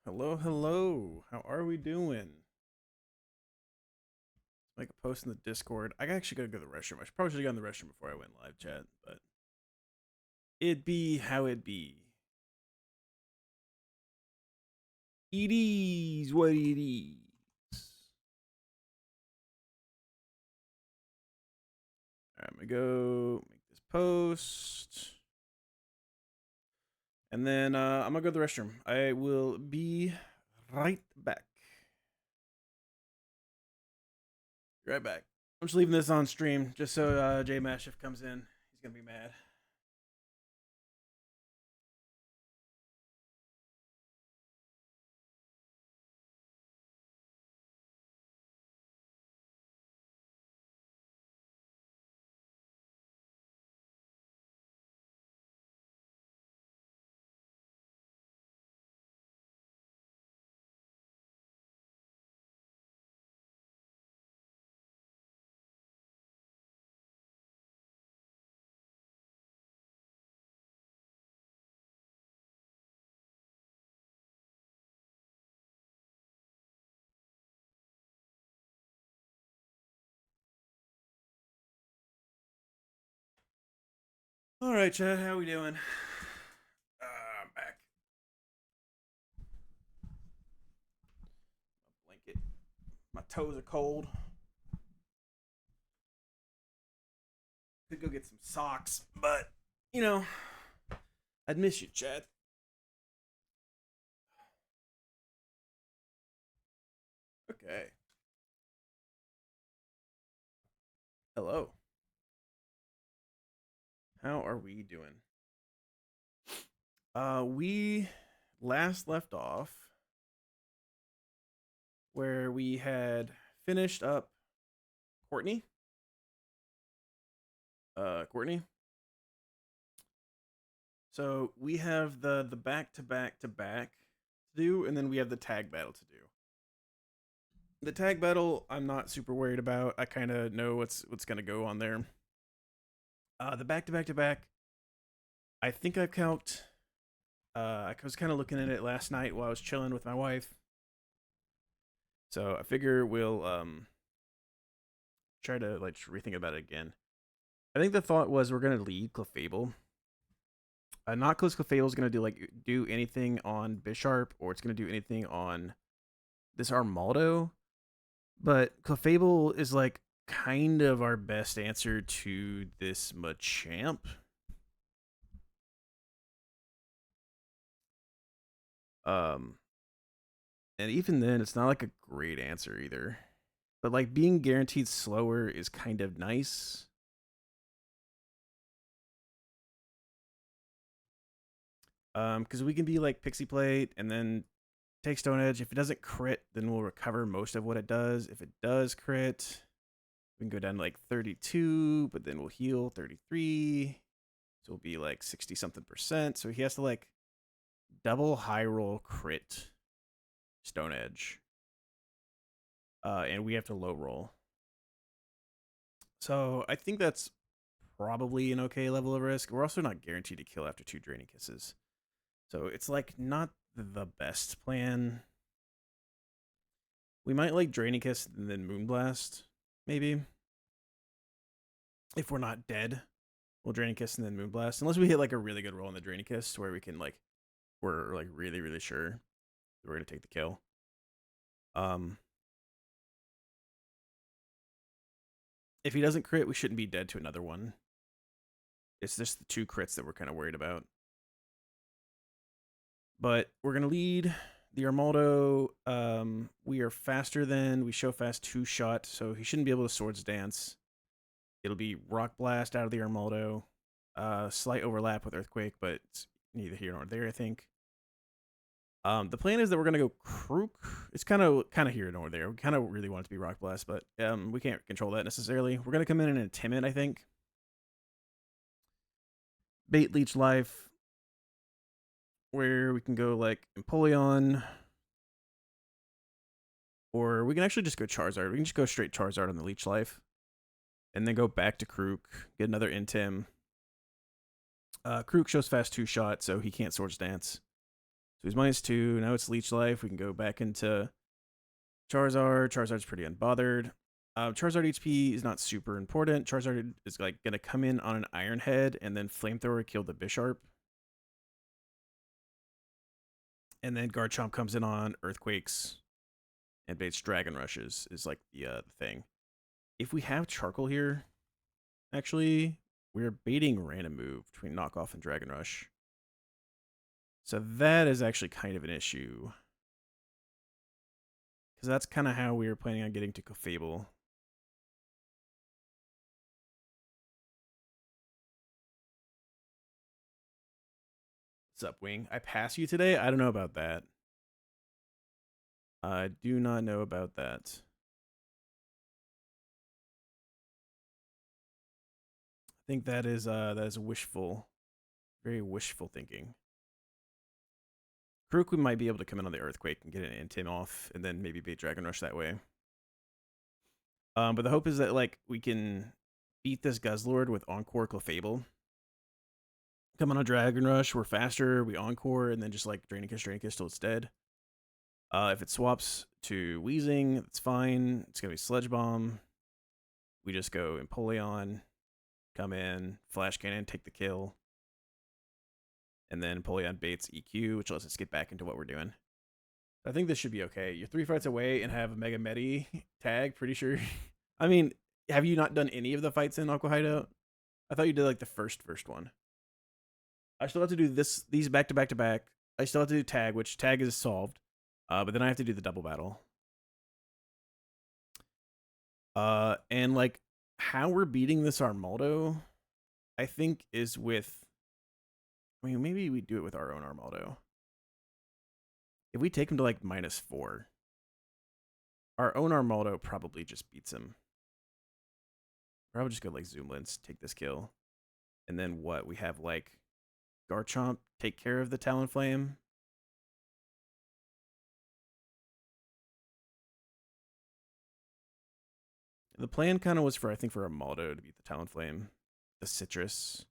Hello, hello. How are we doing? Make a post in the Discord. I actually gotta go to the restroom. I probably should have gone to the restroom before I went live chat, but it be how it be. It is what it is. Alright, I'm gonna go make this post. And then I'm gonna go to the restroom. I will be right back. Right back. I'm just leaving this on stream just so J Mashif comes in. He's gonna be mad. All right, Chad, how we doing? I'm back. Blanket. My toes are cold. Could go get some socks, but you know, I'd miss you, Chad. Okay. Hello. How are we doing? We last left off where we had finished up Courtney. Courtney. So we have the back to back to back to do, and then we have the tag battle to do. The tag battle, I'm not super worried about. I kind of know what's gonna go on there. The back to back to back, I think I count. I was kind of looking at it last night while I was chilling with my wife. So I figure we'll try to like rethink about it again. I think the thought was we're gonna lead Clefable. Not because Clefable is gonna do anything on Bisharp or it's gonna do anything on this Armaldo, but Clefable is like kind of our best answer to this Machamp. And even then, it's not like a great answer either. But like being guaranteed slower is kind of nice. Because we can be like Pixie Plate and then take Stone Edge. If it doesn't crit, then we'll recover most of what it does. If it does crit, we can go down to like 32, but then we'll heal 33. So we'll be like 60 something percent. So he has to like double high roll crit Stone Edge. And we have to low roll. So I think that's probably an okay level of risk. We're also not guaranteed to kill after 2 Draining Kisses. So it's like not the best plan. We might like Draining Kiss and then Moonblast, maybe. If we're not dead, we'll Draining Kiss and then Moonblast. Unless we hit like a really good roll on the Draining Kiss where we can like, we're like really, really sure we're going to take the kill. If he doesn't crit, we shouldn't be dead to another one. It's just the 2 crits that we're kind of worried about. But we're going to lead the Armaldo. We are faster than, we show fast 2-shot, so he shouldn't be able to Swords Dance. It'll be Rock Blast out of the Armaldo. Slight overlap with Earthquake, but it's neither here nor there, I think. The plan is that we're gonna go Krook. It's kind of here nor there. We kind of really want it to be Rock Blast, but we can't control that necessarily. We're gonna come in and Timid, I think. Bait Leech Life, where we can go like Empoleon, or we can actually just go Charizard. We can just go straight Charizard on the Leech Life, and then go back to Krook, get another Intim. Krook shows fast 2-shot, so he can't Swords Dance. So he's -2. Now it's Leech Life. We can go back into Charizard. Charizard's pretty unbothered. Charizard HP is not super important. Charizard is like gonna come in on an Iron Head and then Flamethrower kill the Bisharp. And then Garchomp comes in on Earthquakes and baits Dragon Rushes is like the thing. If we have Charcoal here, actually, we're baiting Random Move between Knockoff and Dragon Rush. So that is actually kind of an issue. Because that's kind of how we were planning on getting to Clefable. What's up, Wing? I pass you today? I don't know about that. I do not know about that. I think that is wishful. Very wishful thinking. Karuk, we might be able to come in on the Earthquake and get an Intim off, and then maybe bait Dragon Rush that way. But the hope is that like we can beat this Guzzlord with Encore Clefable. Come on a Dragon Rush, we're faster, we Encore, and then just like Drain-a-Kiss till it's dead. If it swaps to Weezing, that's fine. It's gonna be Sludge Bomb. We just go Empoleon, come in, Flash Cannon, take the kill. And then Empoleon baits EQ, which lets us get back into what we're doing. I think this should be okay. You're 3 fights away and have a Mega Medi tag, pretty sure. I mean, have you not done any of the fights in Aqua Hideout? I thought you did like the first one. I still have to do these back to back to back. I still have to do tag, which tag is solved. But then I have to do the double battle. And like how we're beating this Armaldo, I think is with, I mean, maybe we do it with our own Armaldo. If we take him to like -4, our own Armaldo probably just beats him. Or I would just go like Zoomlins, take this kill. And then what? We have like Garchomp take care of the Talonflame. The plan kind of was for, I think, for Armaldo to beat the Talonflame. The Citrus.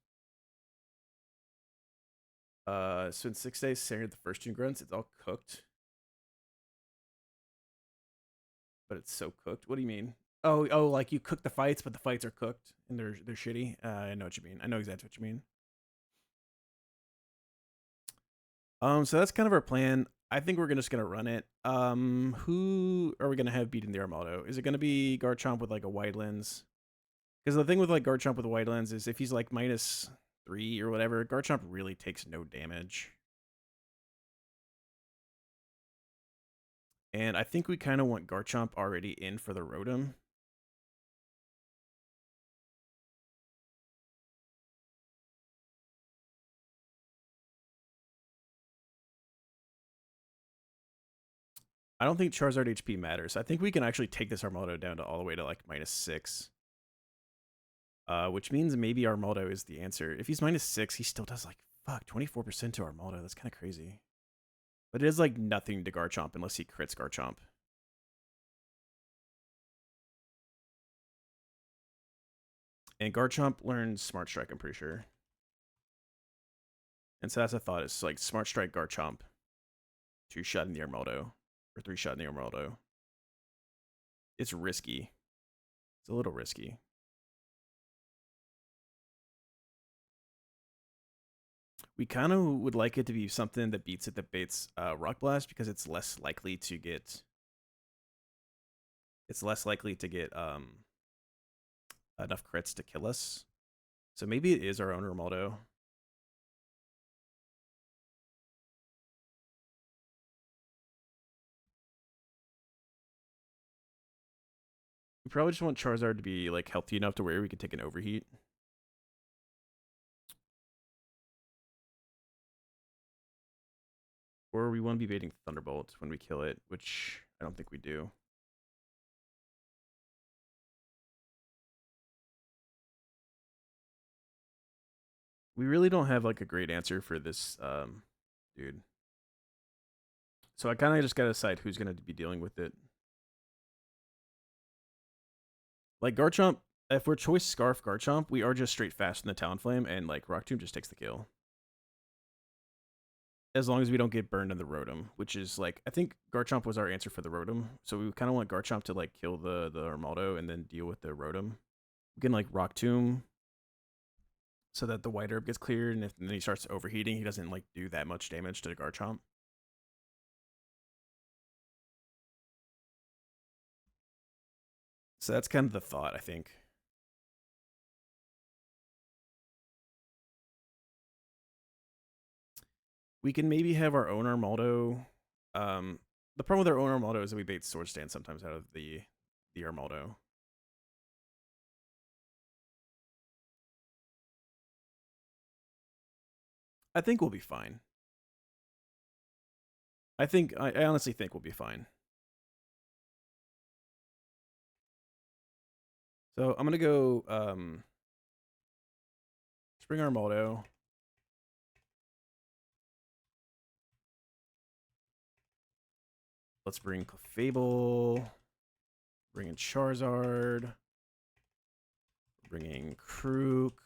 So in 6 days, Sarah the first 2 grunts, it's all cooked. But it's so cooked. What do you mean? Oh, like you cook the fights, but the fights are cooked and they're shitty. I know what you mean. I know exactly what you mean. So that's kind of our plan. I think we're just gonna run it. Who are we gonna have beating the Armaldo? Is it gonna be Garchomp with like a wide lens? Because the thing with like Garchomp with a wide lens is if he's like -3 or whatever, Garchomp really takes no damage. And I think we kind of want Garchomp already in for the Rotom. I don't think Charizard HP matters. I think we can actually take this Armaldo down to all the way to like -6. Which means maybe Armaldo is the answer. If he's -6, he still does like, fuck, 24% to Armaldo. That's kind of crazy. But it is like nothing to Garchomp unless he crits Garchomp. And Garchomp learns Smart Strike, I'm pretty sure. And so that's a thought. It's like Smart Strike Garchomp. 2-shot in the Armaldo. Or 3-shot in the Armaldo. It's risky. It's a little risky. We kind of would like it to be something that beats it, that baits Rock Blast, because it's less likely to get... It's less likely to get enough crits to kill us. So maybe it is our own Armaldo. We probably just want Charizard to be like healthy enough to where we can take an overheat. Or we want to be baiting Thunderbolt when we kill it, which I don't think we do. We really don't have like a great answer for this dude. So I kind of just got to decide who's going to be dealing with it. Like Garchomp, if we're Choice Scarf Garchomp, we are just straight fast in the Talonflame, and like Rock Tomb just takes the kill. as long as we don't get burned in the Rotom, which is like I think Garchomp was our answer for the Rotom, so we kind of want Garchomp to like kill the Armaldo and then deal with the Rotom. We can like Rock Tomb so that the White Herb gets cleared, and if then he starts overheating, he doesn't like do that much damage to the Garchomp. So that's kind of the thought, I think. We can maybe have our own Armaldo. The problem with our own Armaldo is that we bait Swords Dance sometimes out of the Armaldo. I think we'll be fine. I honestly think we'll be fine. So I'm gonna go Spring Armaldo. Let's bring Clefable. Bring in Charizard. Bringing Krook.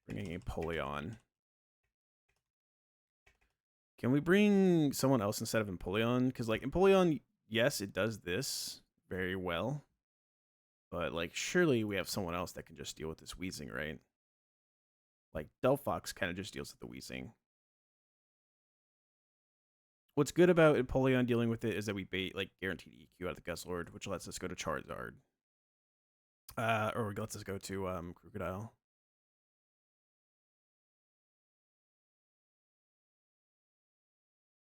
Bringing Empoleon. Can we bring someone else instead of Empoleon? Because, like, Empoleon, yes, it does this very well. But, like, surely we have someone else that can just deal with this Wheezing, right? Like, Delphox kind of just deals with the Wheezing. What's good about Empoleon dealing with it is that we bait, like, guaranteed EQ out of the Guzzlord, which lets us go to Charizard. Or lets us go to Crocodile.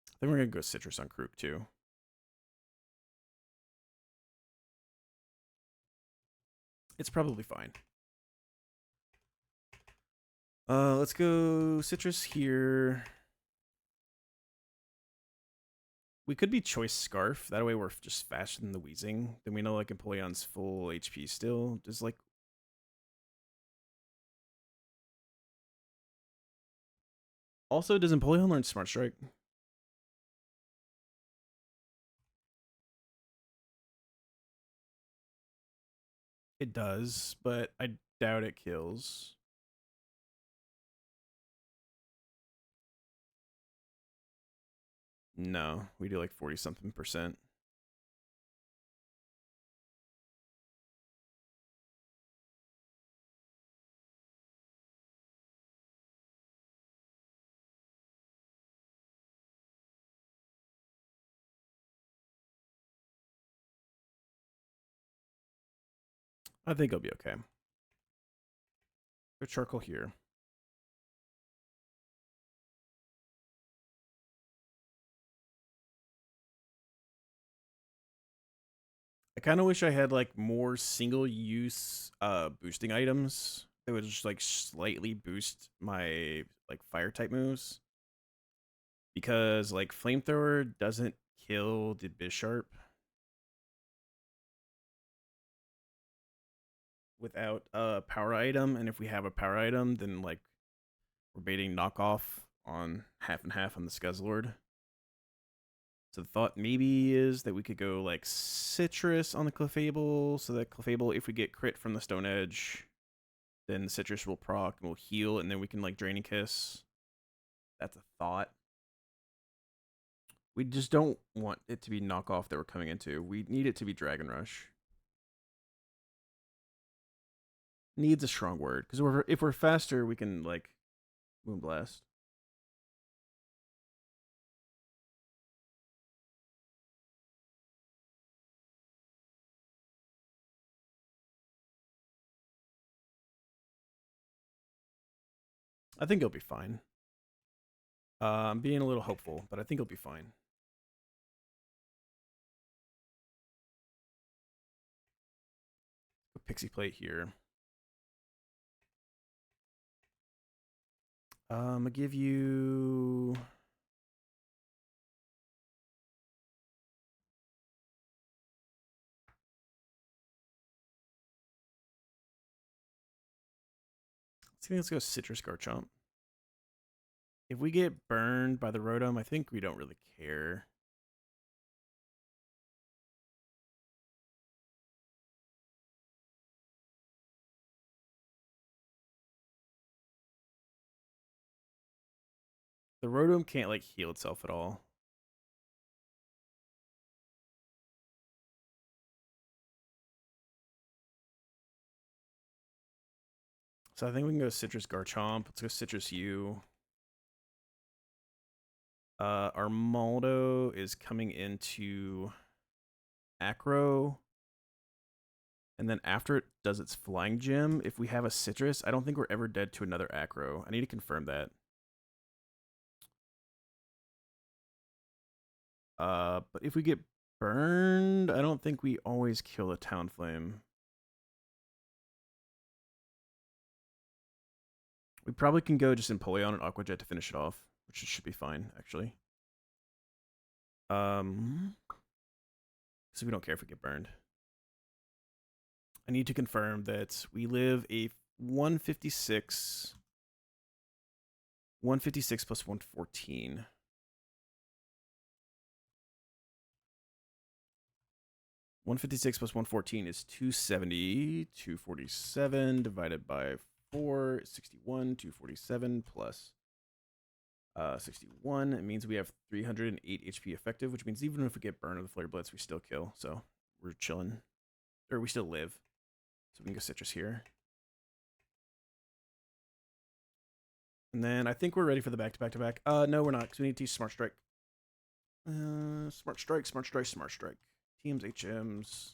I think we're going to go Citrus on Krook, too. It's probably fine. Let's go Citrus here. We could be Choice Scarf. That way we're just faster than the Wheezing. Then we know, like, Empoleon's full HP still. Just, like... Also, does Empoleon learn Smart Strike? It does, but I doubt it kills. No, we do like 40-something%. I think it'll be okay. Go Charcoal here. I kind of wish I had like more single-use boosting items that would just like slightly boost my like fire type moves. Because like Flamethrower doesn't kill the Bisharp without a power item, and if we have a power item, then like we're baiting knockoff on half and half on the Scuzzlord. So the thought maybe is that we could go like Citrus on the Clefable, so that Clefable, if we get crit from the Stone Edge, then the Citrus will proc and will heal, and then we can like Draining Kiss. That's a thought. We just don't want it to be knockoff that we're coming into. We need it to be Dragon Rush. Needs a strong word, because if we're faster, we can like Moonblast. I think it'll be fine. I'm being a little hopeful, but I think it'll be fine. Pixie Plate here. I'm gonna give you... let's go Citrus Garchomp. If we get burned by the Rotom, I think we don't really care. Rotom can't like heal itself at all. So I think we can go Citrus Garchomp. Let's go Citrus U. Armaldo is coming into Acro. And then after it does its Flying Gym, if we have a Citrus, I don't think we're ever dead to another Acro. I need to confirm that. But if we get burned, I don't think we always kill a Talonflame. We probably can go just Empoleon and Aqua Jet to finish it off, which should be fine, actually. So we don't care if we get burned. I need to confirm that we live a 156 plus 114. (156 plus 114 is 270. 247 divided by 4 is 61. 247 plus 61. It means we have 308 HP effective, which means even if we get burned with the Flare Blitz, we still kill. So we're chilling. Or we still live. So we can go Citrus here. And then I think we're ready for the back-to-back-to-back. No, we're not, because we need to use Smart Strike. Smart Strike, Smart Strike, Smart Strike. Teams, HMs.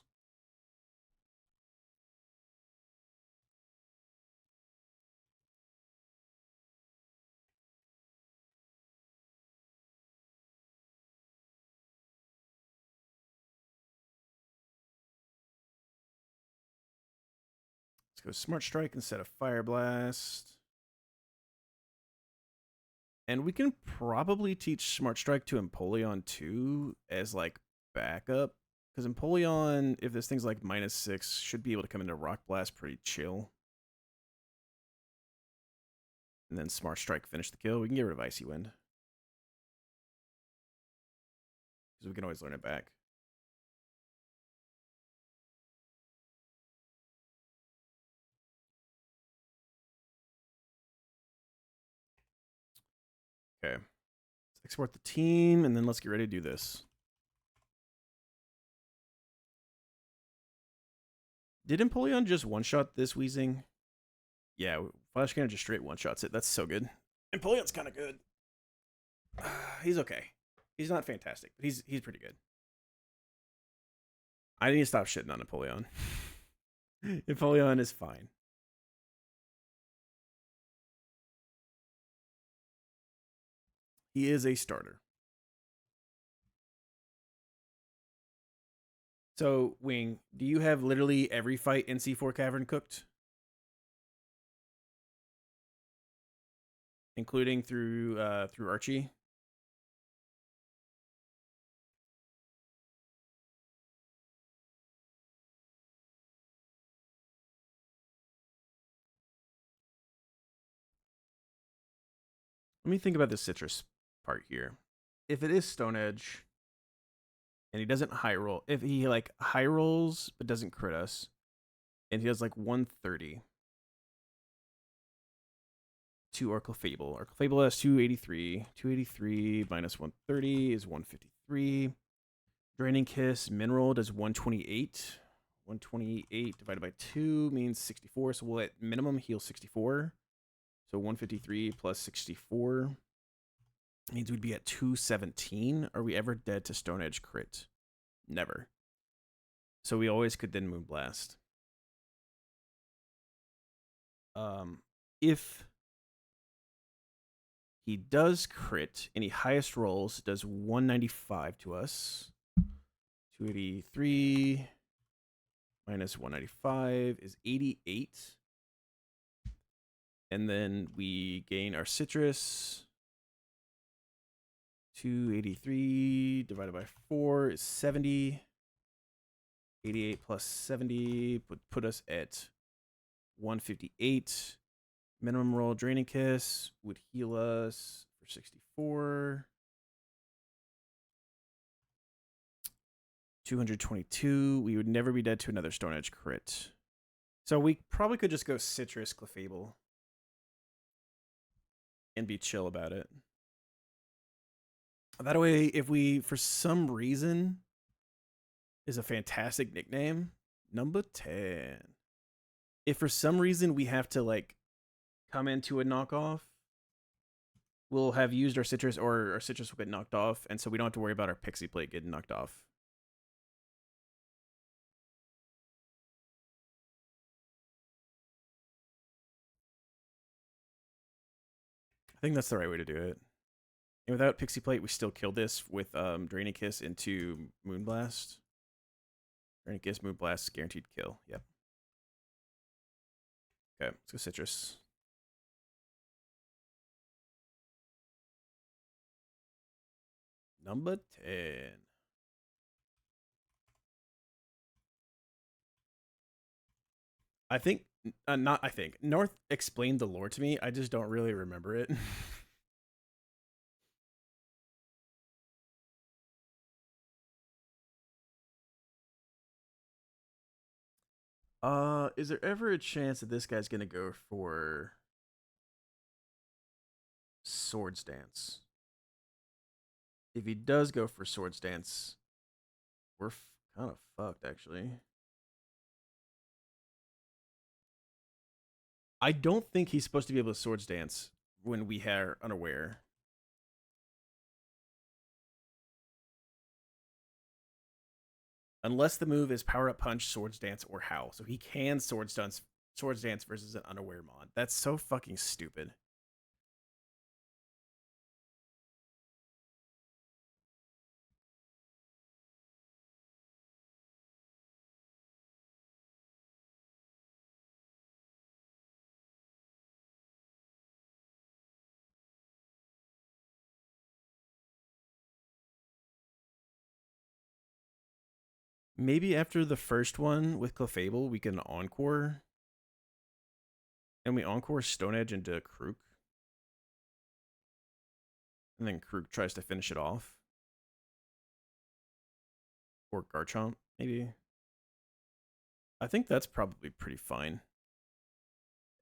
Let's go Smart Strike instead of Fire Blast. And we can probably teach Smart Strike to Empoleon too as like backup. Because Empoleon, if this thing's like -6, should be able to come into Rock Blast pretty chill. And then Smart Strike finish the kill. We can get rid of Icy Wind. Because we can always learn it back. Okay. Let's export the team, and then let's get ready to do this. Did Empoleon just one-shot this Weezing? Yeah, Flash Cannon just straight one-shots it. That's so good. Empoleon's kind of good. He's okay. He's not fantastic, but he's pretty good. I need to stop shitting on Empoleon. Empoleon is fine. He is a starter. So, Wing, do you have literally every fight in C4 Cavern cooked? Including through Archie? Let me think about the Citrus part here. If it is Stone Edge, and he doesn't high roll, if he like high rolls but doesn't crit us, and he has like 130 to Clefable. Clefable has 283. 283 minus 130 is 153. Draining Kiss Mineral does 128. 128 divided by 2 means 64. So we'll at minimum heal 64. So 153 plus 64 means we'd be at 217. Are we ever dead to Stone Edge crit? Never. So we always could then Moonblast. If he does crit and he highest rolls, does 195 to us. 283 minus 195 is 88. And then we gain our Citrus. 283 divided by 4 is 70. 88 plus 70 would put us at 158. Minimum roll Draining Kiss would heal us for 64. 222. We would never be dead to another Stone Edge crit. So we probably could just go Citrus Clefable and be chill about it. That way, if we, for some reason, is a fantastic nickname, number 10. If for some reason we have to like come into a knockoff, we'll have used our citrus, or our citrus will get knocked off, and so we don't have to worry about our pixie plate getting knocked off. I think that's the right way to do it. And without pixie plate, we still kill this with Draining Kiss into Moonblast. Draining Kiss, Moonblast, guaranteed kill. Yep. Okay, let's go citrus. Number 10. I think, not I think, North explained the lore to me. I just don't really remember it. Is there ever a chance that this guy's gonna go for Swords Dance? If he does go for Swords Dance, we're kind of fucked, actually. I don't think he's supposed to be able to Swords Dance when we are unaware. Unless the move is Power Up Punch, Swords Dance, or Howl. So he can Swords Dance versus an unaware mod. That's so fucking stupid. Maybe after the first one with Clefable, we can Encore. And we Encore Stone Edge into Krook. And then Krook tries to finish it off. Or Garchomp, maybe. I think that's probably pretty fine.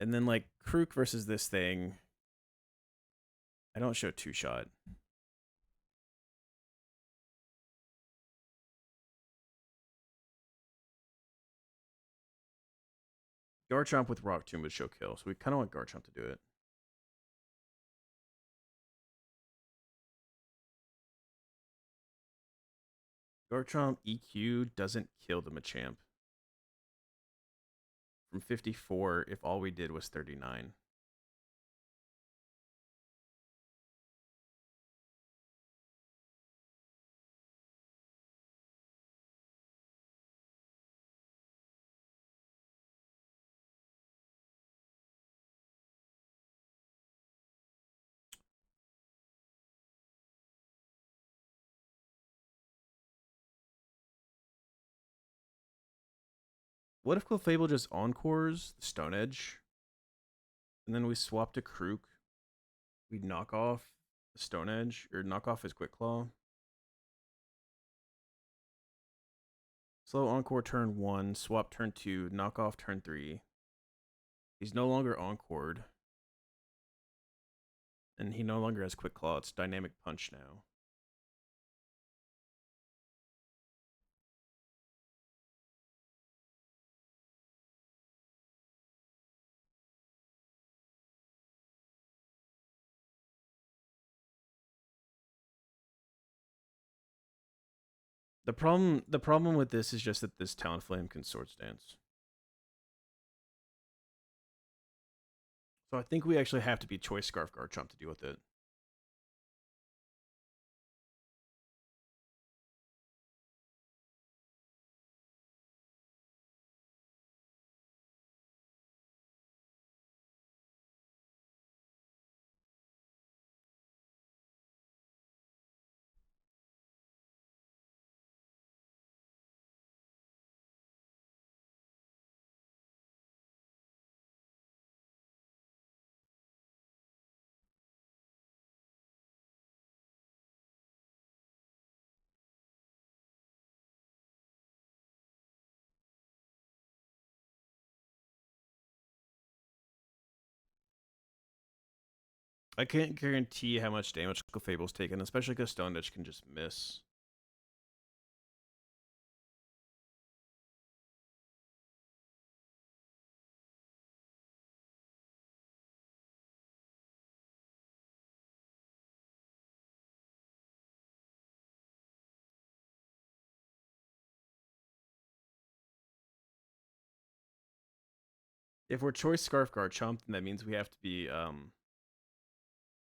And then, like, Krook versus this thing. I don't show two-shot. Garchomp with Rock Tomb would show kill, so we kind of want Garchomp to do it. Garchomp EQ doesn't kill the Machamp. From 54 if all we did was 39. What if Clefable just Encores the Stone Edge? And then we swap to Krook. We knock off the Stone Edge, or knock off his Quick Claw. Slow Encore turn 1, swap turn 2, knock off turn 3. He's no longer Encored. And he no longer has Quick Claw, it's Dynamic Punch now. The problem with this is just that this Talonflame can Swords Dance. So I think we actually have to be Choice Scarf Garchomp to deal with it. I can't guarantee how much damage Clefable's taken, especially because Stone Edge can just miss. If we're choice Scarf Garchomp, then that means we have to be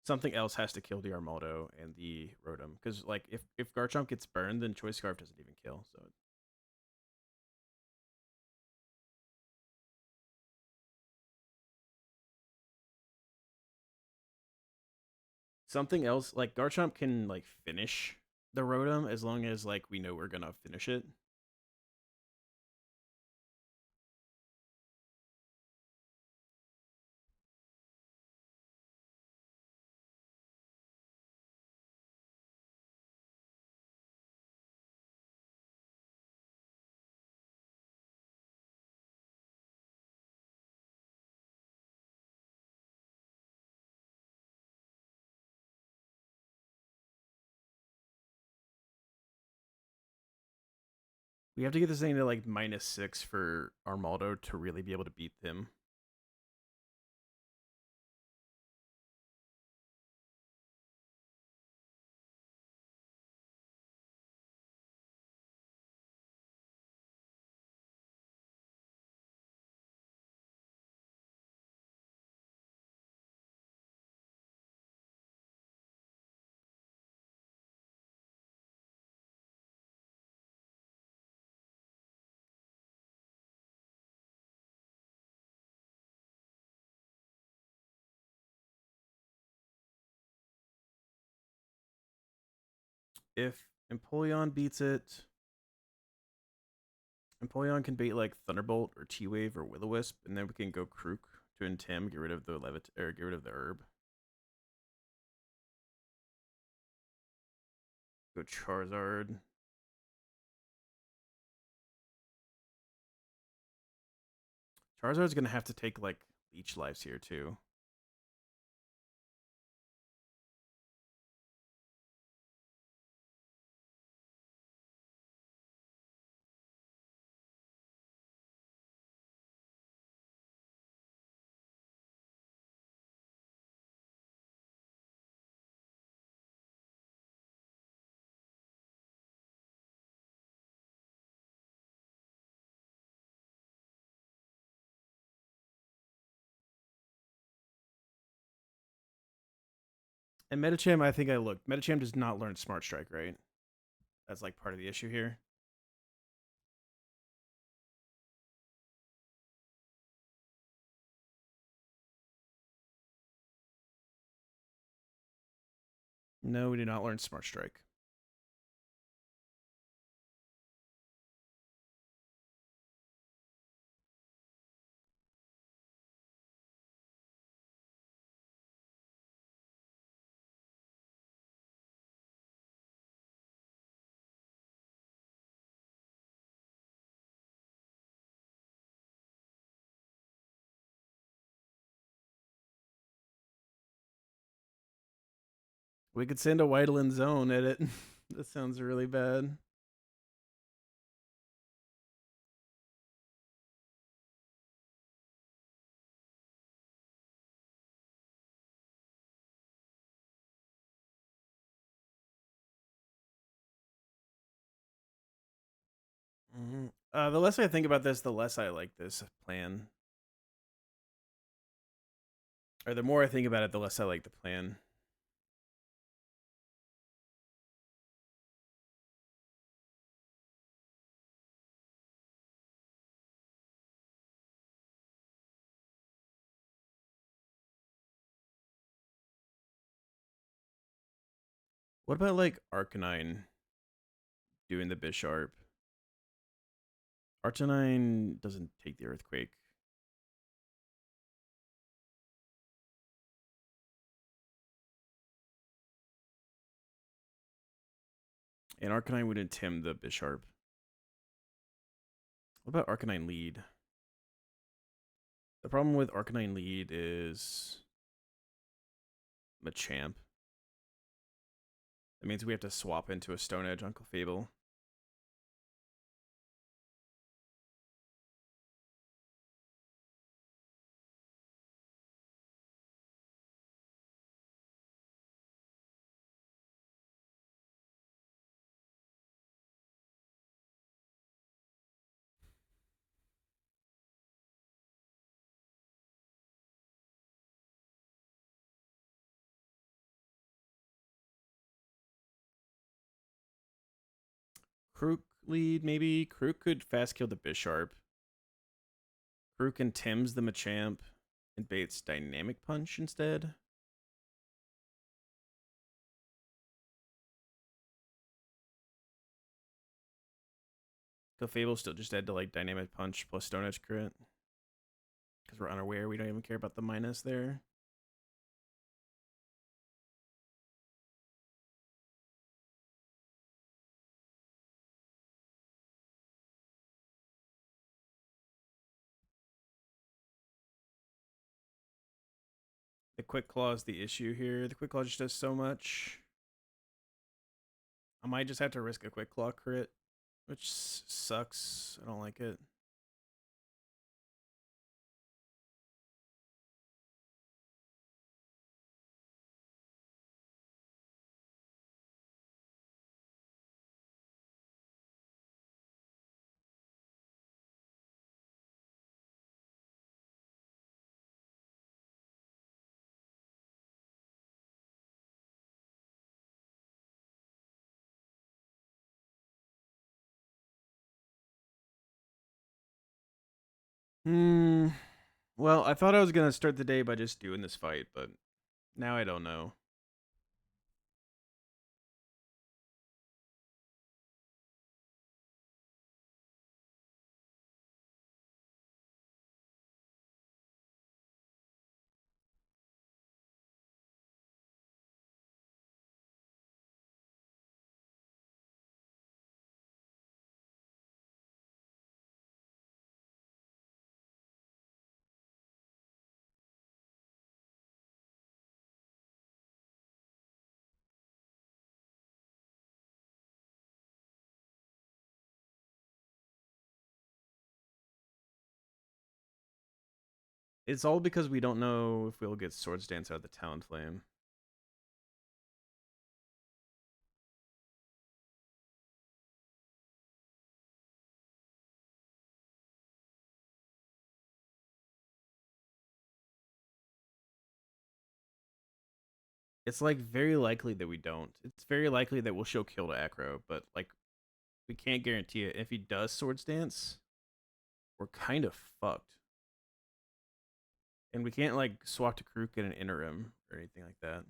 something else has to kill the Armaldo and the Rotom. Because like if Garchomp gets burned, then choice Scarf doesn't even kill. So something else like Garchomp can like finish the Rotom as long as like we know we're gonna finish it. We have to get this thing to like -6 for Armaldo to really be able to beat him. If Empoleon beats it, Empoleon can bait like Thunderbolt or T-Wave or Will-O-Wisp, and then we can go Krook to Intim, get rid of the or get rid of the herb. Go Charizard. Charizard's gonna have to take like Leech Lives here too. And Medicham, I think I looked. Medicham does not learn Smart Strike, right? That's like part of the issue here. No, we do not learn Smart Strike. We could send a Whiteland Zone at it. That sounds really bad. The less I think about this, the less I like this plan. Or the more I think about it, the less I like the plan. What about like Arcanine doing the Bisharp? Arcanine doesn't take the Earthquake. And Arcanine wouldn't Tim the Bisharp. What about Arcanine Lead? The problem with Arcanine Lead is Machamp. That means we have to swap into a Stone Edge Uncle Fable. Krook lead, maybe. Krook could fast kill the Bisharp. Krook and Tim's the Machamp and baits Dynamic Punch instead. Fable's still just dead to like Dynamic Punch plus Stone Edge crit. Because we're unaware, we don't even care about the minus there. The Quick Claw is the issue here. The Quick Claw just does so much. I might just have to risk a Quick Claw crit, which sucks. I don't like it. Well, I thought I was going to start the day by just doing this fight, but now I don't know. It's all because we don't know if we'll get Swords Dance out of the Talonflame. It's like very likely that we don't. It's very likely that we'll show kill to Acro, but like we can't guarantee it. If he does Swords Dance, we're kind of fucked. And we can't like swap to Krook in an interim or anything like that.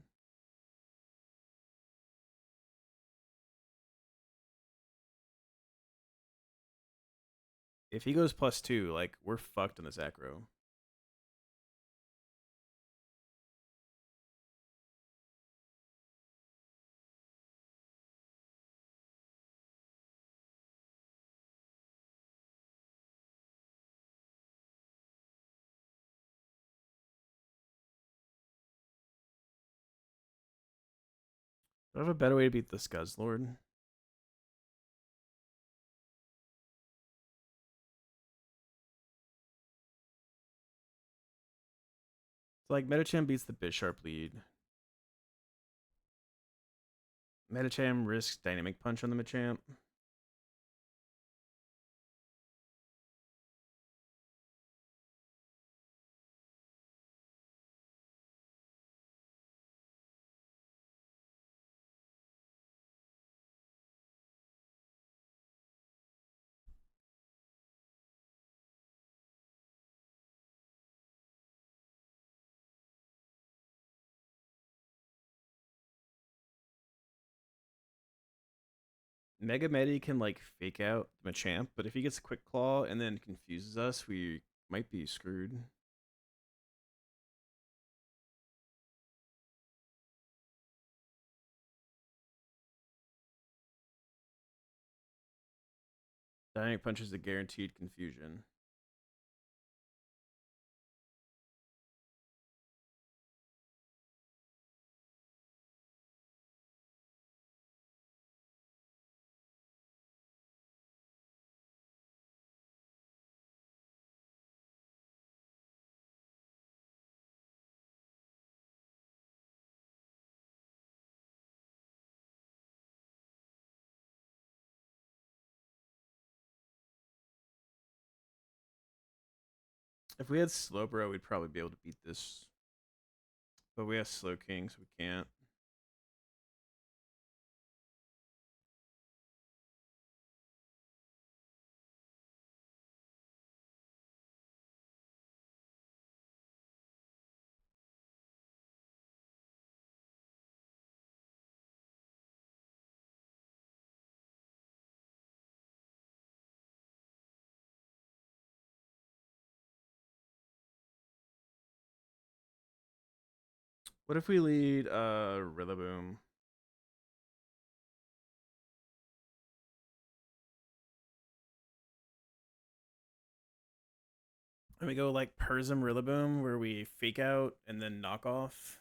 If he goes +2, like we're fucked on this Acro. Do I have a better way to beat the Scuzzlord? It's like Metacham beats the Bisharp lead. Metacham risks Dynamic Punch on the Machamp. Mega Medi can like fake out Machamp, but if he gets a Quick Claw and then confuses us, we might be screwed. Dynamic Punch is a guaranteed confusion. If we had Slowbro, we'd probably be able to beat this. But we have Slow King, so we can't. What if we lead Rillaboom? And we go like Persum Rillaboom, where we fake out and then knock off.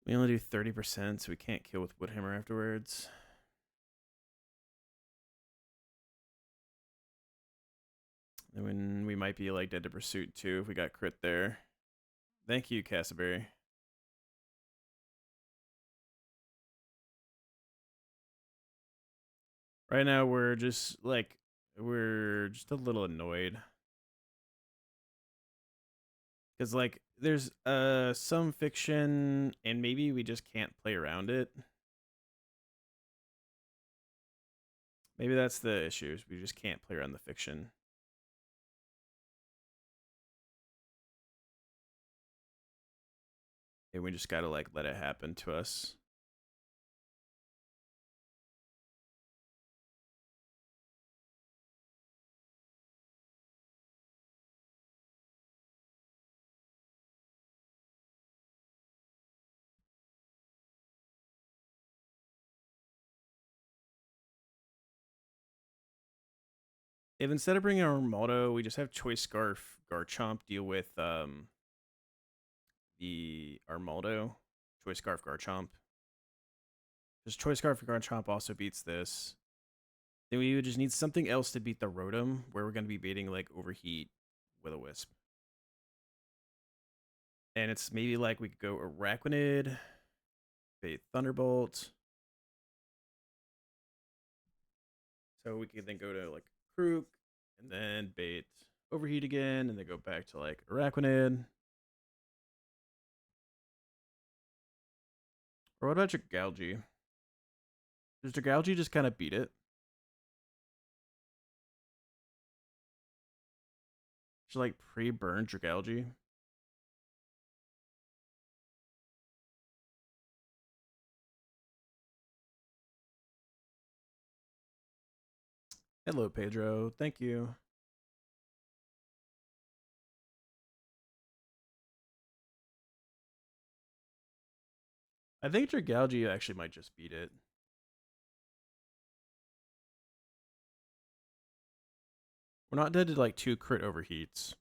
We only do 30%, so we can't kill with Woodhammer afterwards. And when we might be like dead to pursuit too if we got crit there. Thank you, Castleberry. Right now we're just a little annoyed. Cause like there's some fiction and maybe we just can't play around it. Maybe that's the issue. We just can't play around the fiction. And we just gotta like let it happen to us. If instead of bringing our Maldo, we just have Choice Scarf Garchomp deal with the Armaldo. Choice Scarf Garchomp. Because Choice Scarf Garchomp also beats this. Then we would just need something else to beat the Rotom, where we're going to be baiting like Overheat with a Wisp. And it's maybe like we could go Araquanid, bait Thunderbolt. So we could then go to like Krook, and then bait Overheat again, and then go back to like Araquanid. Or what about Dragalge? Does Dragalge just kind of beat it? Should like pre-burn Dragalge? Hello, Pedro. Thank you. I think Dragalge actually might just beat it. We're not dead to like 2 crit overheats.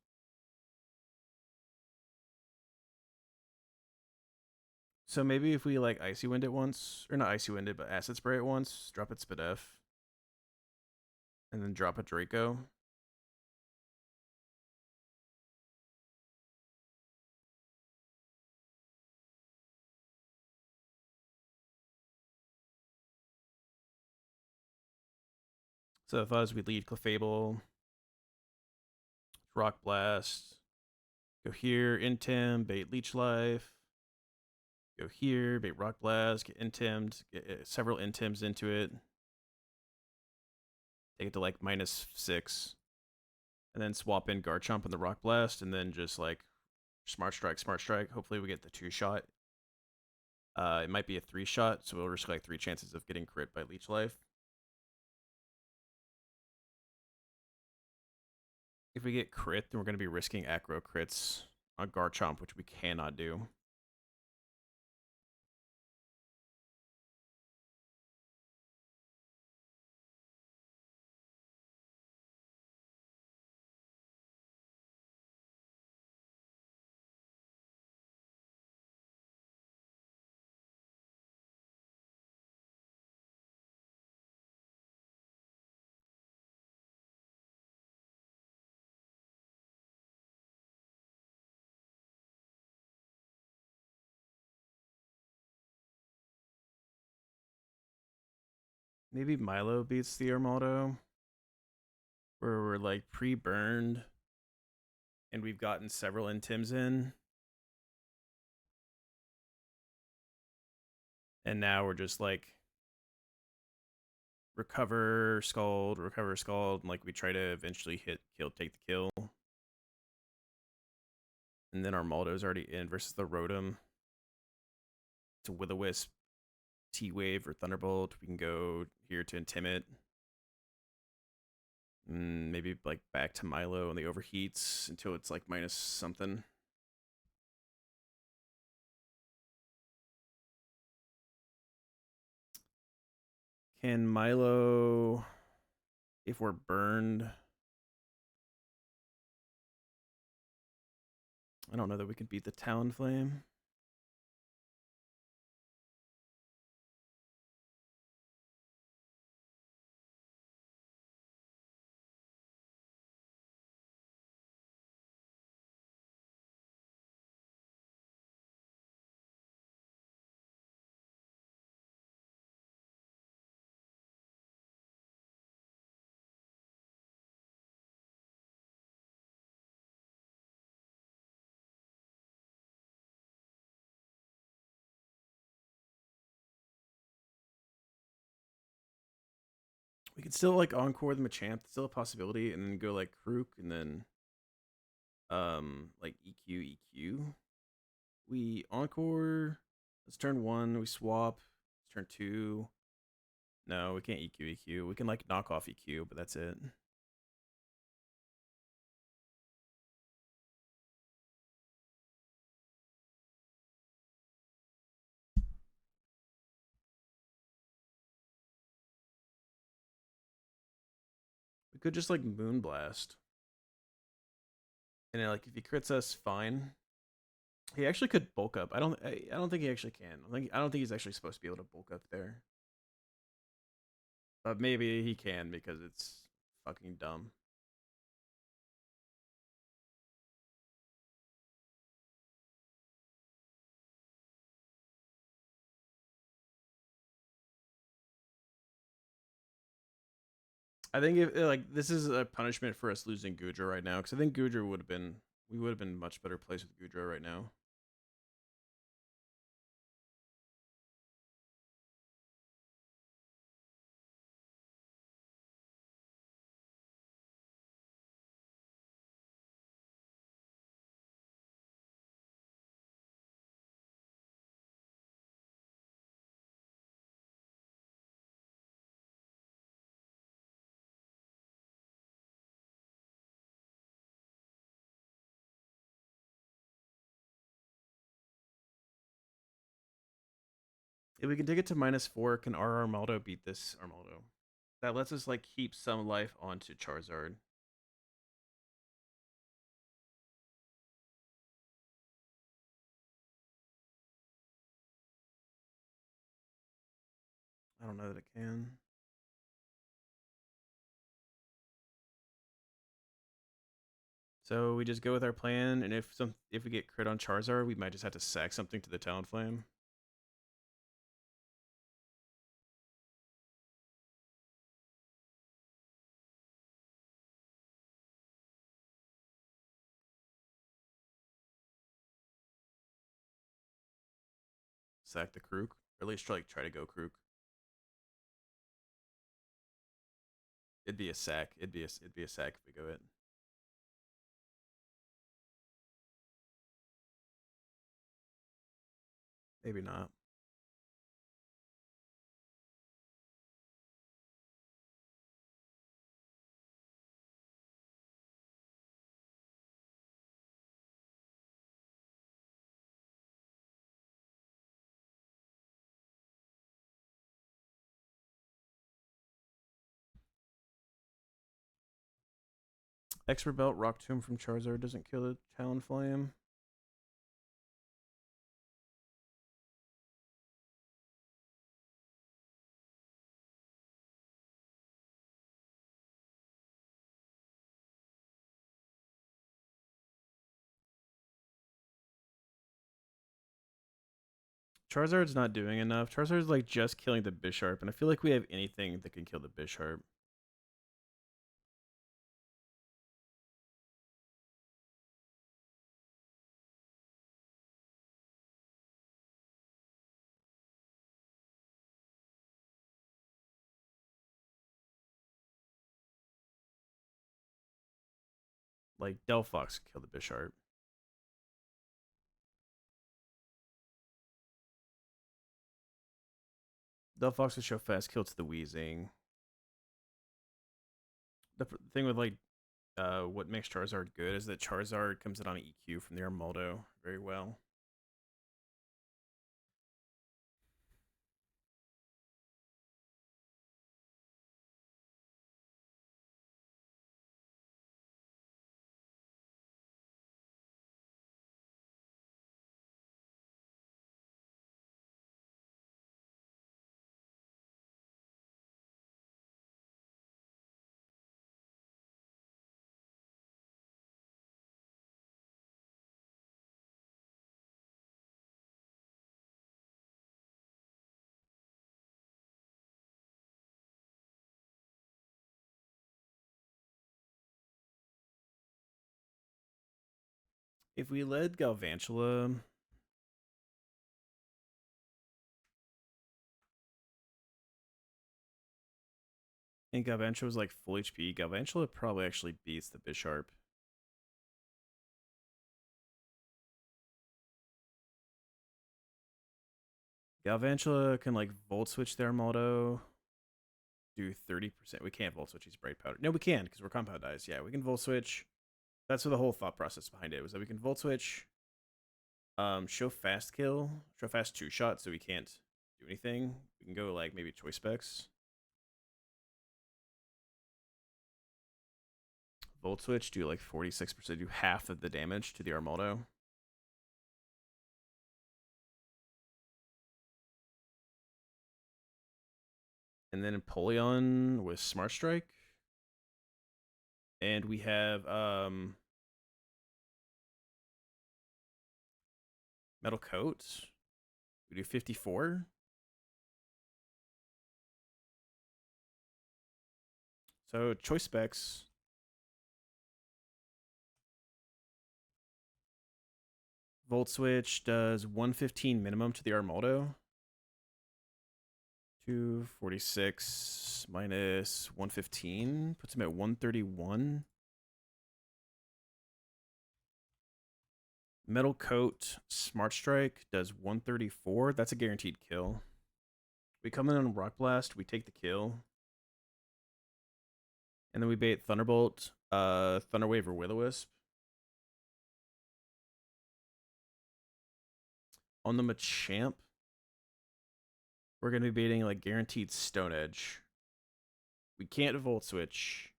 So maybe if we like Icy Wind it once, or not Icy Wind it, but Acid Spray it once, drop it Spadef, and then drop a Draco. So if as we lead Clefable, Rock Blast, go here, Intim, bait Leech Life, go here, bait Rock Blast, get Intimmed, get several Intims into it, take it to like -6, and then swap in Garchomp and the Rock Blast, and then just like Smart Strike, Smart Strike. Hopefully we get the 2-shot. It might be a 3-shot, so we'll risk like 3 chances of getting crit by Leech Life. If we get crit, then we're going to be risking aggro crits on Garchomp, which we cannot do. Maybe Milo beats the Armaldo, where we're like pre-burned, and we've gotten several intims in, and now we're just like recover, scald, and like we try to eventually take the kill. And then Armaldo's already in versus the Rotom. To Will-O-Wisp, T-Wave, or Thunderbolt. We can go here to Intimate. Maybe like back to Milo and the overheats until it's like minus something. Can Milo, if we're burned, I don't know that we can beat the Talonflame. We can still like encore the Machamp. It's still a possibility, and then go like Krook, and then like EQ. We encore. Let's turn 1. We swap. Let's turn 2. No, we can't EQ. We can like knock off EQ, but that's it. We could just like Moonblast. And like if he crits us, fine. He actually could bulk up. I don't think he actually can. I don't think he's actually supposed to be able to bulk up there. But maybe he can because it's fucking dumb. I think if like this is a punishment for us losing Goodra right now, because I think Goodra would have been much better placed with Goodra right now. If we can take it to -4, can our Armaldo beat this Armaldo? That lets us like keep some life onto Charizard. I don't know that it can. So we just go with our plan, and if we get crit on Charizard, we might just have to sack something to the Talonflame. Sack the Krook, or at least try to go Krook. It'd be a sack. It'd be a sack if we go it. Maybe not. Expert Belt, Rock Tomb from Charizard doesn't kill the Talonflame. Charizard's not doing enough. Charizard's like just killing the Bisharp, and I feel like we have anything that can kill the Bisharp. Like Delphox can kill the Bisharp. Delphox can show fast kill to the Weezing. The thing with like what makes Charizard good is that Charizard comes in on an EQ from the Armaldo very well. If we led Galvantula, and Galvantula was like full HP, Galvantula probably actually beats the Bisharp. Galvantula can like Volt Switch their Armaldo, do 30%. We can't Volt Switch, he's Bright Powder. No, we can, because we're Compound Eyes. Yeah, we can Volt Switch. That's what the whole thought process behind it was, that we can Volt Switch, show fast kill, show fast 2-shot, so we can't do anything. We can go like maybe Choice Specs. Volt Switch, do like 46%, do half of the damage to the Armaldo. And then Empoleon with Smart Strike. And we have Metal Coat. We do 54. So Choice Specs. Volt Switch does 115 minimum to the Armaldo. 246 minus 115 puts him at 131. Metal Coat Smart Strike does 134. That's a guaranteed kill. We come in on Rock Blast, we take the kill. And then we bait Thunderbolt, Thunder Wave, or Will-O-Wisp. On the Machamp, we're going to be baiting like guaranteed Stone Edge. We can't Volt Switch.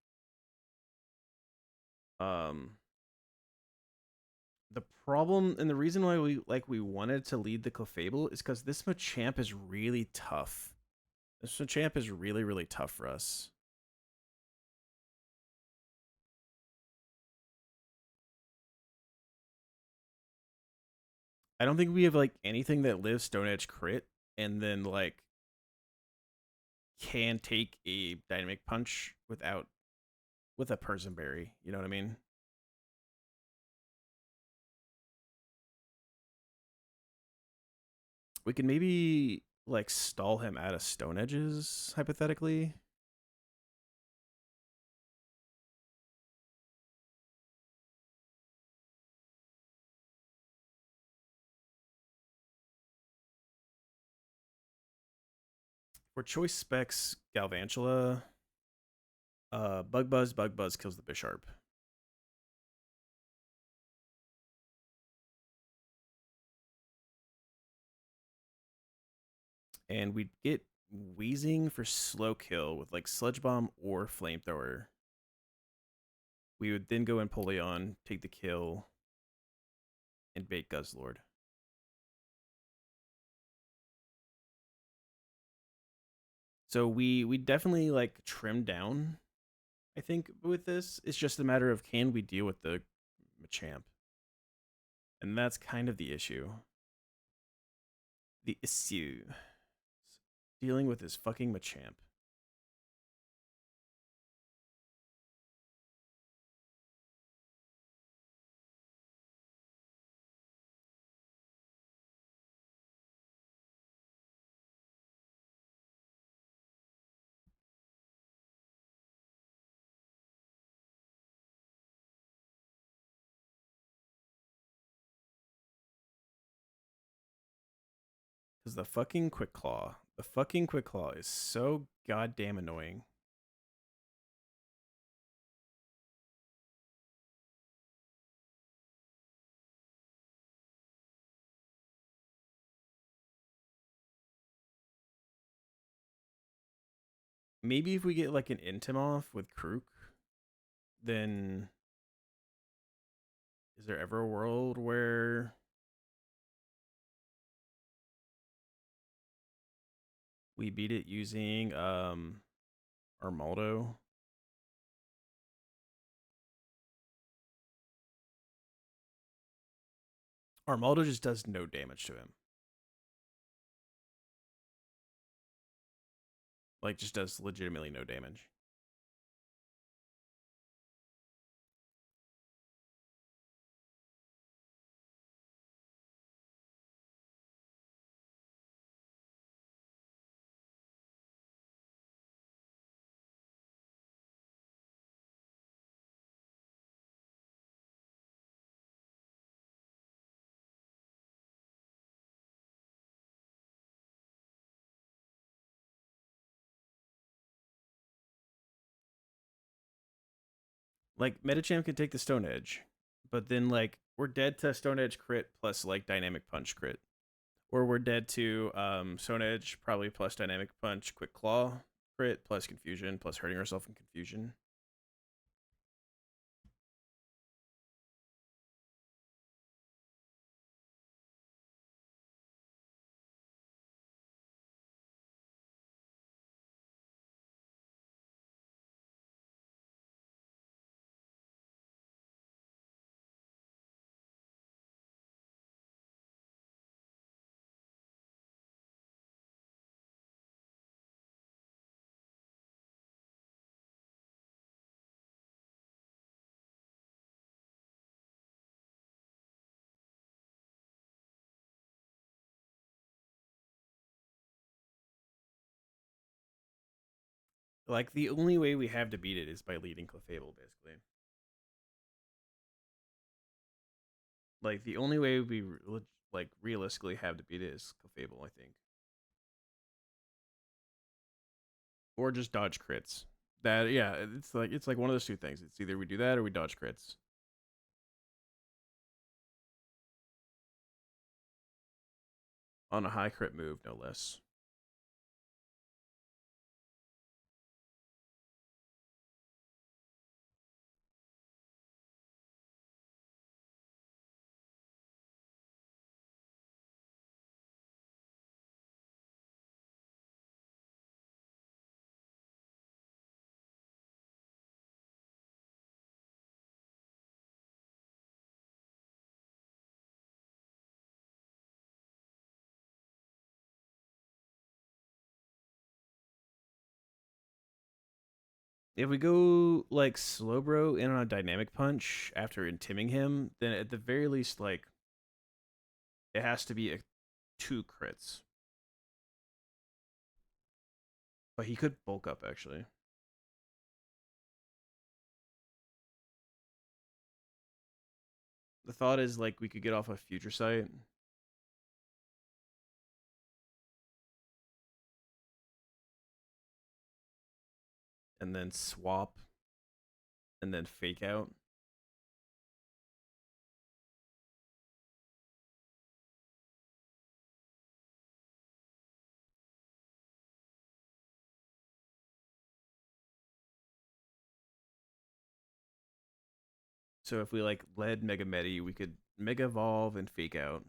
The problem and the reason why we wanted to lead the Clefable is because this Machamp is really tough. This Machamp is really, really tough for us. I don't think we have like anything that lives Stone Edge crit and then like can take a Dynamic Punch with a Person Berry. You know what I mean? We can maybe like stall him out of Stone Edges, hypothetically. For Choice Specs Galvantula, Bug Buzz kills the Bisharp. And we'd get Weezing for slow kill with like Sludge Bomb or Flamethrower. We would then go Empoleon, take the kill, and bait Guzzlord. So we definitely like trim down, I think, with this. It's just a matter of can we deal with the Machamp? And that's kind of the issue. the issue. Dealing with this fucking Machamp. Because the fucking Quick Claw. The fucking Quick Claw is so goddamn annoying. Maybe if we get like an Intim with Krook, then is there ever a world where we beat it using Armaldo? Armaldo just does no damage to him. Like, just does legitimately no damage. Like, Metachamp can take the Stone Edge, but then, like, we're dead to Stone Edge crit plus, like, Dynamic Punch crit. Or we're dead to Stone Edge, probably plus Dynamic Punch, Quick Claw crit, plus Confusion, plus hurting ourselves in Confusion. Like, the only way we have to beat it is by leading Clefable, basically. Like, the only way we, like, realistically have to beat it is Clefable, I think. Or just dodge crits. That, yeah, it's like one of those two things. It's either we do that or we dodge crits. On a high crit move, no less. If we go like Slowbro in on a dynamic punch after intiming him, then at the very least, like, it has to be 2 crits. But he could bulk up actually. The thought is like we could get off a future sight. And then swap and then fake out. So if we like led Mega Medi, we could Mega Evolve and fake out.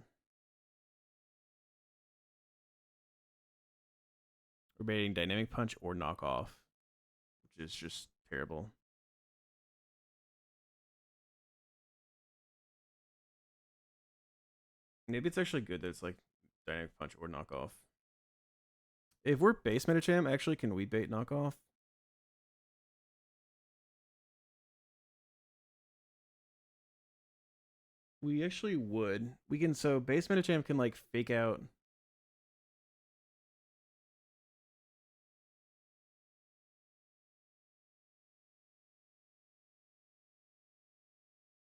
We're baiting Dynamic Punch or Knockoff, which is just terrible. Maybe it's actually good that it's like Dynamic Punch or knockoff. If we're base meta champ, actually, can we bait knockoff? We actually would. We can, so base meta champ can like fake out.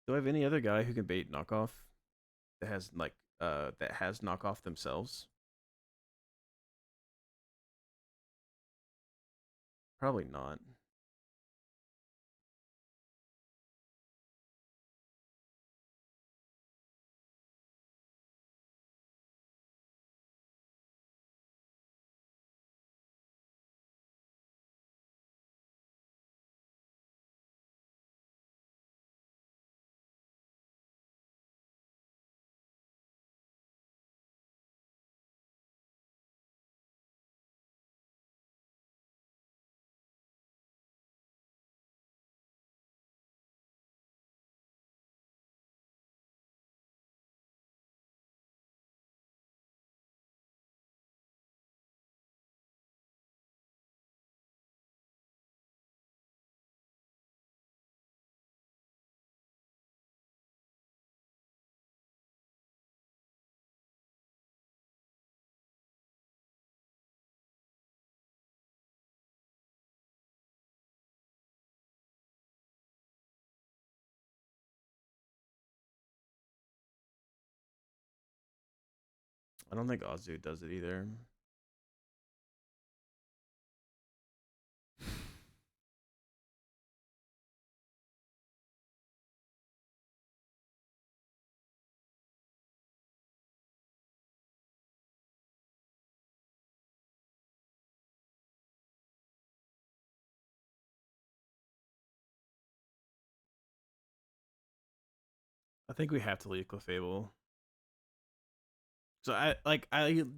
Do I have any other guy who can bait knockoff that has like that has knockoff themselves? Probably not. I don't think Ozu does it either. I think we have to leave Clefable. So I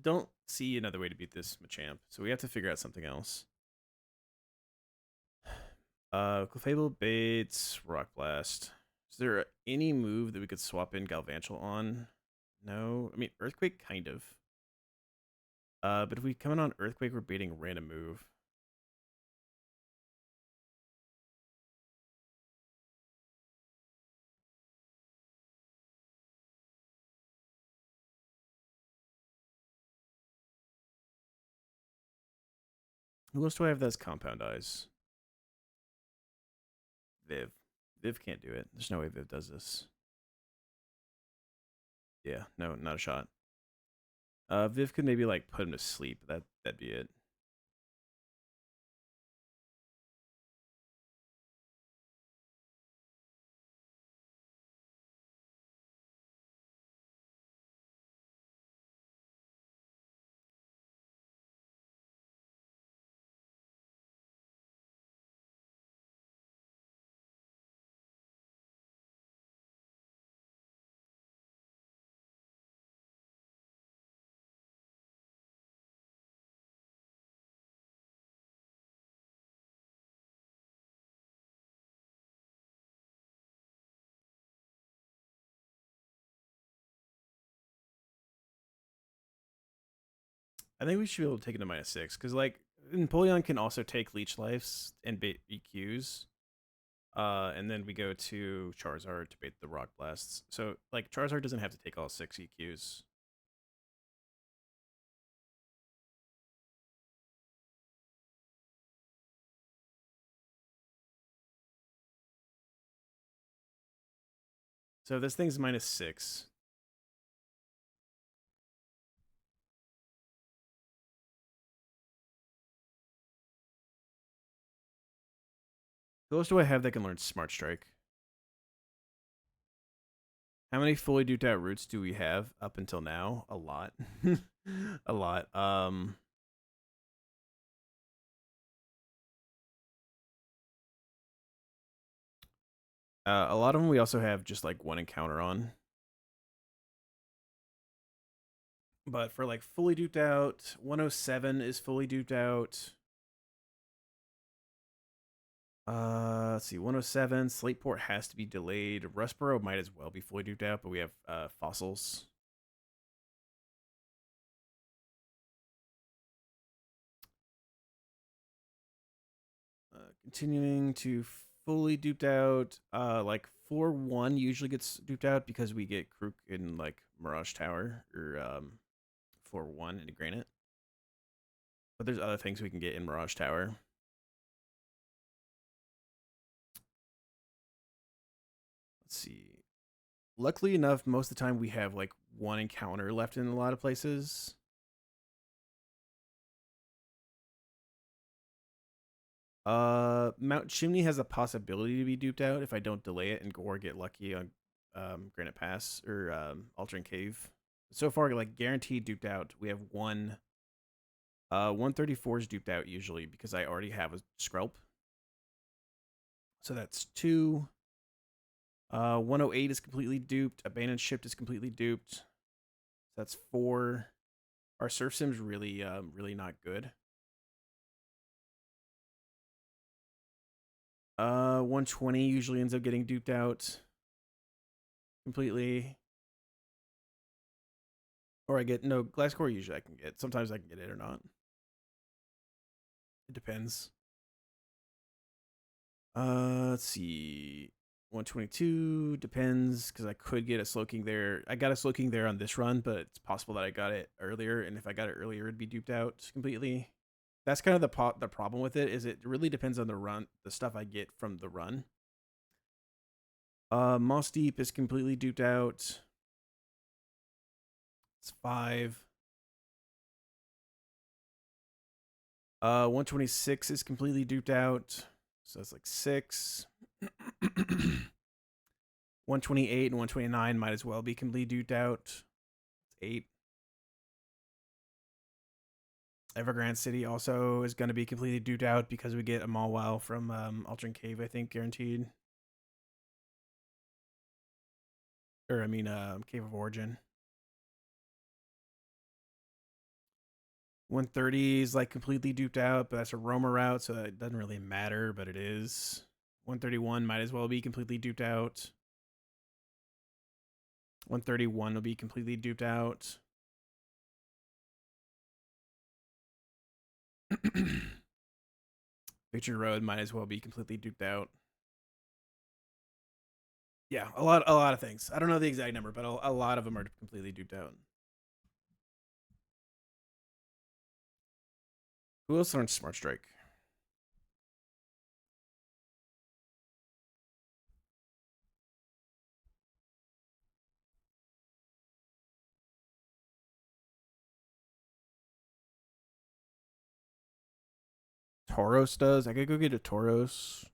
don't see another way to beat this Machamp. So we have to figure out something else. Clefable baits Rock Blast. Is there any move that we could swap in Galvantule on? No. I mean Earthquake kind of. But if we come in on Earthquake, we're baiting a random move. Who else do I have that's Compound Eyes? Viv. Viv can't do it. There's no way Viv does this. Yeah, no, not a shot. Viv could maybe like put him to sleep. That'd be it. I think we should be able to take it to -6 because like Napoleon can also take leech lives and bait EQs. And then we go to Charizard to bait the Rock Blasts. So like Charizard doesn't have to take all 6 EQs. So this thing's -6. Who else do I have that can learn Smart Strike? How many fully duped out roots do we have up until now? A lot. A lot. A lot of them we also have just like one encounter on. But for like fully duped out, 107 is fully duped out. Let's see, 107. Slateport has to be delayed. Rustboro might as well be fully duped out, but we have fossils. continuing to fully duped out. Like 4-1 usually gets duped out because we get Krook in like Mirage Tower or 4-1 into Granite. But there's other things we can get in Mirage Tower. Let's see. Luckily enough, most of the time we have like one encounter left in a lot of places. Mount Chimney has a possibility to be duped out if I don't delay it and or get lucky on Granite Pass or Altering Cave. So far, like guaranteed duped out. We have one. 134 is duped out usually because I already have a Skrelp. So that's 2. 108 is completely duped. Abandoned Ship is completely duped. So that's 4. Our Surf Sim's really, really not good. 120 usually ends up getting duped out completely. Or I get, no, Glass Core usually I can get. Sometimes I can get it or not. It depends. Let's see. 122 depends because I could get a Slowking there. I got a Slowking there on this run, but it's possible that I got it earlier, and if I got it earlier, it'd be duped out completely. That's kind of the problem with it. Is it really depends on the run, the stuff I get from the run. Moss Deep is completely duped out. It's 5. 126 is completely duped out, so that's like 6. 128 and 129 might as well be completely duped out. It's 8. Evergrande City also is going to be completely duped out because we get a Mawile from Altering Cave, I think, guaranteed. Or, I mean, Cave of Origin. 130 is like completely duped out, but that's a Roamer route, so it doesn't really matter, but it is. 131 might as well be completely duped out. 131 will be completely duped out. Victory Road might as well be completely duped out. Yeah, a lot of things. I don't know the exact number, but a lot of them are completely duped out. Who else learned Smart Strike? Tauros does. I could go get a Tauros.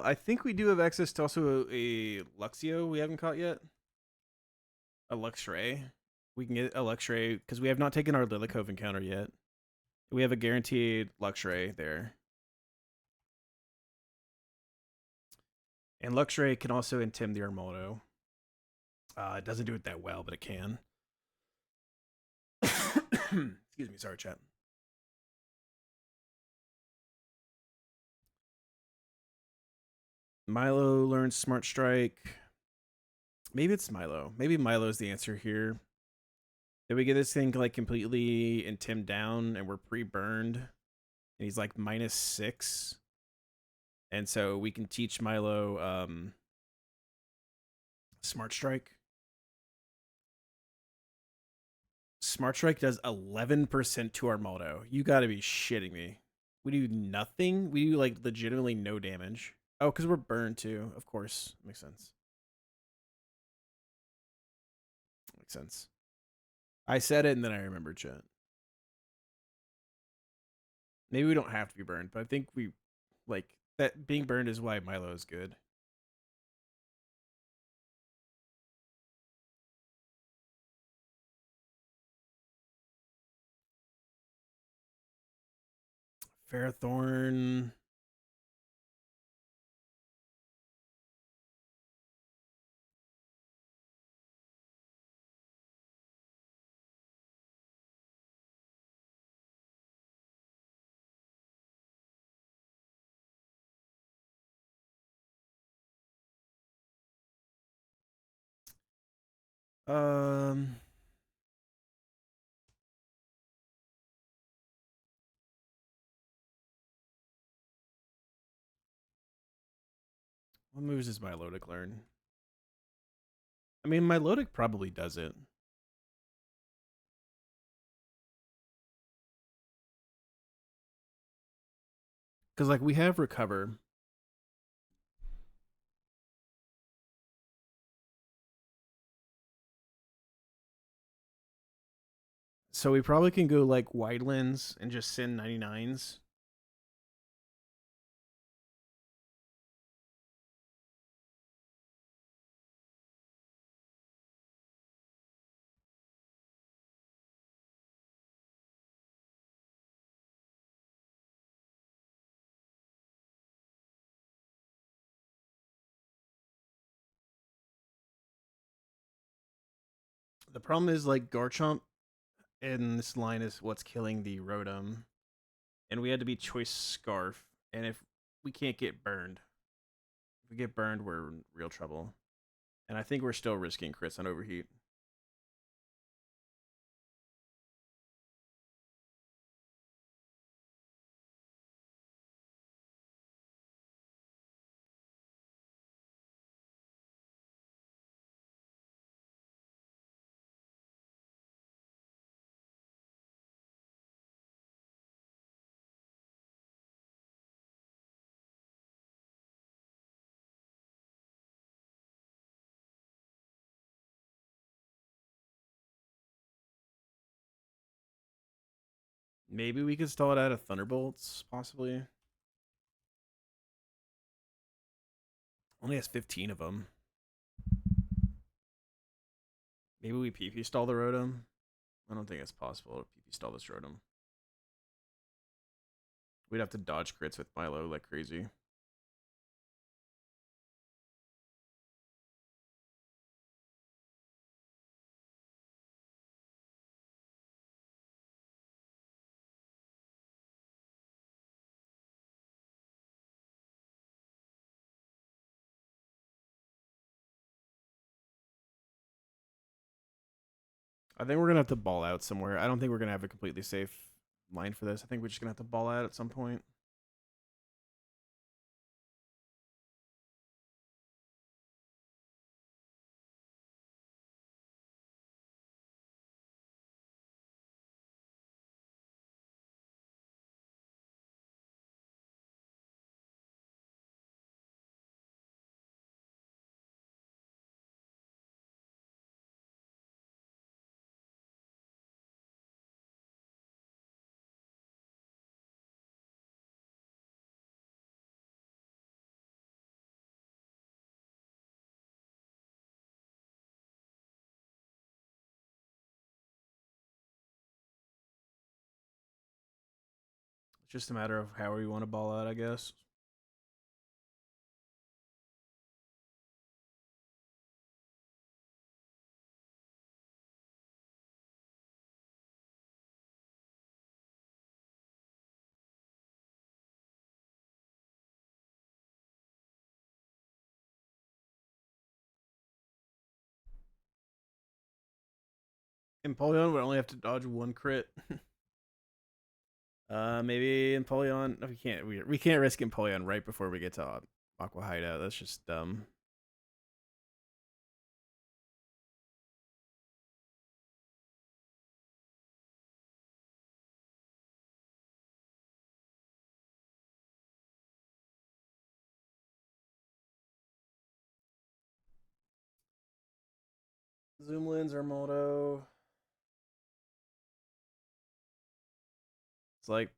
I think we do have access to also a Luxio we haven't caught yet. A Luxray. We can get a Luxray because we have not taken our Lilycove encounter yet. We have a guaranteed Luxray there. And Luxray can also intim the Armaldo. It doesn't do it that well, but it can. Excuse me, sorry, chat. Milo learns Smart Strike. Maybe it's Milo. Maybe Milo's the answer here. Did we get this thing like completely intim down and we're pre-burned? And he's like -6. And so we can teach Milo Smart Strike. Smart Strike does 11% to our Armaldo. You gotta be shitting me. We do nothing? We do like legitimately no damage. Oh, because we're burned too. Of course. Makes sense. Makes sense. I said it and then I remembered shit. Maybe we don't have to be burned, but I think we like that being burned is why Milo is good. Fairthorn. Um, what moves does Milotic learn? I mean, Milotic probably does it. Because, like, we have Recover. So we probably can go, like, Wide Lens and just send 99s. The problem is, like, Garchomp in this line is what's killing the Rotom. And we had to be Choice Scarf. And if we can't get burned, if we get burned, we're in real trouble. And I think we're still risking crits on Overheat. Maybe we could stall it out of Thunderbolts, possibly. Only has 15 of them. Maybe we PP stall the Rotom. I don't think it's possible to PP stall this Rotom. We'd have to dodge crits with Milo like crazy. I think we're gonna have to ball out somewhere. I don't think we're gonna have a completely safe line for this. I think we're just gonna have to ball out at some point. It's just a matter of how we want to ball out, I guess. Empoleon would only have to dodge one crit. Maybe Empoleon. No, we can't. We can't risk Empoleon right before we get to Aqua Hideout. That's just dumb. Zoom lens or Moto. It's like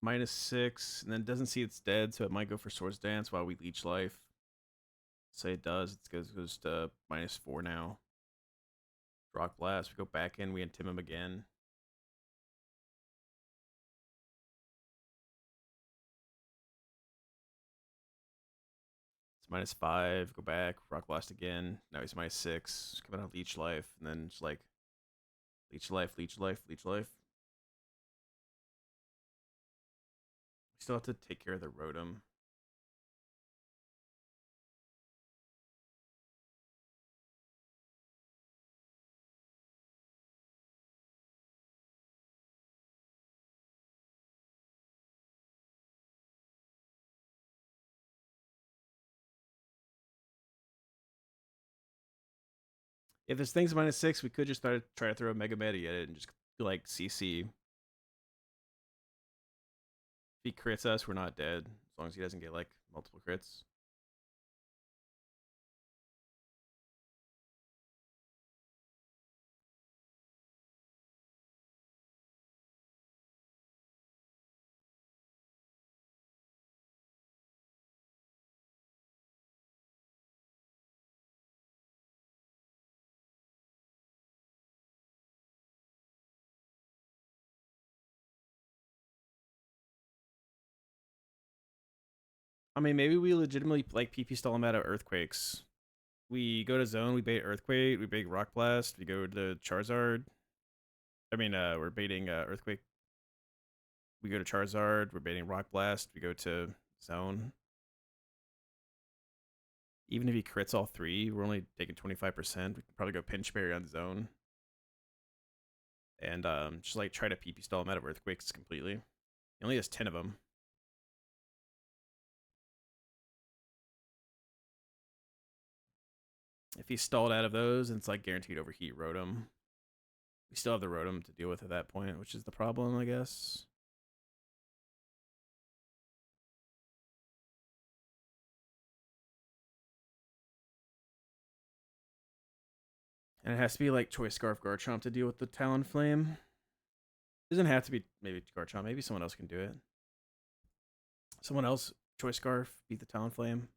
-6, and then doesn't see it's dead, so it might go for Swords Dance while we leech life. Say it does. It goes to -4 now. Rock Blast. We go back in. We intim him again. It's -5. Go back. Rock Blast again. Now he's -6. Just coming out leech life, and then just like leech life, leech life, leech life. We still have to take care of the Rotom. If this thing's -6, we could just try to throw a Mega Medi at it and just like CC. If he crits us, we're not dead as long as he doesn't get like multiple crits. I mean, maybe we legitimately like PP stall him out of Earthquakes. We go to zone, we bait Earthquake, we bait Rock Blast, we go to Charizard. I mean, we're baiting Earthquake. We go to Charizard, we're baiting Rock Blast, we go to zone. Even if he crits all three, we're only taking 25%. We can probably go Pinch Berry on zone. And just like try to PP stall him out of Earthquakes completely. He only has 10 of them. If he's stalled out of those, it's like guaranteed overheat Rotom. We still have the Rotom to deal with at that point, which is the problem, I guess. And it has to be like Choice Scarf Garchomp to deal with the Talonflame. It doesn't have to be maybe Garchomp. Maybe someone else can do it. Someone else, Choice Scarf, beat the Talonflame.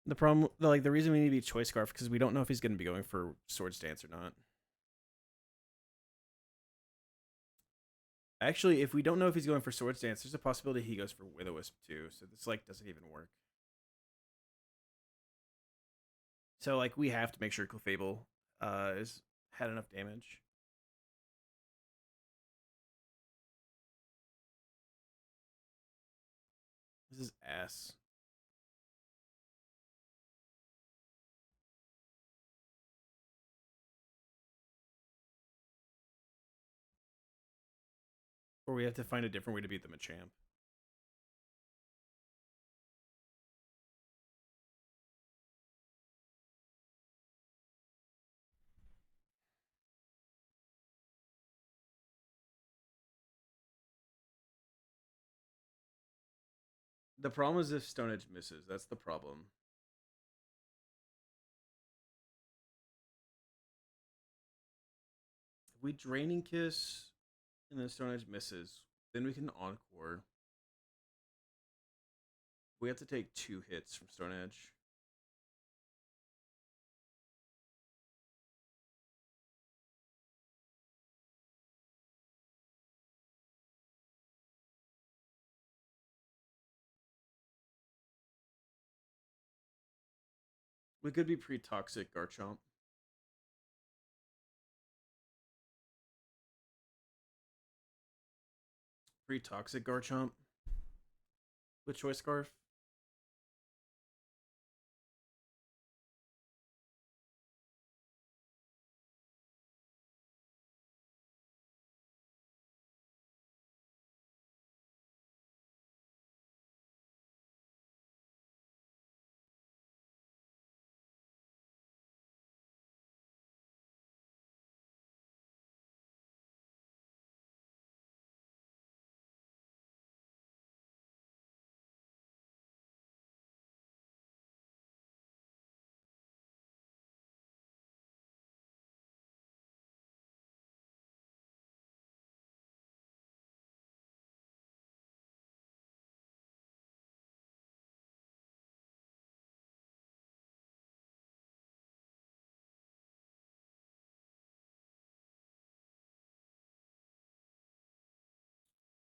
The problem, like the reason we need to beat Choice Scarf because we don't know if he's going to be going for Swords Dance or not. Actually, if we don't know if he's going for Swords Dance, there's a possibility he goes for Will-O-Wisp too. So this like doesn't even work. So like we have to make sure Clefable is had enough damage. This is ass. Or we have to find a different way to beat the Machamp. The problem is if Stone Edge misses. That's the problem. If we Draining Kiss and then Stone Edge misses, then we can Encore. We have to take 2 hits from Stone Edge. We could be pre-toxic Garchomp. Pre-toxic Garchomp with Choice Scarf.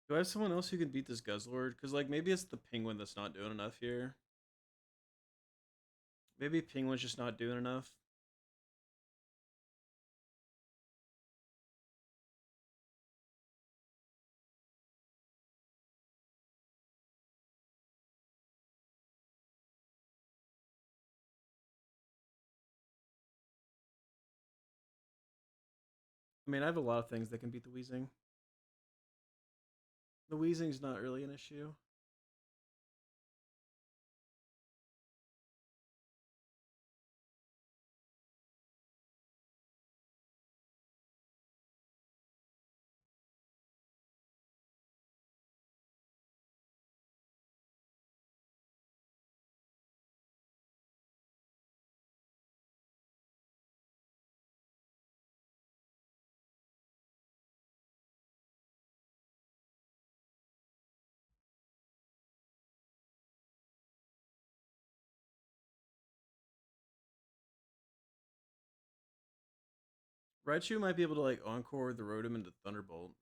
Do I have someone else who can beat this Guzzlord? Because like maybe it's the Penguin that's not doing enough here. Maybe Penguin's just not doing enough. I mean, I have a lot of things that can beat the Wheezing. The Wheezing's not really an issue. Raichu might be able to like encore the Rotom into Thunderbolt.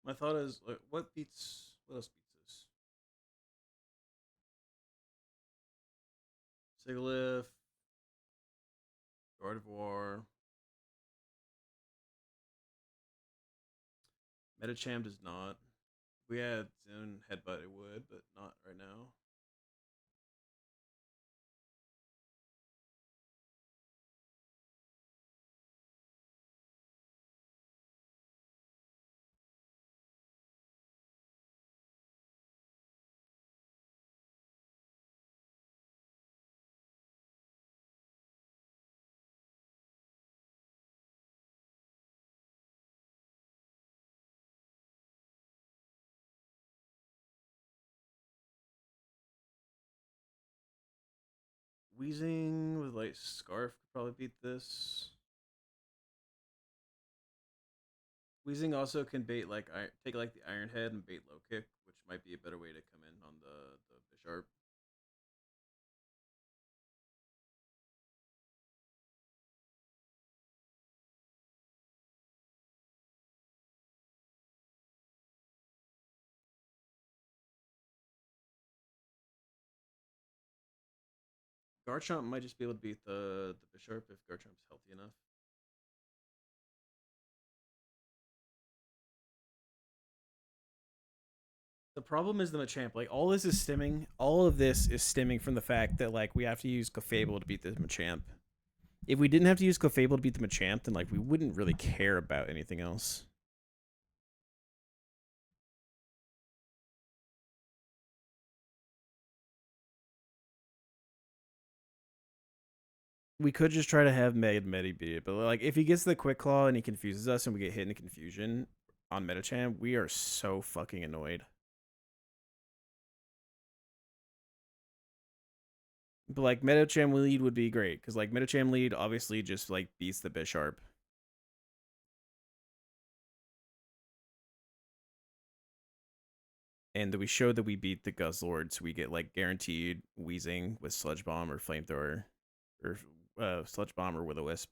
My thought is, like, what else beats this? Sigilyph, Gardevoir, Metacham does not. If we had Zone Headbutt, it would, but not right now. Wheezing with like Scarf could probably beat this. Wheezing also can bait like take like the Iron Head and bait low kick, which might be a better way to come in on the Bisharp. Garchomp might just be able to beat the Bisharp if Garchomp's healthy enough. The problem is the Machamp. Like all this is stemming. All of this is stemming from the fact that like we have to use Clefable to beat the Machamp. If we didn't have to use Clefable to beat the Machamp, then like we wouldn't really care about anything else. We could just try to have Medi beat it, but like if he gets the Quick Claw and he confuses us and we get hit in confusion on Metacham, we are so fucking annoyed. But like Metacham lead would be great because like Metacham lead obviously just like beats the Bisharp. And we showed that we beat the Guzzlord, so we get like guaranteed Wheezing with Sludge Bomb or Flamethrower, or Sludge Bomb or Will-O-Wisp.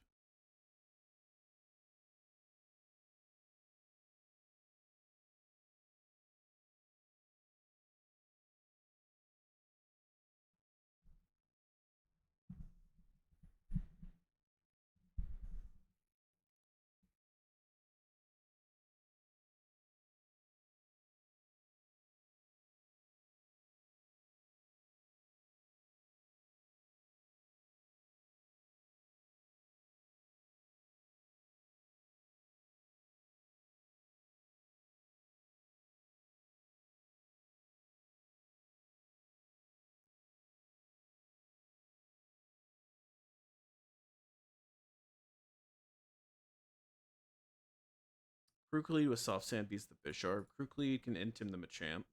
Kruklead with Soft Sand beats the Bisharp. Kruklead can end him the Machamp.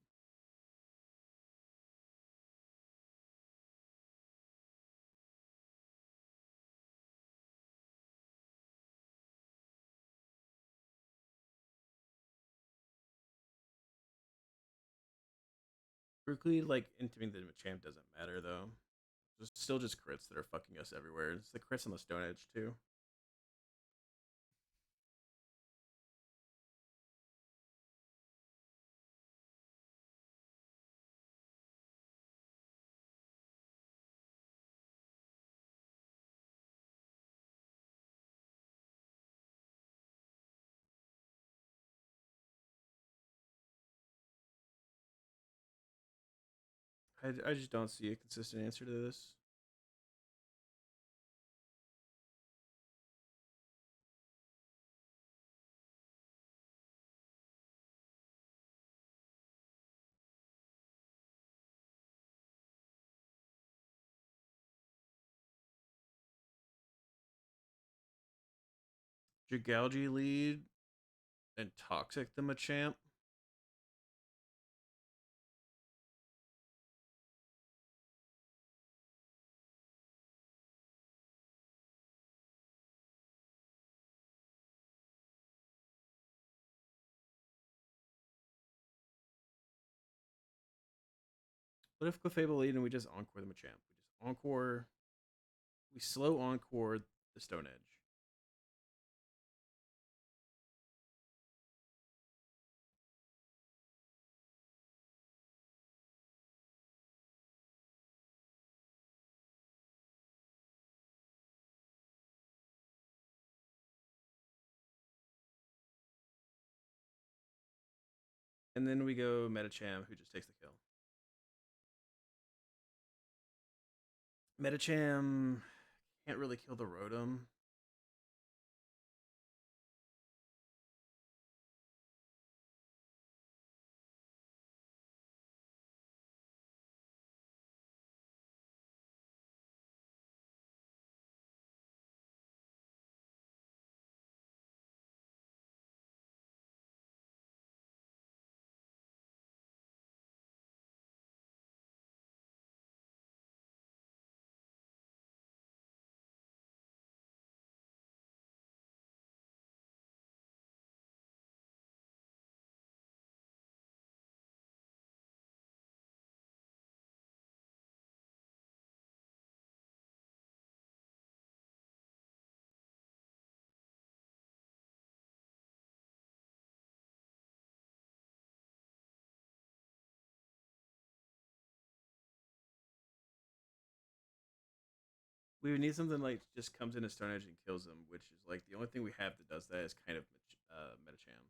Kruklead like intiming the Machamp doesn't matter though. Just still just crits that are fucking us everywhere. It's the crits on the Stone Edge too. I just don't see a consistent answer to this. Jigalgi lead and Toxic the Machamp. What if Clefable lead and we just Encore the Machamp? We just Encore. We slow Encore the Stone Edge. And then we go Metacham, who just takes the kill. Metacham can't really kill the Rotom. We would need something like just comes into Stone Edge and kills them, which is like the only thing we have that does that is kind of Metacham.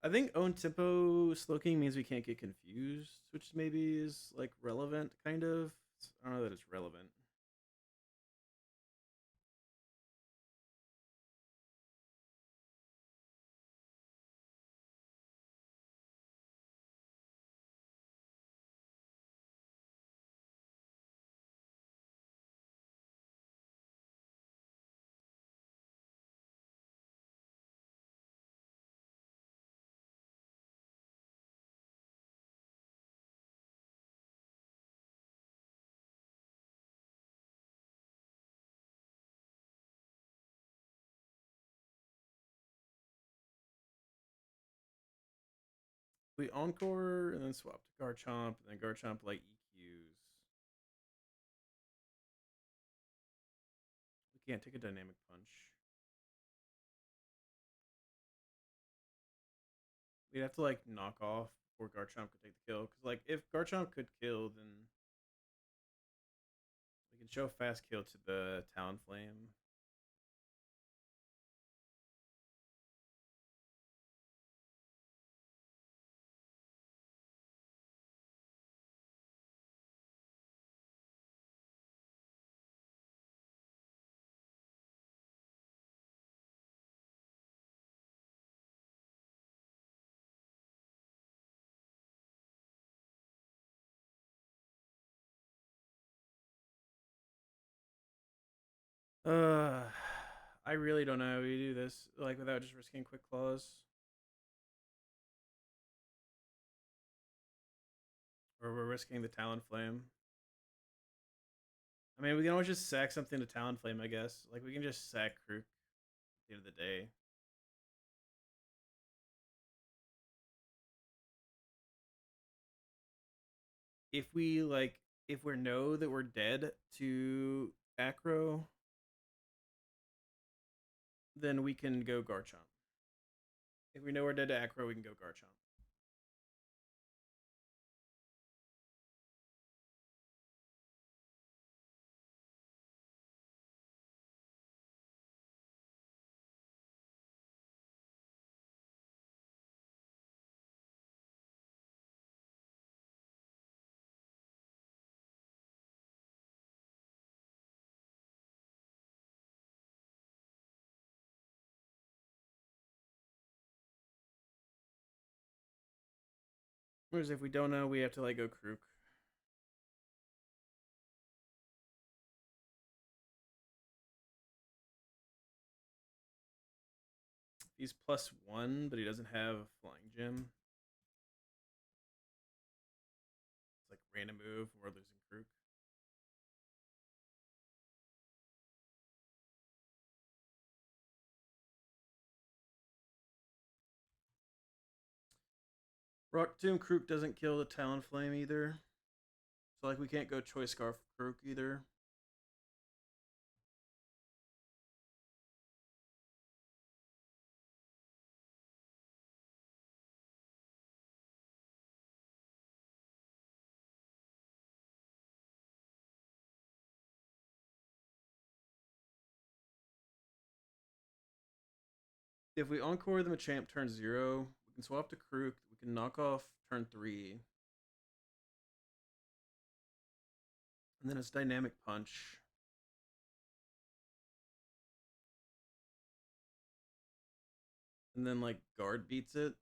I think own tempo sloking means we can't get confused, which maybe is like relevant, kind of. I don't know that it's relevant. We encore and then swap to Garchomp, and then Garchomp like EQs. We can't take a dynamic punch. We'd have to like knock off before Garchomp could take the kill. Because like if Garchomp could kill, then we can show fast kill to the Talonflame. Uh, I really don't know how we do this like without just risking quick claws. Or we're risking the Talonflame. I mean, we can always just sack something to Talonflame, I guess. Like we can just sack Krook at the end of the day. if we like if we know that we're dead to acro, then we can go Garchomp. If we know we're dead to acro, we can go Garchomp. Whereas if we don't know, we have to like go Krook. He's +1, but he doesn't have Flying Gym. It's like random move. We're losing Krook. Rock Tomb Krook doesn't kill the Talonflame either. So like we can't go Choice Scarf Krook either. If we Encore the Machamp turn 0, we can swap to Krook. We can knock off turn 3. And then it's Dynamic Punch. And then like Guard beats it.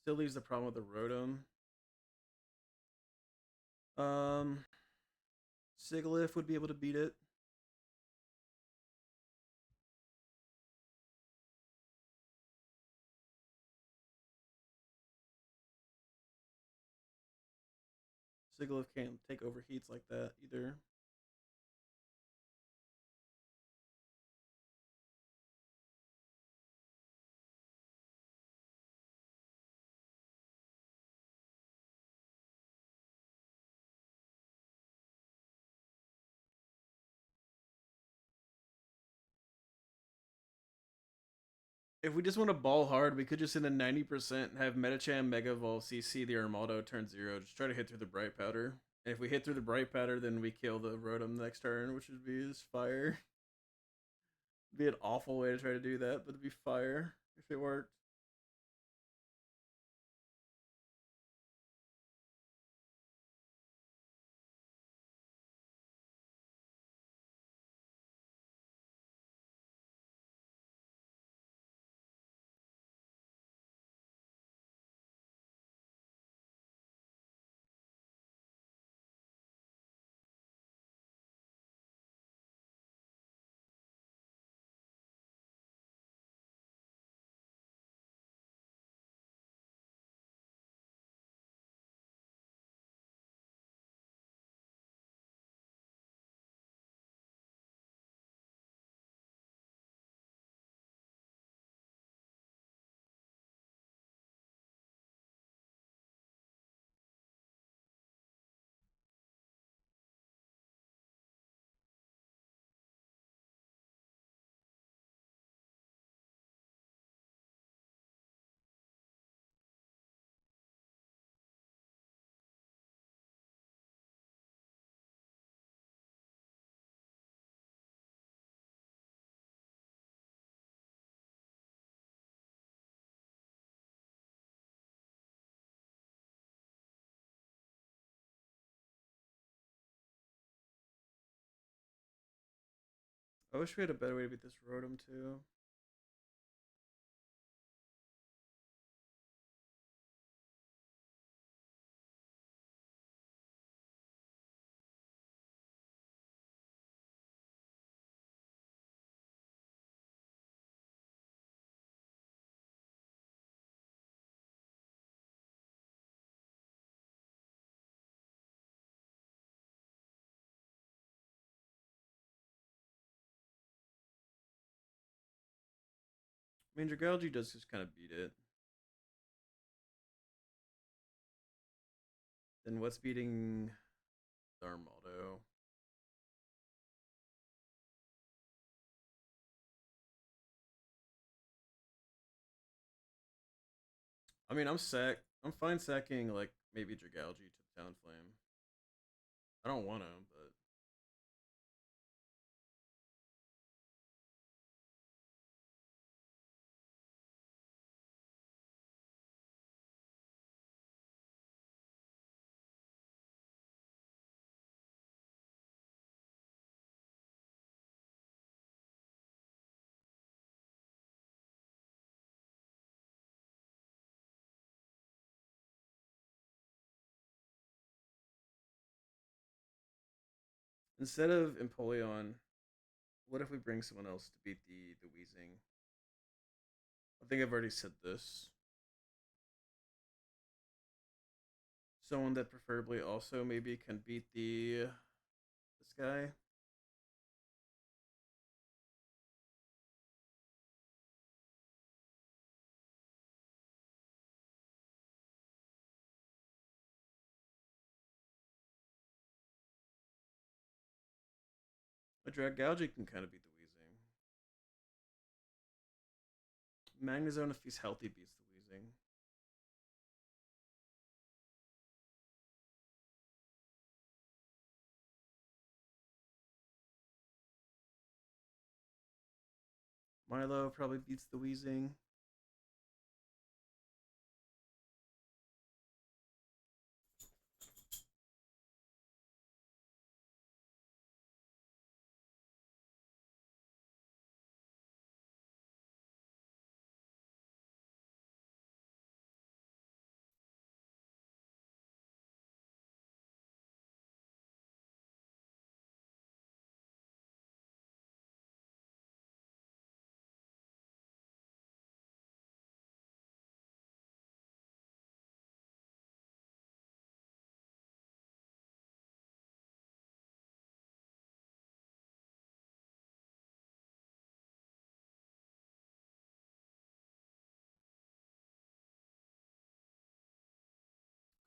Still leaves the problem with the Rotom. Sigilyph would be able to beat it. Sigilyph can't take overheats like that either. If we just want to ball hard, we could just hit a 90% and have Metacham, Mega Evolve, CC, the Armaldo, turn 0. Just try to hit through the Bright Powder. And if we hit through the Bright Powder, then we kill the Rotom next turn, which would be this fire. It'd be an awful way to try to do that, but it'd be fire if it worked. I wish we had a better way to beat this Rotom too. I mean, Dragalge does just kind of beat it. Then what's beating Darmaldo? I mean, I'm fine sacking like maybe Dragalge to the Talonflame. I don't want to, but instead of Empoleon, what if we bring someone else to beat the Weezing? I think I've already said this. Someone that preferably also maybe can beat this guy. A Dragalge can kind of beat the Weezing. Magnezone, if he's healthy, beats the Weezing. Milo probably beats the Weezing.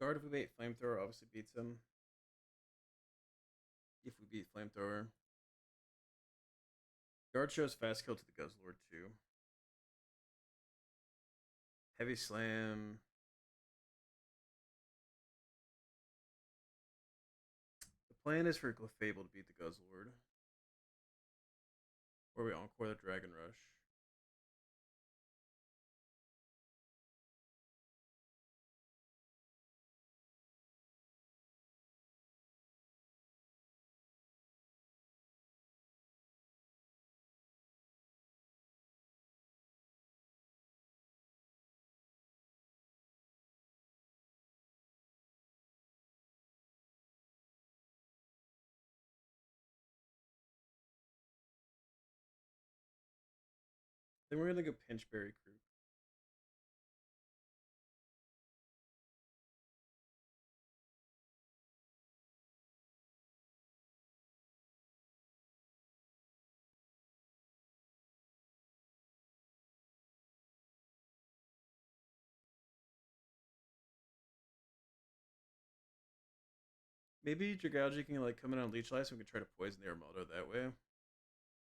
Guard, if we beat Flamethrower, obviously beats him. If we beat Flamethrower. Guard shows fast kill to the Guzzlord too. Heavy Slam. The plan is for Clefable to beat the Guzzlord. Or we Encore the Dragon Rush. Then we're gonna go Pinchberry Crew. Maybe Dragalge can like come in on Leech Life so we can try to poison the Armaldo that way.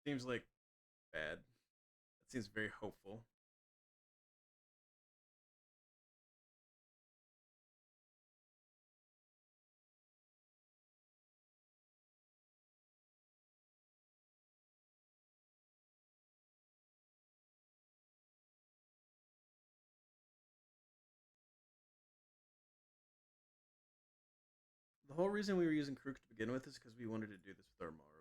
Seems like bad. That seems very hopeful. The whole reason we were using Krook to begin with is because we wanted to do this with Armaldo.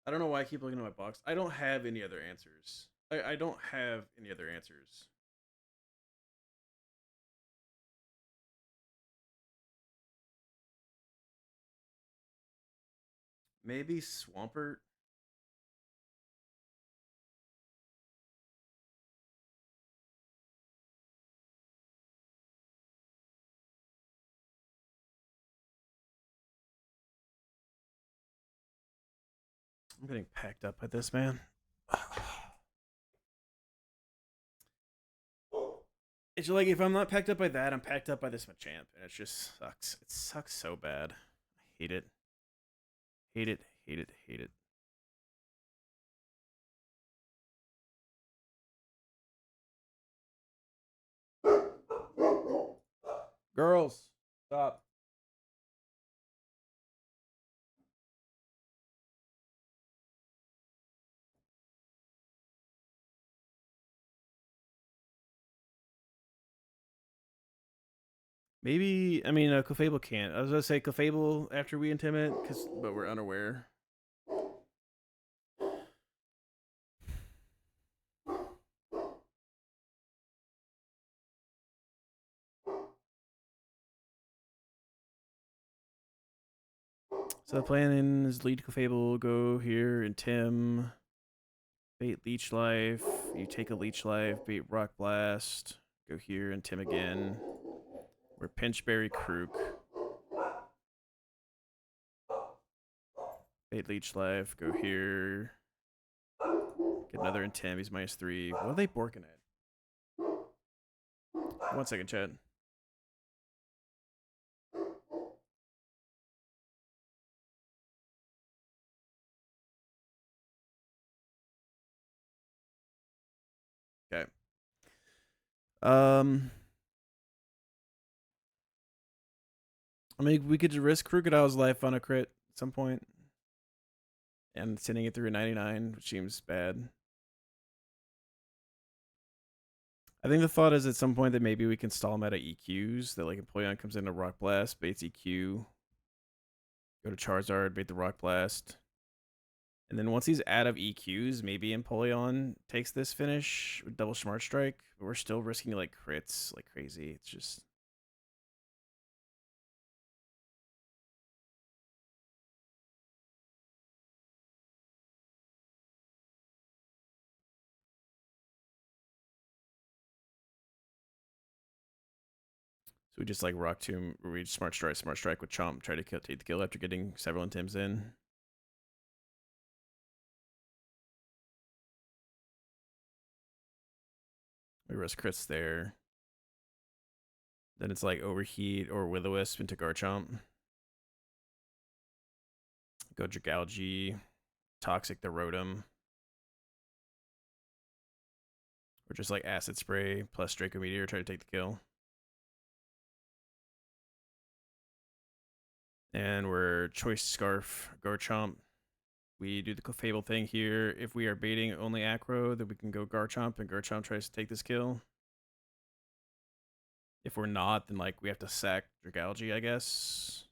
I don't know why I keep looking at my box. I don't have any other answers. I don't have any other answers. Maybe Swampert. I'm getting packed up by this, man. It's like if I'm not packed up by that, I'm packed up by this Machamp, and it just sucks. It sucks so bad. I hate it. Hate it, hate it, hate it. Girls, stop. Maybe, I mean, Clefable can't. I was gonna say Clefable after we intimidate, but we're unaware. So the plan is lead Clefable, go here, and Tim. Bait Leech Life. You take a Leech Life, bait Rock Blast. Go here and Tim again. We're Pinchberry Krook. Bait Leech Life, go here. Get another in Tim, he's -3. What are they borking at? 1 second, chat. Okay. I mean, we could risk Crocodile's life on a crit at some point. And sending it through a 99, which seems bad. I think the thought is at some point that maybe we can stall him out of EQs. That like Empoleon comes into Rock Blast, baits EQ. Go to Charizard, bait the Rock Blast. And then once he's out of EQs, maybe Empoleon takes this finish with double Smart Strike. But we're still risking like crits like crazy. It's just... So we just like Rock Tomb, we Smart Strike with Chomp, try to take the kill after getting several Intims in. We risk crits there. Then it's like Overheat or Will-O-Wisp into Garchomp. Go Dragalge, Toxic the Rotom. Or just like Acid Spray plus Draco Meteor, try to take the kill. And we're Choice Scarf, Garchomp. We do the Clefable thing here. If we are baiting only Acro, then we can go Garchomp, and Garchomp tries to take this kill. If we're not, then like we have to sack Dragalge, I guess.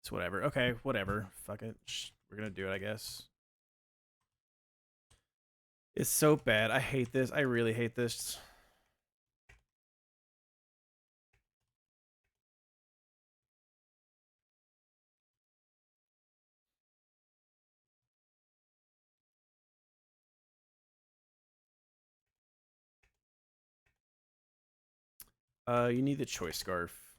It's whatever. Okay, whatever. Fuck it. We're gonna do it, I guess. It's so bad. I hate this. I really hate this. You need the Choice Scarf.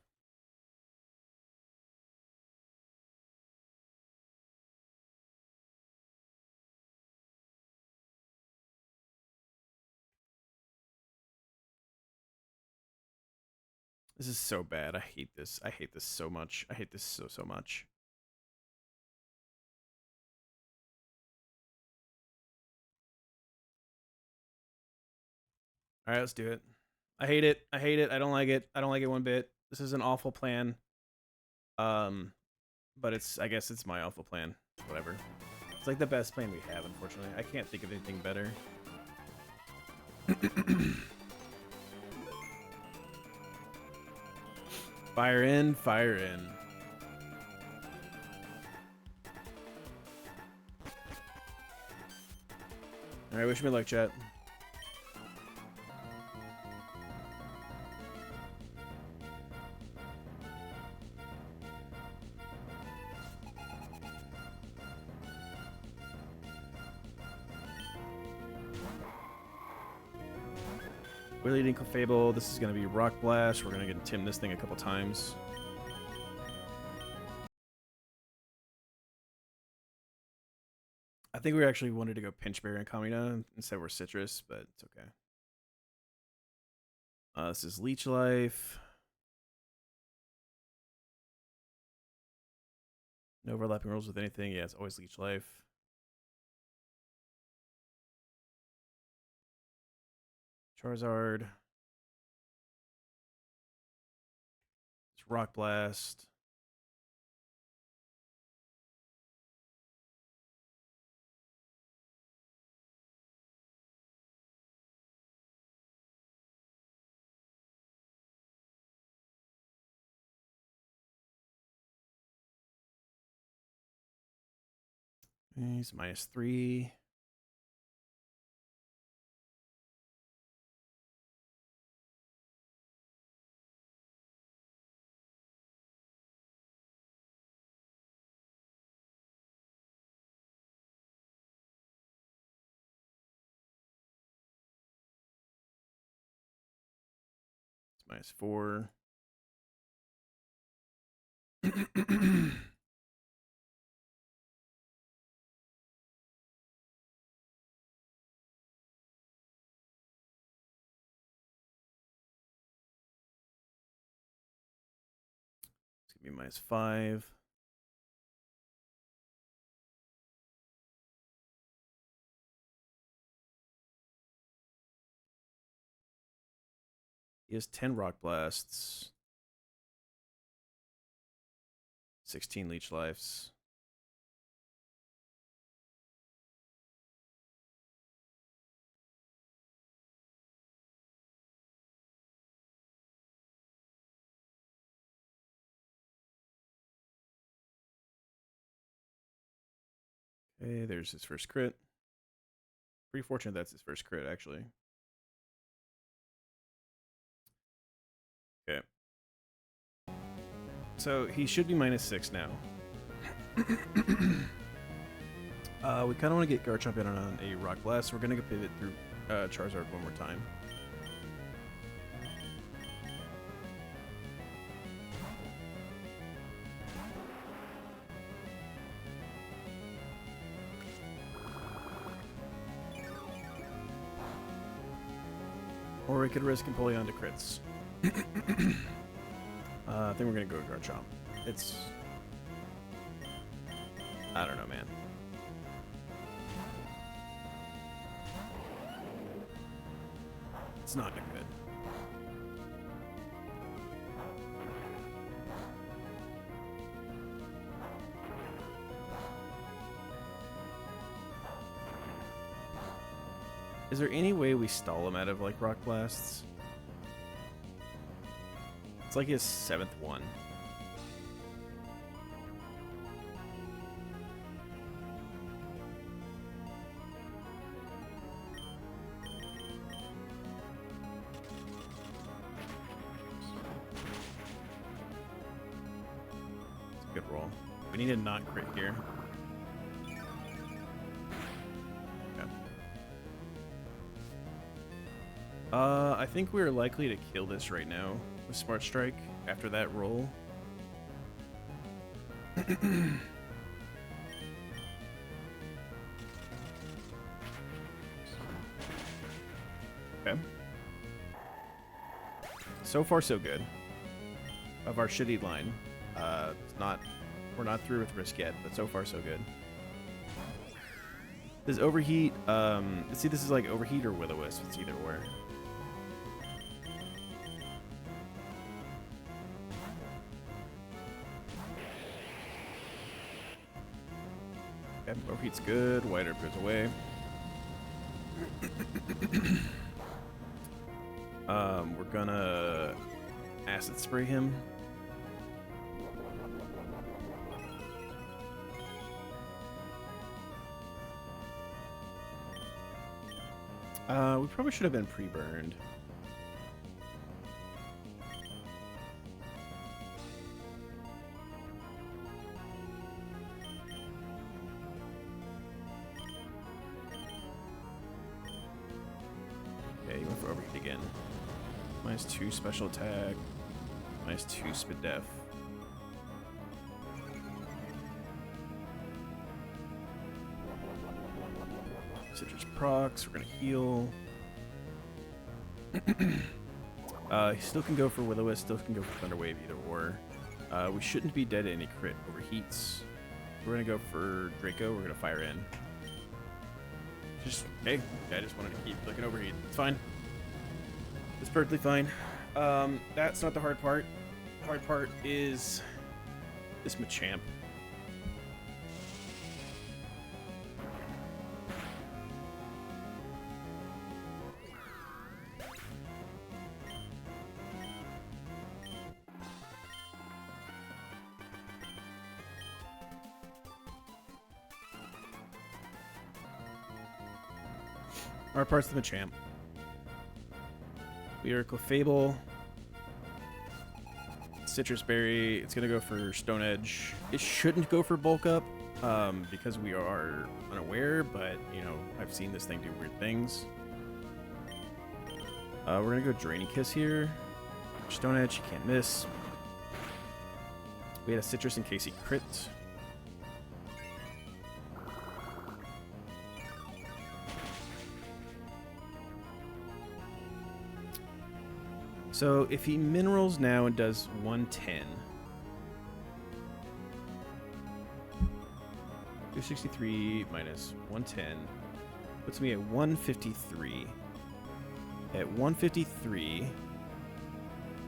This is so bad. I hate this. I hate this so much. I hate this so much. All right, let's do it. I hate it. I hate it. I don't like it. I don't like it one bit. This is an awful plan. But I guess it's my awful plan. Whatever. It's like the best plan we have, unfortunately. I can't think of anything better. Fire in, fire in. Alright, wish me luck, chat. Willie Dinkle Fable. This is going to be Rock Blast. We're going to get Tim this thing a couple times. I think we actually wanted to go Pinchberry and Kamina. Instead we're Citrus, but it's okay. This is Leech Life. No overlapping rules with anything. Yeah, it's always Leech Life. Charizard. It's Rock Blast. He's -3. It's -4. It's gonna be -5. He has 10 Rock Blasts. 16 Leech Lives. Okay, there's his first crit. Pretty fortunate that's his first crit, actually. Okay. So he should be -6 now. We kind of want to get Garchomp in on a Rock Blast, so we're going to go pivot through Charizard one more time. Or we could risk Empoleon to crits. I think we're going to go Garchomp. It's... I don't know, man. It's not good. Is there any way we stall him out of, like, Rock Blasts? It's like his 7th one. It's a good roll. We need a non-crit here. I think we're likely to kill this right now with Smart Strike after that roll. Okay. So far, so good. Of our shitty line. We're not through with risk yet, but so far, so good. Does Overheat, see, this is like Overheat or Will-O-Wisp. It's either or. Okay, Overheat's good. White Herb goes away. We're gonna Acid Spray him. We probably should have been pre-burned. Okay, you went for Overheat. again. -2 special attack. -2 speed def. Citrus procs. We're gonna heal. He still can go for Will-O-Wisp, still can go for Thunder Wave, either or. We shouldn't be dead to any crit overheats. We're gonna go for Draco. We're gonna fire in. Just hey, I just wanted to keep looking overheat. It's fine. It's perfectly fine. That's not the hard part. The hard part is this Machamp. Our part's the Machamp. We are Clefable. Citrus Berry. It's gonna go for Stone Edge. It shouldn't go for Bulk Up because we are unaware, but you know I've seen this thing do weird things. We're gonna go Draining Kiss here. Stone Edge, he can't miss. We had a Citrus in case he crit. So if he minerals now and does 110, 263 minus 110 puts me at 153. At 153,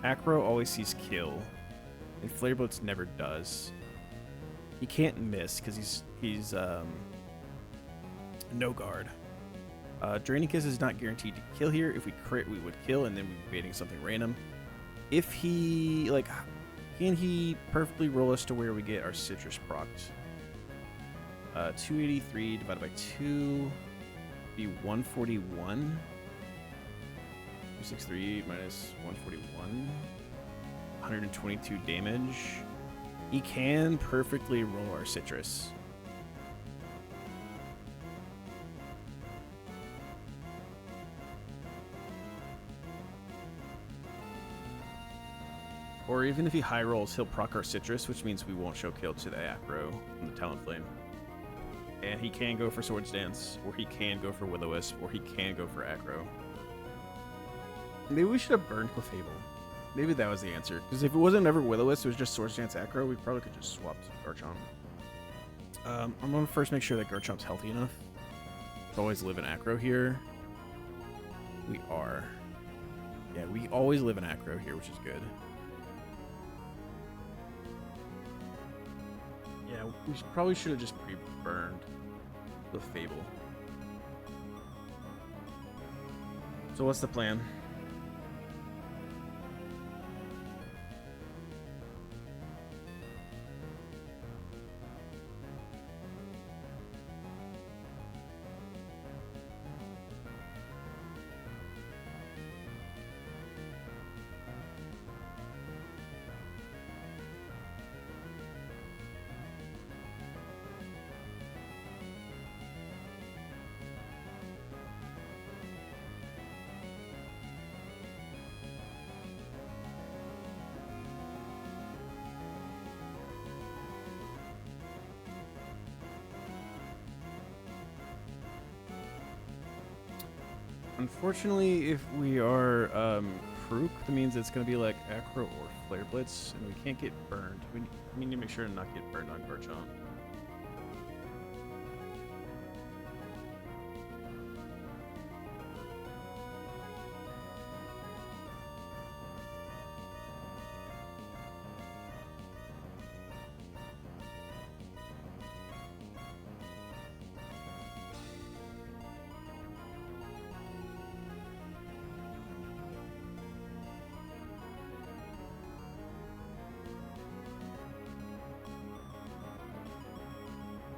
Acro always sees kill, and Flare Blitz never does. He can't miss because he's no guard. Draining Kiss is not guaranteed to kill here. If we crit, we would kill, and then we'd be baiting something random. If he, like, can he perfectly roll us to where we get our Citrus procs? 283 divided by 2 be 141. 263 minus 141. 122 damage. He can perfectly roll our Citrus. Or even if he high rolls, he'll proc our Citrus, which means we won't show kill to the Acro from the Talonflame. And he can go for Swords Dance, or he can go for Will-O-Wisp, or he can go for Acro. Maybe we should have burned Clefable. Maybe that was the answer. Because if it wasn't ever Will-O-Wisp, it was just Swords Dance Acro, we probably could just swap Garchomp. I'm going to first make sure that Garchomp's healthy enough to always live in Acro here. We are. Yeah, we always live in Acro here, which is good. Yeah, we probably should have just pre-burned the Fable. So what's the plan? Unfortunately, if we are Krook, that means it's going to be like Acro or Flare Blitz, and we can't get burned. We need to make sure to not get burned on Garchomp.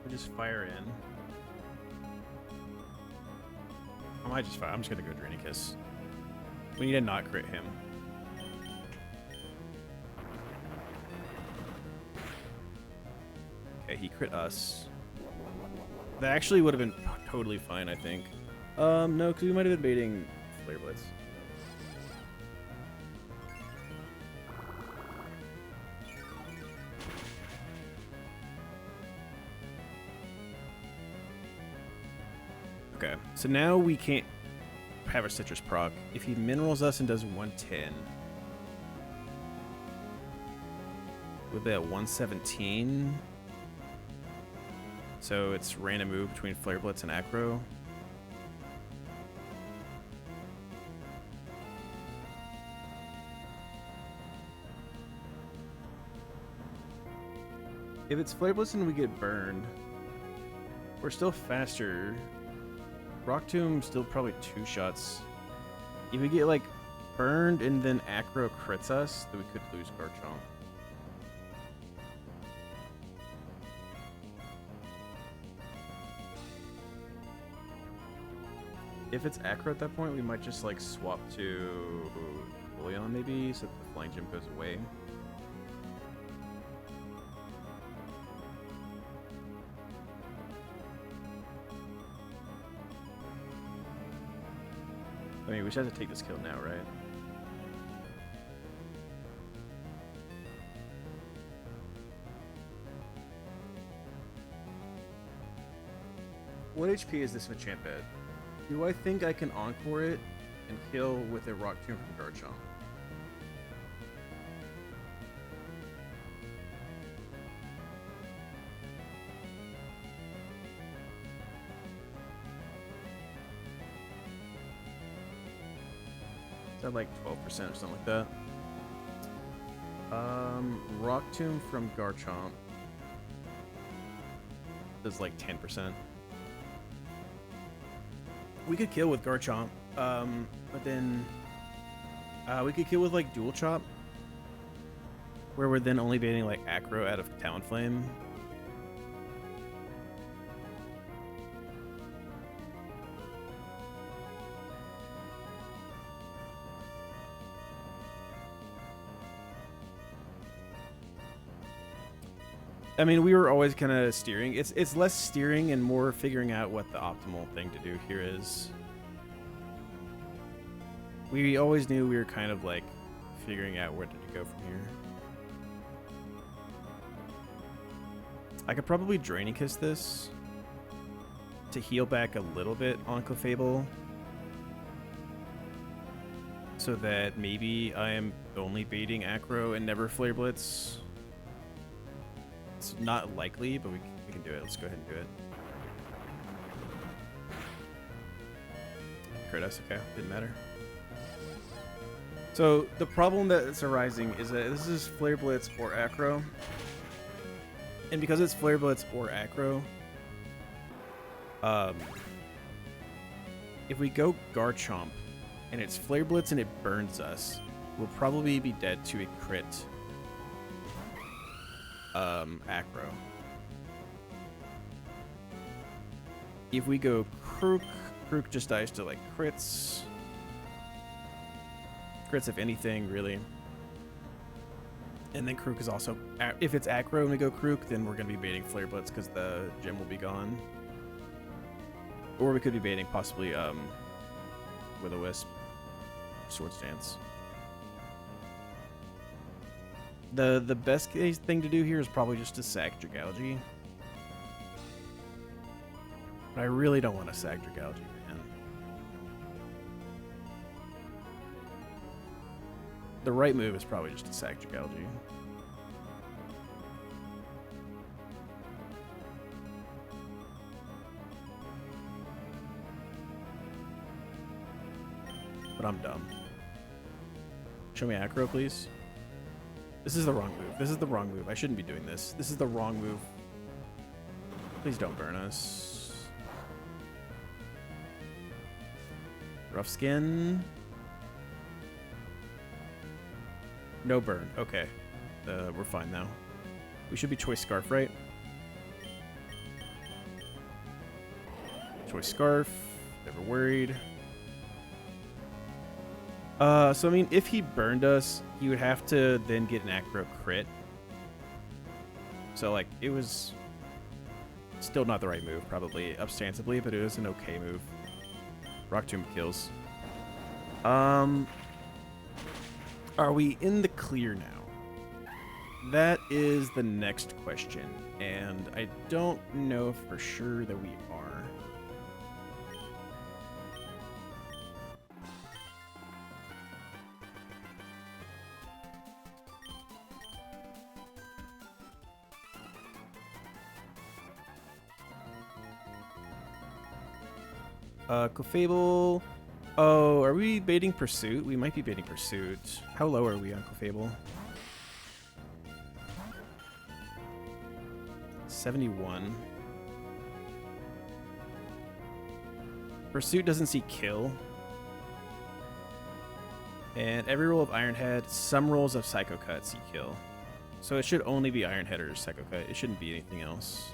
Just fire in. I might just fire. I'm just gonna go Draining Kiss. We need to not crit him. Okay, he crit us. That actually would have been totally fine, I think. No, because we might have been baiting Flare Blitz. Okay, so now we can't have a citrus proc. If he minerals us and does 110, we'll be at 117. So it's random move between Flare Blitz and Acro. If it's Flare Blitz and we get burned, we're still faster. Rock Tomb still probably 2 shots. If we get like burned and then Acro crits us, then we could lose Garchomp. If it's Acro at that point, we might just like swap to Bullion maybe, so that the Flying Gym goes away. I mean, we should have to take this kill now, right? What HP is this Machamp at? Do I think I can Encore it and kill with a Rock Tomb from Garchomp? Is that like 12% or something like that? Rock Tomb from Garchomp does like 10%. We could kill with Garchomp, but then we could kill with like Dual Chop, where we're then only baiting like Acro out of Talonflame. I mean, we were always kind of steering. It's less steering and more figuring out what the optimal thing to do here is. We always knew we were kind of like figuring out where to go from here. I could probably Draining Kiss this to heal back a little bit on Clefable, so that maybe I am only baiting Acro and never Flare Blitz. It's not likely, but we can do it. Let's go ahead and do it. Crit us, okay, didn't matter. So the problem that's arising is that this is Flare Blitz or Acro. And because it's Flare Blitz or Acro, if we go Garchomp and it's Flare Blitz and it burns us, we'll probably be dead to a crit Acro. If we go Krook just dies to like crits if anything, really. And then Krook is also, if it's Acro and we go Krook, then we're going to be baiting Flare Blitz because the gem will be gone. Or we could be baiting possibly Will-O-Wisp, Swords Dance. The best case thing to do here is probably just to sack Dragalge. But I really don't want to sack Dragalge, man. The right move is probably just to sack Dragalge. But I'm dumb. Show me Acro, please. This is the wrong move. This is the wrong move. I shouldn't be doing this. This is the wrong move. Please don't burn us. Rough Skin. No burn. Okay. We're fine now. We should be Choice Scarf, right? Choice Scarf. Never worried. So I mean, if he burned us, he would have to then get an Acro crit. So like, it was still not the right move, probably ostensibly, but it was an okay move. Rock Tomb kills. Are we in the clear now? That is the next question, and I don't know for sure that we are. Clefable. Oh, are we baiting Pursuit? We might be baiting Pursuit. How low are we on Clefable? 71. Pursuit doesn't see kill. And every roll of Iron Head, some rolls of Psycho Cut see kill. So it should only be Iron Head or Psycho Cut. It shouldn't be anything else.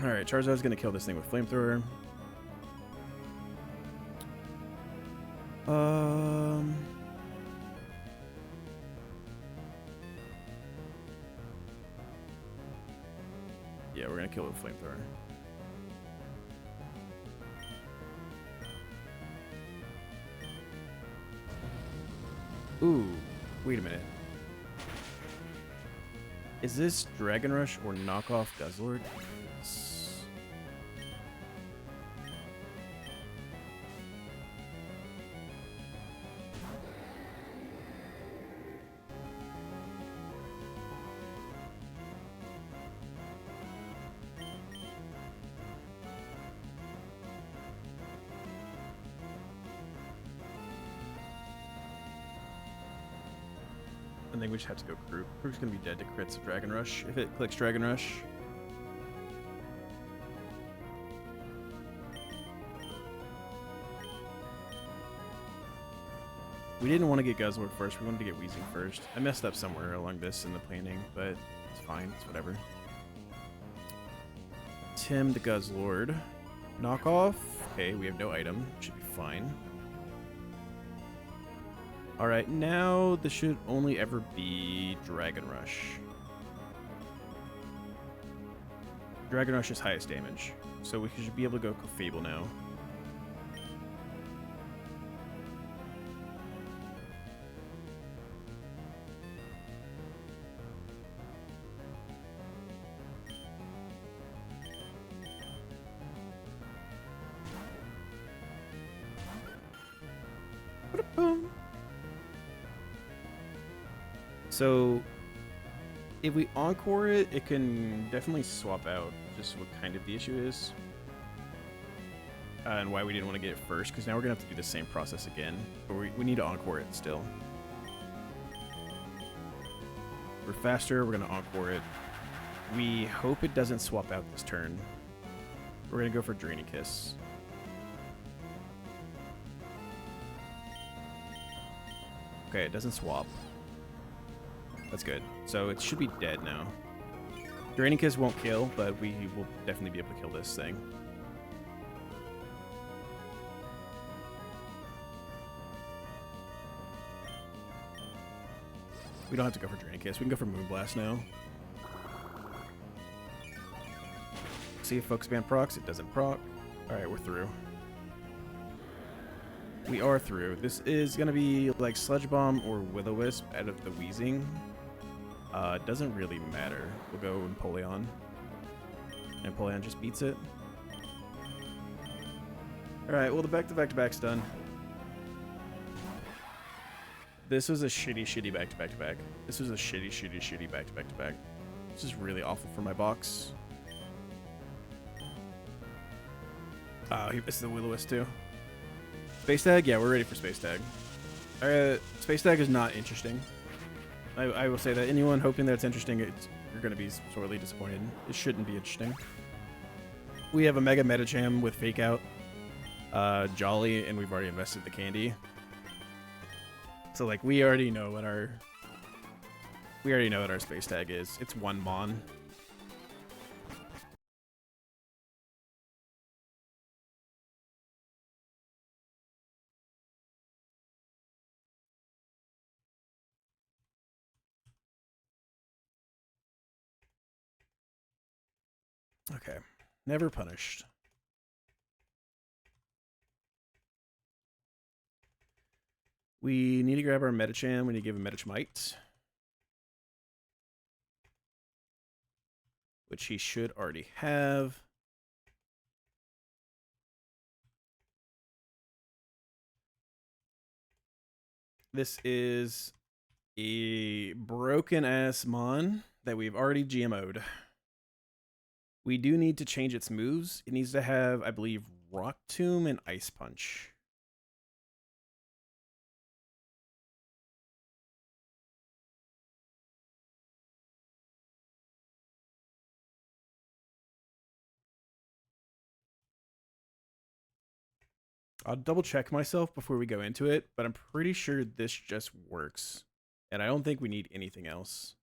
Alright, Charizard's gonna kill this thing with Flamethrower. Yeah, we're gonna kill it with Flamethrower. Ooh, wait a minute. Is this Dragon Rush or knockoff Guzzlord? I think we just have to go Group. Group's gonna be dead to crits of Dragon Rush if it clicks Dragon Rush. We didn't want to get Guzzlord first, we wanted to get Weezing first. I messed up somewhere along this in the planning, but it's fine, it's whatever. Tim the Guzzlord. Knockoff. Okay, we have no item. Should be fine. Alright, now this should only ever be Dragon Rush. Dragon Rush is highest damage, so we should be able to go Clefable now. So, if we Encore it, it can definitely swap out just what kind of the issue is. And why we didn't want to get it first, because now we're going to have to do the same process again. But we need to Encore it still. We're faster, we're going to Encore it. We hope it doesn't swap out this turn. We're going to go for Draining Kiss. Okay, it doesn't swap. That's good. So it should be dead now. Draining Kiss won't kill, but we will definitely be able to kill this thing. We don't have to go for Draining Kiss. We can go for Moonblast now. See if Focus Band procs. It doesn't proc. Alright, we're through. We are through. This is going to be like Sludge Bomb or Will-O-Wisp out of the Weezing. It doesn't really matter. We'll go Empoleon. And Empoleon just beats it. Alright, well the back-to-back-to-back's done. This was a shitty back-to-back-to-back. This was a shitty back-to-back-to-back. This is really awful for my box. Oh, he missed the Will-O-Wisp too. Space Tag? Yeah, we're ready for Space Tag. Space Tag is not interesting. I will say that anyone hoping that it's interesting, you're going to be sorely disappointed. It shouldn't be interesting. We have a Mega Medicham with Fake Out, Jolly, and we've already invested the candy. So like we already know what our Space Tag is. It's 1 Mon. Okay. Never punished. We need to grab our Medicham. We need to give him Medichmite. Which he should already have. This is a broken ass mon that we've already GMO'd. We do need to change its moves. It needs to have, I believe, Rock Tomb and Ice Punch. I'll double check myself before we go into it, but I'm pretty sure this just works. And I don't think we need anything else.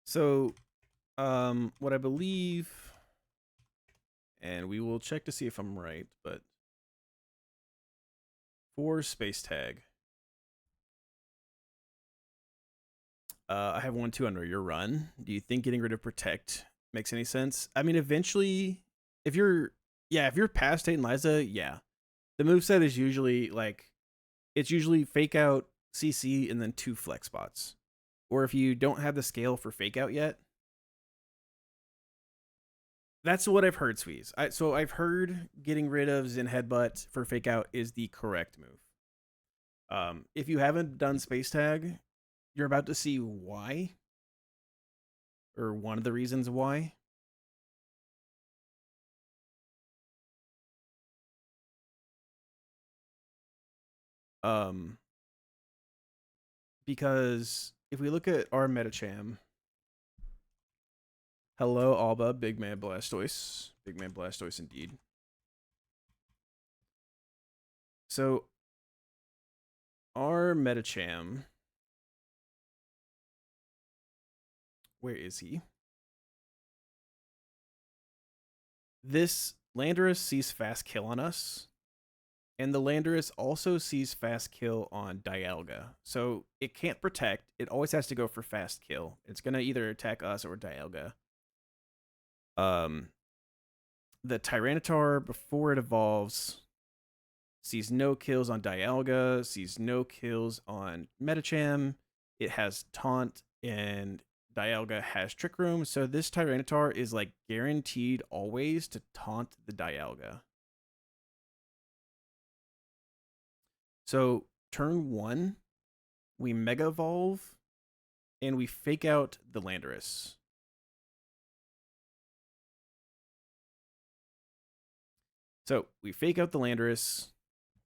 So, what I believe, and we will check to see if I'm right, but for space tag, I have 1-2 under your run. Do you think getting rid of protect makes any sense? I mean, eventually, if you're past Tate and Liza, yeah. The moveset is usually like, it's usually fake out, CC, and then 2 flex spots. Or if you don't have the scale for fake out yet, that's what I've heard, Sweez. So I've heard getting rid of Zen Headbutt for fake out is the correct move. If you haven't done space tag, you're about to see why, or one of the reasons why. Because if we look at our Metacham, hello Alba, big man Blastoise indeed. So our Metacham, where is he? This Landorus sees fast kill on us, and the Landorus also sees fast kill on Dialga. So it can't protect. It always has to go for fast kill. It's going to either attack us or Dialga. The Tyranitar, before it evolves, sees no kills on Dialga, sees no kills on Metacham. It has Taunt, and Dialga has Trick Room. So this Tyranitar is like guaranteed always to taunt the Dialga. So turn 1, we Mega Evolve, and we fake out the Landorus. So we fake out the Landorus,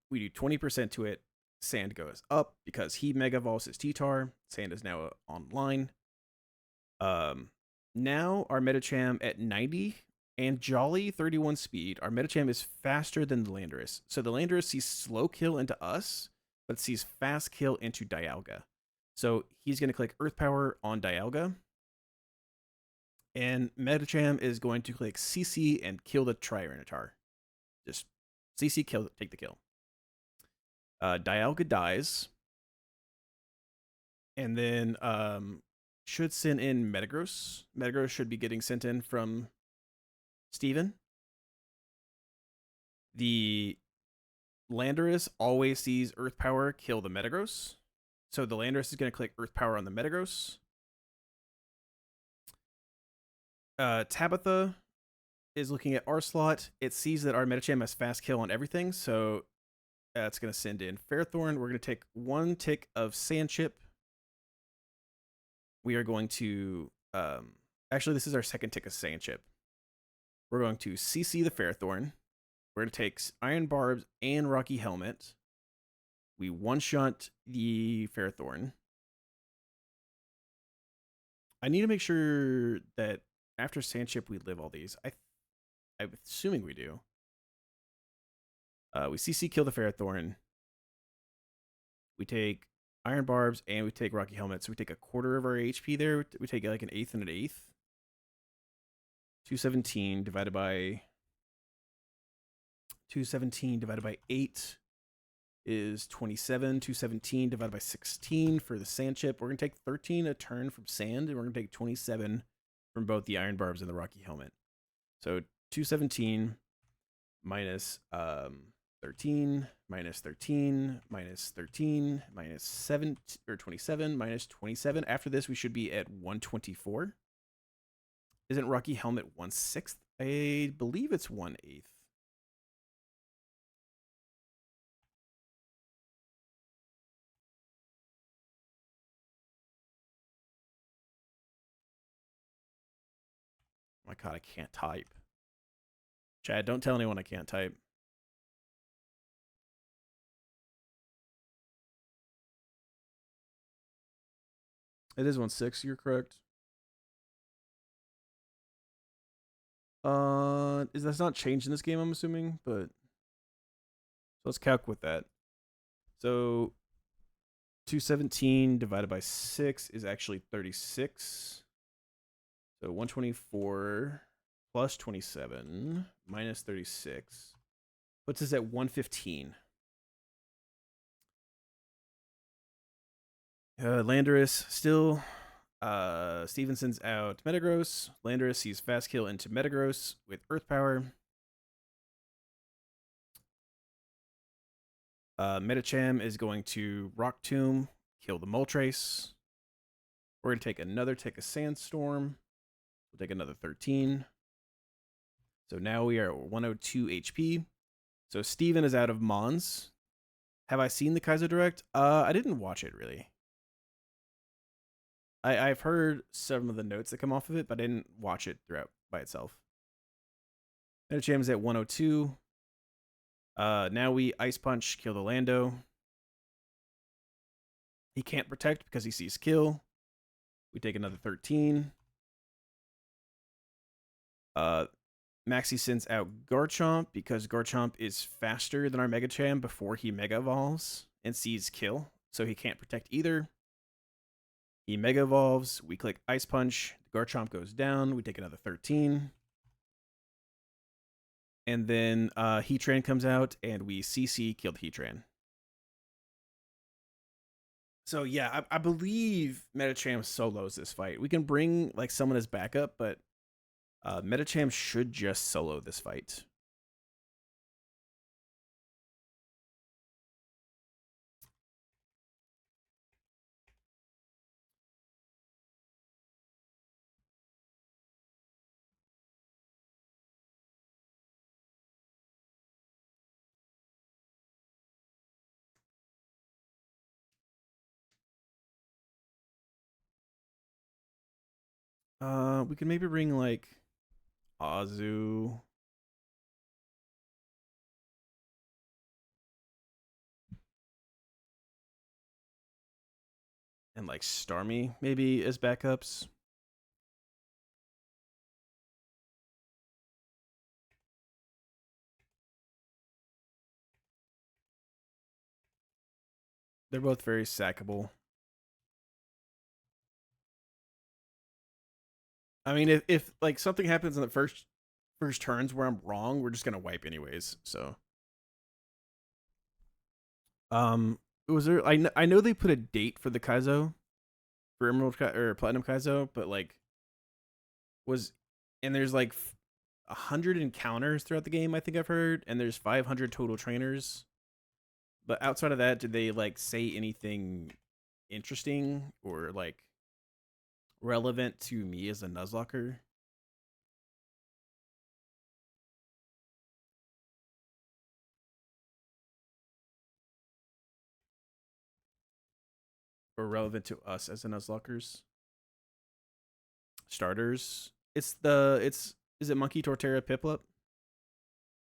we do 20% to it, Sand goes up because he Mega Evolves his T-Tar. Sand is now online. Now our Metacham at 90 and Jolly 31 speed, our Metacham is faster than the Landorus. So the Landorus sees slow kill into us, but sees fast kill into Dialga. So he's going to click Earth Power on Dialga. And Metacham is going to click CC and kill the Tyranitar. Just CC, kill, take the kill. Dialga dies. And then should send in Metagross. Metagross should be getting sent in from Steven. The Landorus always sees Earth Power kill the Metagross. So the Landorus is going to click Earth Power on the Metagross. Tabitha is looking at our slot. It sees that our Metacham has fast kill on everything. So it's going to send in Fairthorn. We're going to take 1 tick of Sand Chip. We are going to... actually, this is our second tick of Sand Chip. We're going to CC the Fairthorn. We're going to take Iron Barbs and Rocky Helmet. We one-shot the Fairthorn. I need to make sure that after Sand Chip we live all these. I'm assuming we do. We CC kill the Fairthorn. We take Iron Barbs and we take Rocky Helmet. So we take a quarter of our HP there. We take like an eighth and an eighth. 217 divided by 8 is 27. 217 divided by 16 for the Sand Chip. We're going to take 13 a turn from Sand, and we're going to take 27 from both the Iron Barbs and the Rocky Helmet. So 217 minus 13, minus 13, minus 13, minus 7, or 27, minus 27. After this, we should be at 124. Isn't Rocky Helmet 1/6? I believe it's 1/8. Oh my god, I can't type. Chad, don't tell anyone I can't type. It is 1/6, you're correct. Is that's not changed in this game, I'm assuming, but so let's calc with that. So 217 divided by 6 is actually 36. So 124 plus 27 minus 36 puts us at 115. Landorus still. Stevenson's out Metagross. Landorus sees Fast Kill into Metagross with Earth Power. Metacham is going to Rock Tomb, kill the Moltres. We're going to take another Tick of Sandstorm. We'll take another 13. So now we are at 102 HP. So Steven is out of Mons. Have I seen the Kaizo Direct? I didn't watch it, really. I've heard some of the notes that come off of it, but I didn't watch it throughout by itself. Metacham's at 102. Now we Ice Punch, kill the Lando. He can't protect because he sees kill. We take another 13. Maxi sends out Garchomp because Garchomp is faster than our Megacham before he Mega Evolves and sees kill, so he can't protect either. He Mega Evolves, we click Ice Punch, the Garchomp goes down, we take another 13. And then Heatran comes out, and we CC killed Heatran. So yeah, I believe Metacham solos this fight. We can bring like someone as backup, but Metacham should just solo this fight. We can maybe bring like Azu. And like Starmie maybe as backups. They're both very sackable. I mean, if like something happens in the first turns where I'm wrong, we're just gonna wipe anyways. So, was there? I know they put a date for the Kaizo, for Emerald or Platinum Kaizo, but like and there's like 100 encounters throughout the game. I think I've heard, and there's 500 total trainers. But outside of that, did they like say anything interesting or like relevant to me as a Nuzlocker? Or relevant to us as a Nuzlockers? Starters. Is it Monkey Torterra Piplup?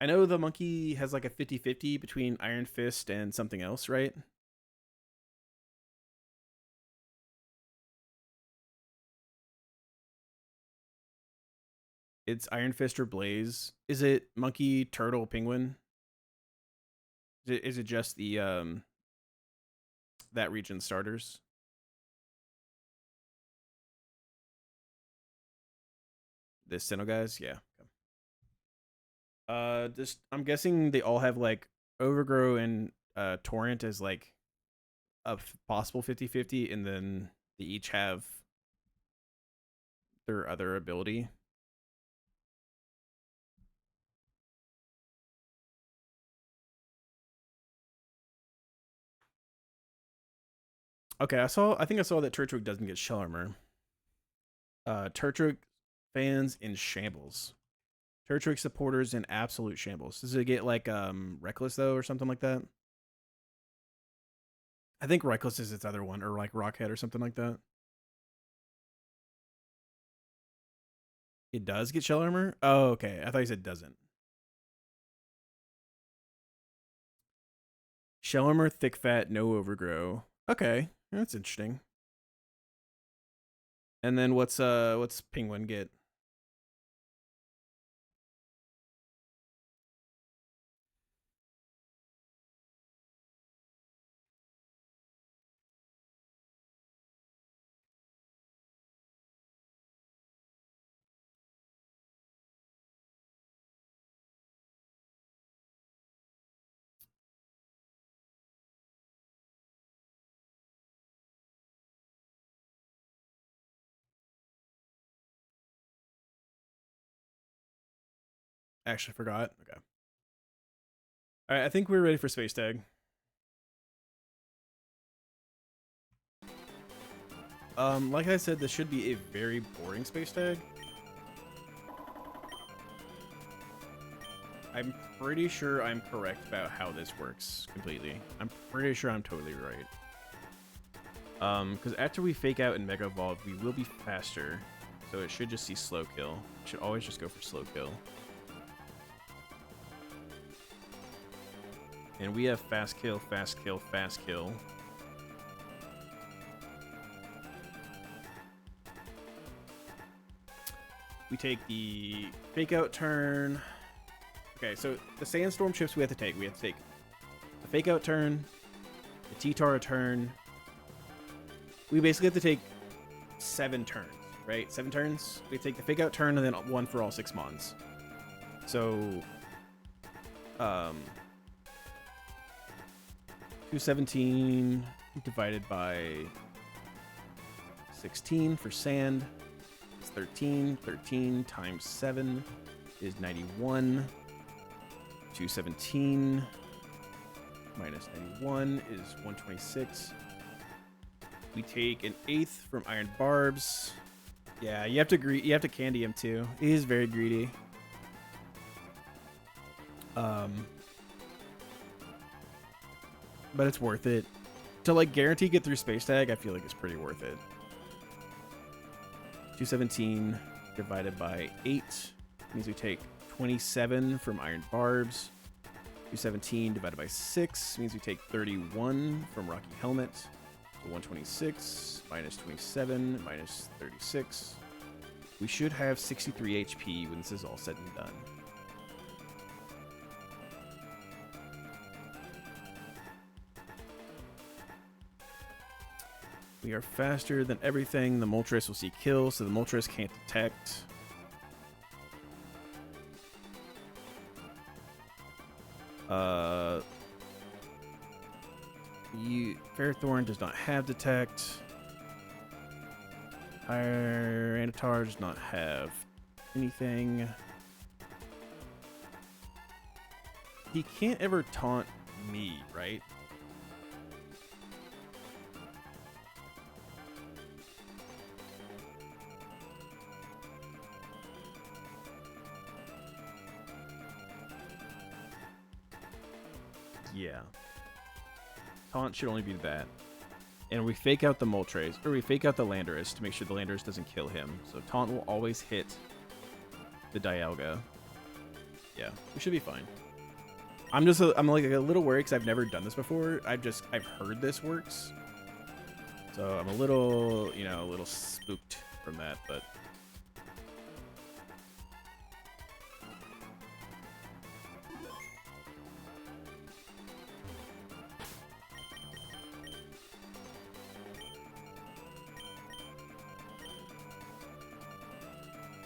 I know the monkey has like a 50-50 between Iron Fist and something else, right? It's Iron Fist or Blaze. Is it Monkey, Turtle, Penguin? Is it just the that region starters? The Sinnoh guys, yeah. Just I'm guessing they all have like Overgrow and Torrent as like a possible 50-50, and then they each have their other ability. Okay, I think I saw that Turtwig doesn't get shell armor. Turtwig fans in shambles. Turtwig supporters in absolute shambles. Does it get like Reckless though or something like that? I think Reckless is its other one, or like Rockhead or something like that. It does get shell armor? Oh, okay. I thought you said doesn't. Shell armor, thick fat, no overgrow. Okay, that's interesting. And then what's Penguin get? Actually forgot. Okay. All right, I think we're ready for space tag. Like I said, this should be a very boring space tag. I'm pretty sure I'm correct about how this works completely. I'm pretty sure I'm totally right. Because after we fake out and Mega Evolve, we will be faster. So it should just see slow kill. It should always just go for slow kill. And we have fast kill, fast kill, fast kill. We take the fake out turn. Okay, so the sandstorm chips we have to take. We have to take the fake out turn, the T-Tara turn. We basically have to take 7 turns, right? 7 turns. We take the fake out turn and then 1 for all 6 mons. So, 217 divided by 16 for sand is 13. 13 times 7 is 91. 217 minus 91 is 126. We take an 1/8 from Iron Barbs. Yeah, you have to you have to candy him too. He is very greedy. But it's worth it. To like guarantee get through space tag, I feel like it's pretty worth it. 217 divided by 8 means we take 27 from Iron Barbs. 217 divided by 6 means we take 31 from Rocky Helmet. So 126 minus 27 minus 36. We should have 63 HP when this is all said and done. We are faster than everything. The Moltres will see kill, so the Moltres can't detect. Fairthorn does not have detect. Tyranitar does not have anything. He can't ever taunt me, right? Yeah. Taunt should only be that. And we fake out the Moltres, or we fake out the Landorus to make sure the Landorus doesn't kill him. So Taunt will always hit the Dialga. Yeah, we should be fine. I'm like a little worried because I've never done this before. I've heard this works. So I'm a little, a little spooked from that, but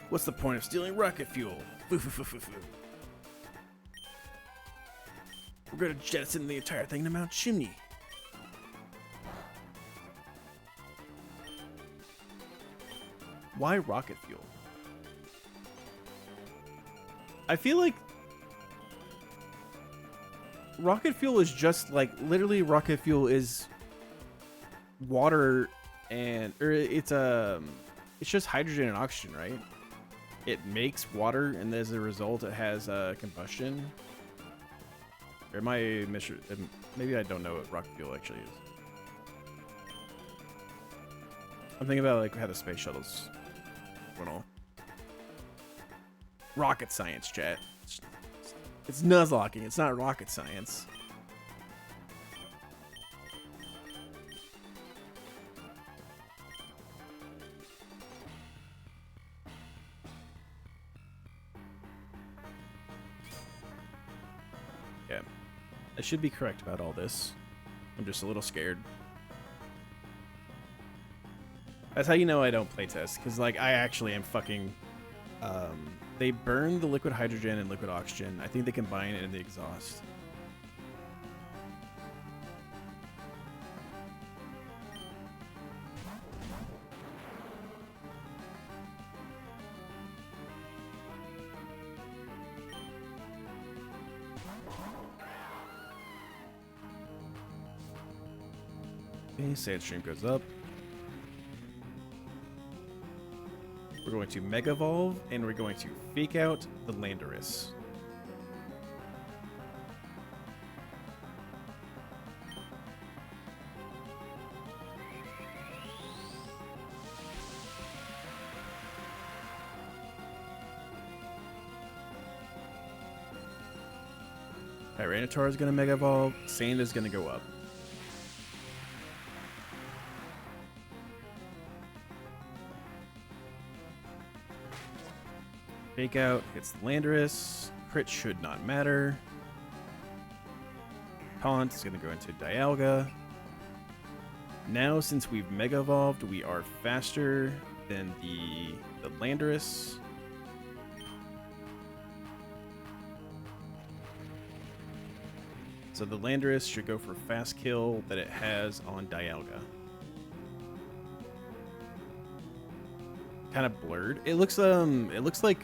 what's the point of stealing rocket fuel? We're gonna jettison the entire thing to Mount Chimney. Why rocket fuel? I feel like rocket fuel is just like literally rocket fuel is water or it's just hydrogen and oxygen, right? It makes water, and as a result, it has combustion. Or am I maybe I don't know what rocket fuel actually is. I'm thinking about like how the space shuttles went all. Rocket science, chat. It's Nuzlocking. It's not rocket science. Yeah. I should be correct about all this. I'm just a little scared. That's how you know I don't playtest, because like I actually am fucking. They burn the liquid hydrogen and liquid oxygen. I think they combine it in the exhaust. Okay, sand stream goes up. We're going to Mega Evolve, and we're going to fake out the Landorus. Tyranitar is going to Mega Evolve. Sand is going to go up. Fake out hits the Landorus. Crit should not matter. Taunt is going to go into Dialga. Now, since we've Mega Evolved, we are faster than the Landorus. So the Landorus should go for fast kill that it has on Dialga. Kind of blurred. It looks like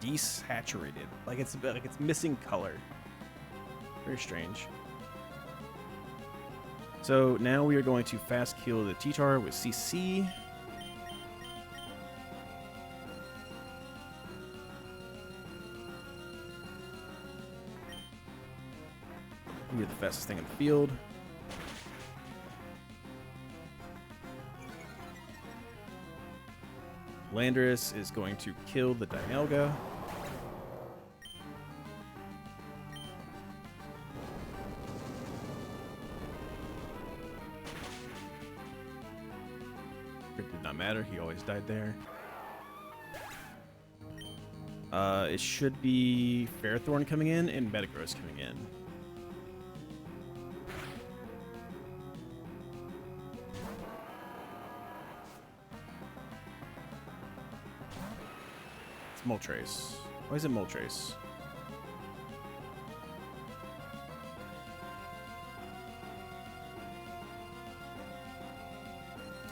desaturated, like it's missing color. Very strange. So now we are going to fast kill the T-Tar with CC. We're the fastest thing in the field. Landorus is going to kill the Dialga. It did not matter. He always died there. It should be Ferrothorn coming in and Metagross coming in. Moltres. Why is it Moltres?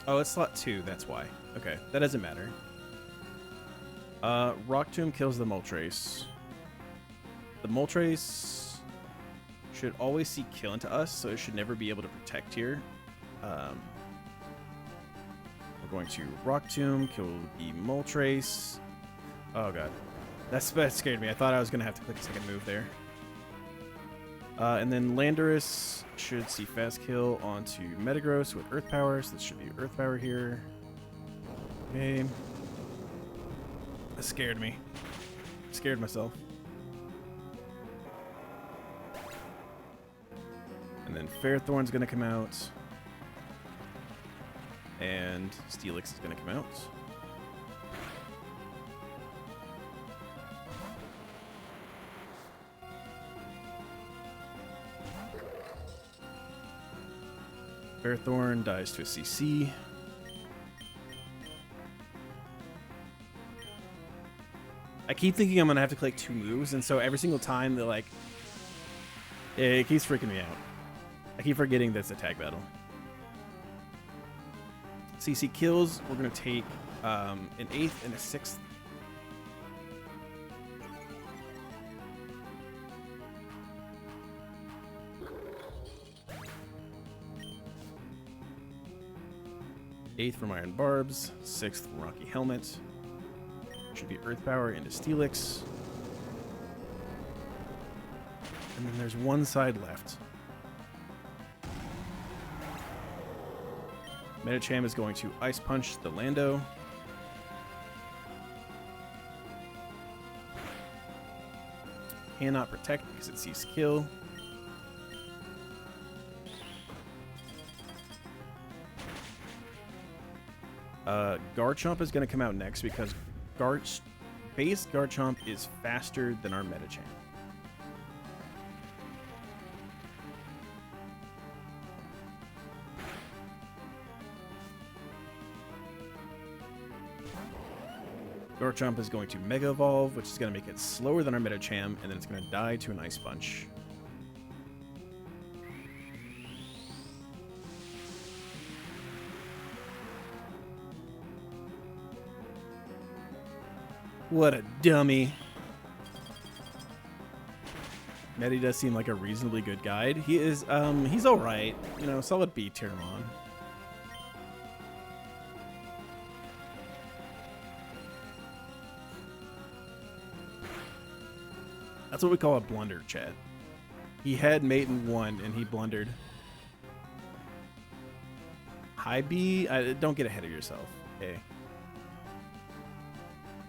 Oh, it's slot 2, that's why. Okay, that doesn't matter. Rock Tomb kills the Moltres. The Moltres should always see kill into us, so it should never be able to protect here. We're going to Rock Tomb, kill the Moltres. Oh god, that scared me. I thought I was gonna have to click a second move there. And then Landorus should see fast kill onto Metagross with Earth Power, so this should be Earth Power here. Okay. That scared me. Scared myself. And then Ferrothorn's gonna come out. And Steelix is gonna come out. Ferrothorn dies to a CC. I keep thinking I'm gonna have to click 2 moves, and so every single time they're like, it keeps freaking me out. I keep forgetting that's a tag battle. CC kills. We're gonna take an 8th and a 6th. 8th from Iron Barbs. 6th from Rocky Helmet. Should be Earth Power into Steelix. And then there's one side left. Medicham is going to Ice Punch the Lando. Cannot protect because it sees kill. Garchomp is going to come out next because base Garchomp is faster than our Medicham. Garchomp is going to Mega Evolve, which is going to make it slower than our Medicham, and then it's going to die to an Ice Punch. What a dummy. Medi does seem like a reasonably good guide. He is, he's alright. You know, solid B tier Mon. That's what we call a blunder, chat. He had mate in 1 and he blundered. High B? Don't get ahead of yourself. Okay.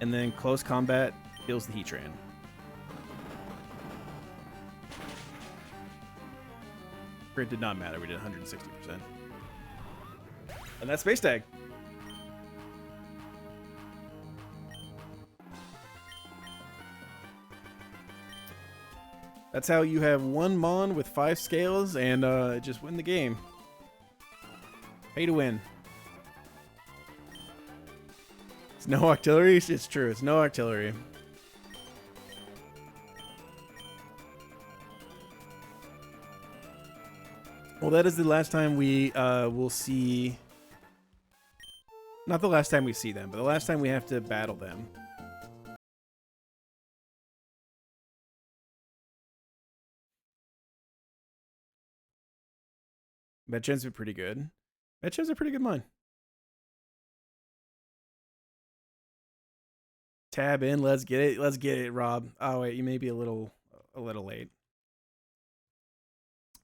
And then close combat kills the Heatran. It did not matter. We did 160%. And that's Space Tag. That's how you have one Mon with 5 scales and just win the game. Pay to win. It's no artillery? It's true. It's no artillery. Well, that is the last time we will see... Not the last time we see them, but the last time we have to battle them. Medchem's are pretty good. Medchem's are pretty good mine. Tab in, let's get it. Let's get it, Rob. Oh wait, you may be a little late.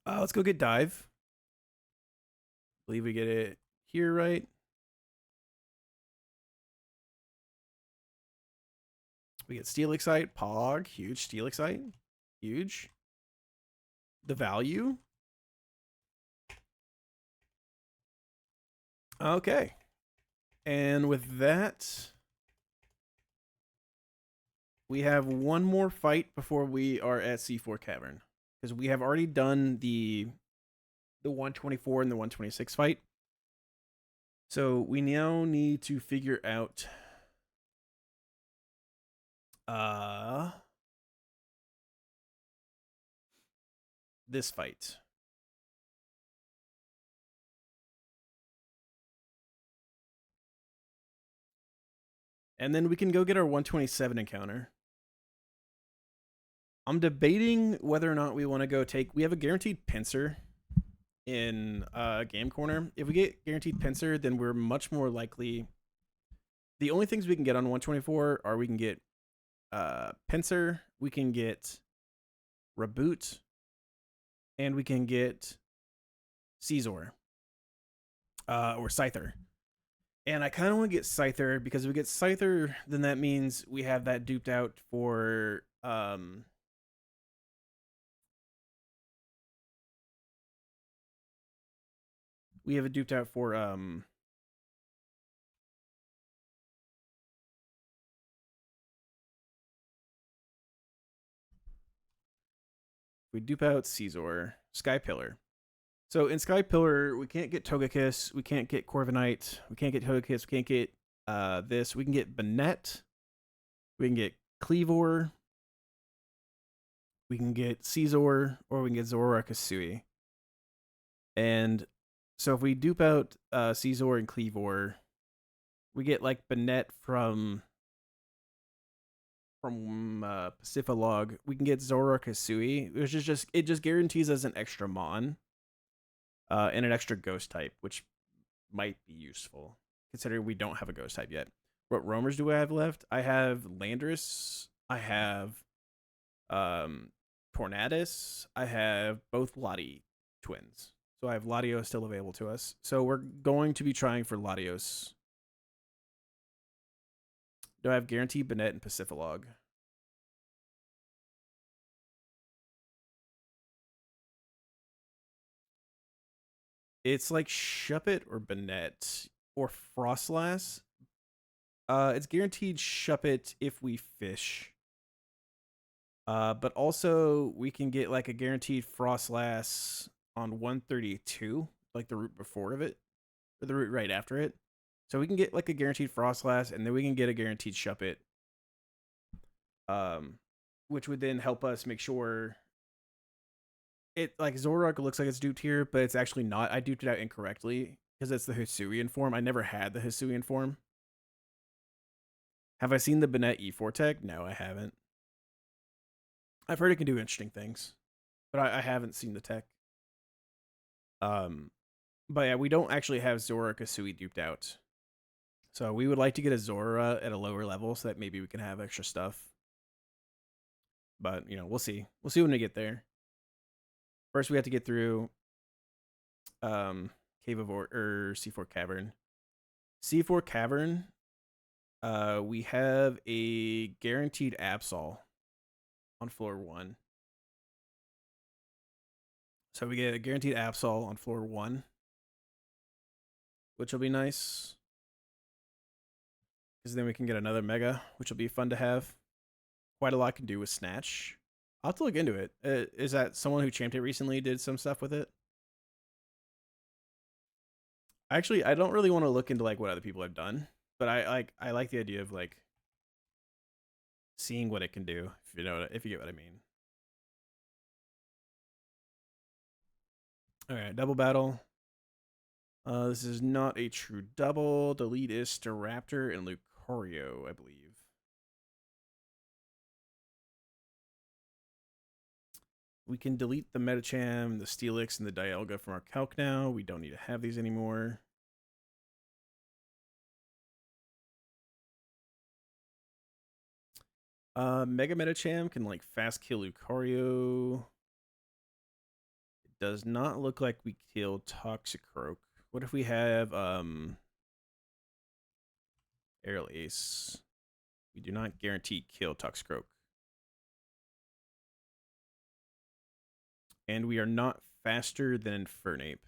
Let's go get Dive. I believe we get it here, right? We get Steel Excite, Pog, huge Steel Excite, huge. The value. Okay. And with that, we have one more fight before we are at C4 Cavern. Because we have already done the 124 and the 126 fight. So we now need to figure out this fight. And then we can go get our 127 encounter. I'm debating whether or not we want to go take... We have a guaranteed pincer in Game Corner. If we get guaranteed pincer, then we're much more likely... The only things we can get on 124 are we can get pincer, we can get reboot, and we can get Caesar or Scyther. And I kind of want to get Scyther because if we get Scyther, then that means we have that duped out for we have it duped out for we dupe out Caesar, Sky Pillar. So in Sky Pillar, we can't get Togekiss, we can't get Corviknight, we can't get Togekiss, we can't get this. We can get Banette, we can get Cleavor, we can get Caesar, or we can get Zoroark Kasui. And so if we dupe out Caesar and Cleavor, we get like Banette from Pacifilog. We can get Zoroark Kasui, which is just guarantees us an extra Mon. And an extra ghost type, which might be useful, considering we don't have a ghost type yet. What roamers do I have left? I have Landorus. I have Tornadus. I have both Lati twins. So I have Latios still available to us. So we're going to be trying for Latios. Do I have Guaranteed, Bennett, and Pacifilog? It's like Shuppet or Bennett or Frostlass. It's guaranteed Shuppet if we fish. But also we can get like a guaranteed Frostlass on 132, like the route before of it, or the route right after it. So we can get like a guaranteed Frostlass, and then we can get a guaranteed Shuppet, which would then help us make sure it like Zoroark looks like it's duped here, but it's actually not. I duped it out incorrectly because it's the Hisuian form. I never had the Hisuian form. Have I seen the Bennett E4 tech? No, I haven't. I've heard it can do interesting things, but I haven't seen the tech. But yeah, we don't actually have Zora Kasui duped out. So we would like to get a Zora at a lower level so that maybe we can have extra stuff. But, you know, we'll see. We'll see when we get there. First, we have to get through Cave of or C4 Cavern. C4 Cavern, we have a guaranteed Absol on floor 1. So we get a guaranteed Absol on floor 1, which will be nice. Because then we can get another Mega, which will be fun to have. Quite a lot can do with Snatch. I'll have to look into it. Is that someone who champed it recently did some stuff with it? Actually, I don't really want to look into like what other people have done, but I like the idea of like seeing what it can do, if you get what I mean. All right, double battle. This is not a true double. The lead is Staraptor and Lucario, I believe. We can delete the Medicham, the Steelix, and the Dialga from our calc now. We don't need to have these anymore. Mega Medicham can like fast kill Lucario. It does not look like we kill Toxicroak. What if we have Aerial Ace? We do not guarantee kill Toxicroak. And we are not faster than Infernape.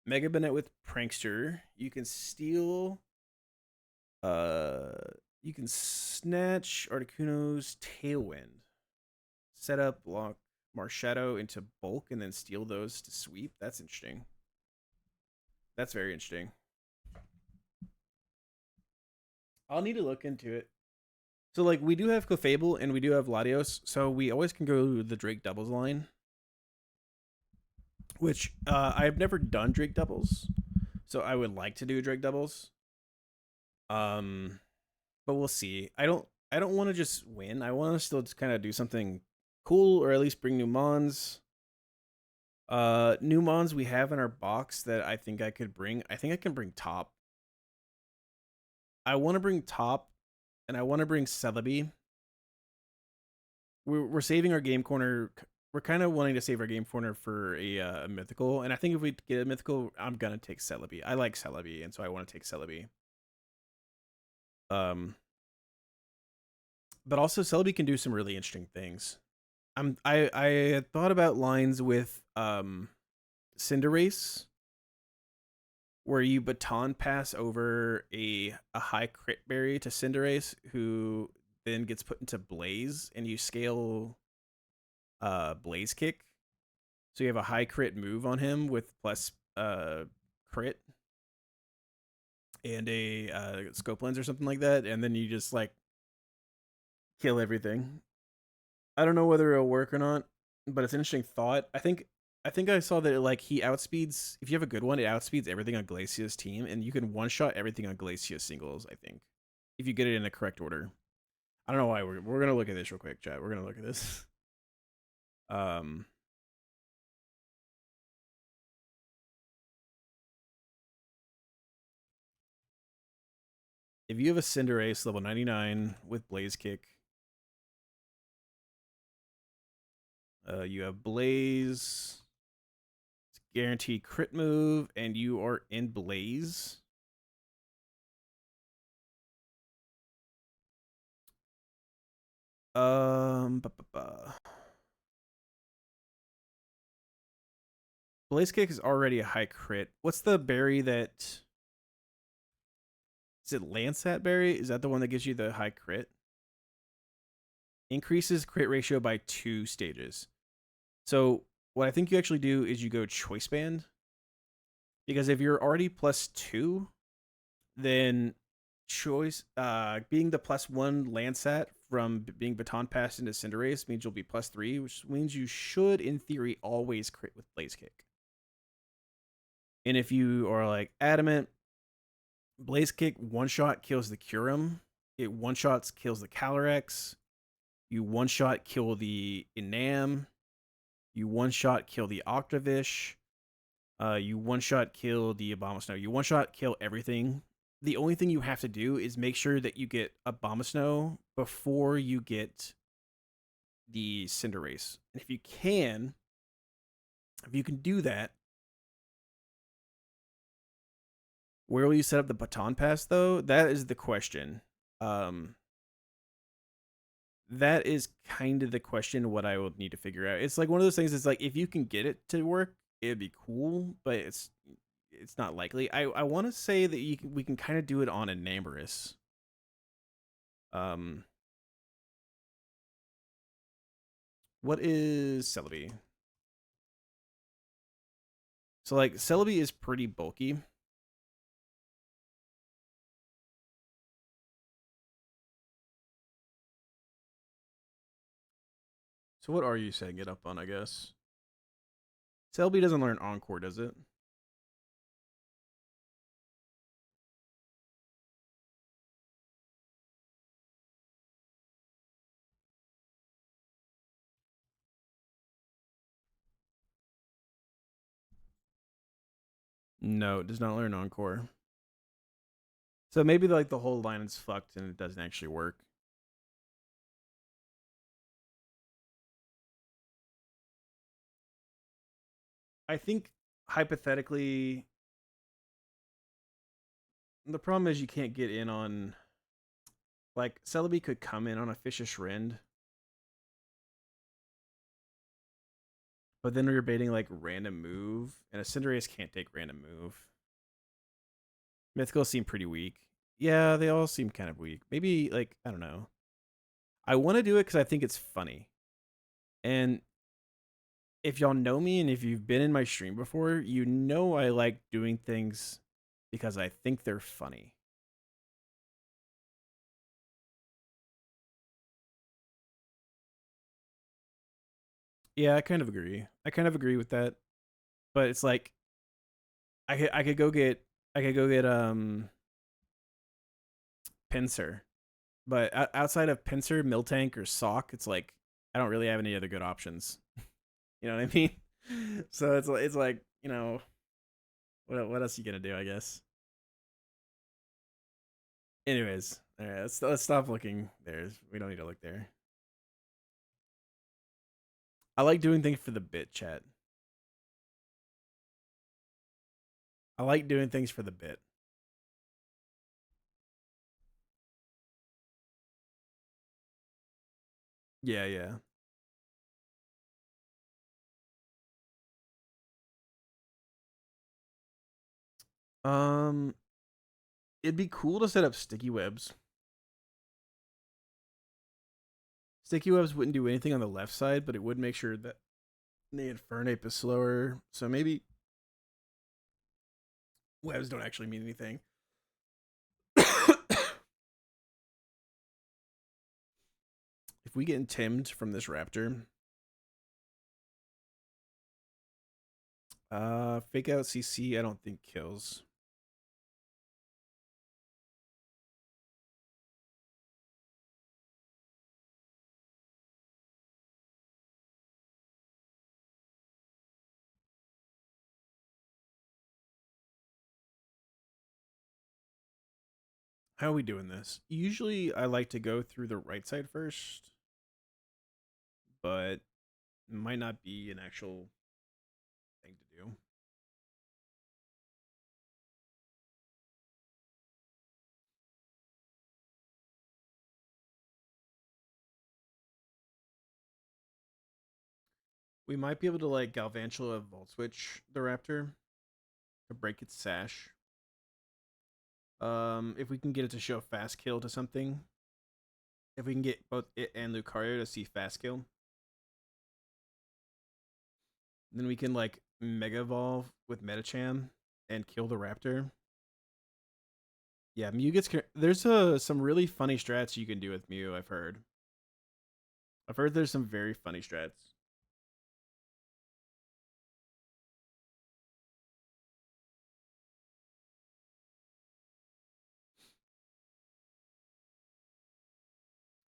Mega Bennett with Prankster. You can steal. You can snatch Articuno's Tailwind. Set up, block Marshadow into bulk, and then steal those to sweep. That's interesting. That's very interesting. I'll need to look into it. So, like, we do have Clefable and we do have Latios, so we always can go the Drake doubles line. Which, I've never done Drake doubles, so I would like to do Drake doubles. But we'll see. I don't want to just win. I want to still just kind of do something cool, or at least bring new Mons. New Mons we have in our box that I think I could bring. I think I can bring Top. I want to bring Top, and I want to bring Celebi. We're saving our game corner. We're kind of wanting to save our game corner for a mythical, and I think if we get a mythical, I'm gonna take Celebi. I like Celebi, and so I want to take Celebi. But also Celebi can do some really interesting things. I had thought about lines with Cinderace, where you baton pass over a high crit berry to Cinderace, who then gets put into Blaze, and you scale Blaze Kick. So you have a high crit move on him with plus crit and a scope lens or something like that, and then you just like kill everything. I don't know whether it'll work or not, but it's an interesting thought. I think I saw that like he outspeeds, if you have a good one, it outspeeds everything on Glacier's team, and you can one-shot everything on Glacier singles, I think, if you get it in the correct order. I don't know why we're gonna look at this real quick, chat. We're gonna look at this. If you have a Cinderace level 99 with Blaze Kick, you have Blaze, it's guaranteed crit move, and you are in Blaze. Blaze Kick is already a high crit. What's the berry that... Is it Lansat berry? Is that the one that gives you the high crit? Increases crit ratio by 2 stages. So what I think you actually do is you go choice band. Because if you're already +2, then choice being the +1 Lansat from being baton passed into Cinderace means you'll be +3, which means you should, in theory, always crit with Blaze Kick. And if you are like adamant, Blaze Kick one-shot kills the Kyurem, it one-shots kills the Calyrex, you one-shot kill the Enam, you one-shot kill the Octavish, you one-shot kill the Abomasnow, you one-shot kill everything. The only thing you have to do is make sure that you get Abomasnow before you get the Cinderace. And if you can do that, where will you set up the baton pass, though? That is the question. That is kind of the question, what I will need to figure out. It's like one of those things, it's like, if you can get it to work, it'd be cool, but it's not likely. I want to say that we can kind of do it on Enamorous. What is Celebi? So, like, Celebi is pretty bulky. So what are you setting it up on, I guess? Celebi doesn't learn Encore, does it? No, it does not learn Encore. So maybe like the whole line is fucked and it doesn't actually work. I think hypothetically, the problem is you can't get in on, like, Celebi could come in on a Fishious Rend, but then we're baiting like random move, and a Cinderace can't take random move. Mythicals seem pretty weak. Yeah, they all seem kind of weak. Maybe, like, I don't know. I want to do it because I think it's funny. And if y'all know me and if you've been in my stream before, you know I like doing things because I think they're funny. Yeah, I kind of agree. I kind of agree with that. But it's like I could go get Pinsir. But outside of Pinsir, Miltank, or Sock, it's like I don't really have any other good options. You know what I mean? So it's like, you know, what else are you gonna do, I guess? Anyways, all right, let's stop looking there. We don't need to look there. I like doing things for the bit, chat. I like doing things for the bit. Yeah, yeah. Um, it'd be cool to set up sticky webs. Sticky webs wouldn't do anything on the left side, but it would make sure that the Infernape is slower. So maybe webs don't actually mean anything. If we get intimed from this raptor, fake out CC I don't think kills. How are we doing this? Usually I like to go through the right side first, but it might not be an actual thing to do. We might be able to like Galvantula Volt Switch the Raptor to break its sash. If we can get it to show fast kill to something. If we can get both it and Lucario to see fast kill. Then we can like Mega Evolve with Metacham and kill the Raptor. Yeah, Mew gets. There's some really funny strats you can do with Mew. I've heard. I've heard there's some very funny strats.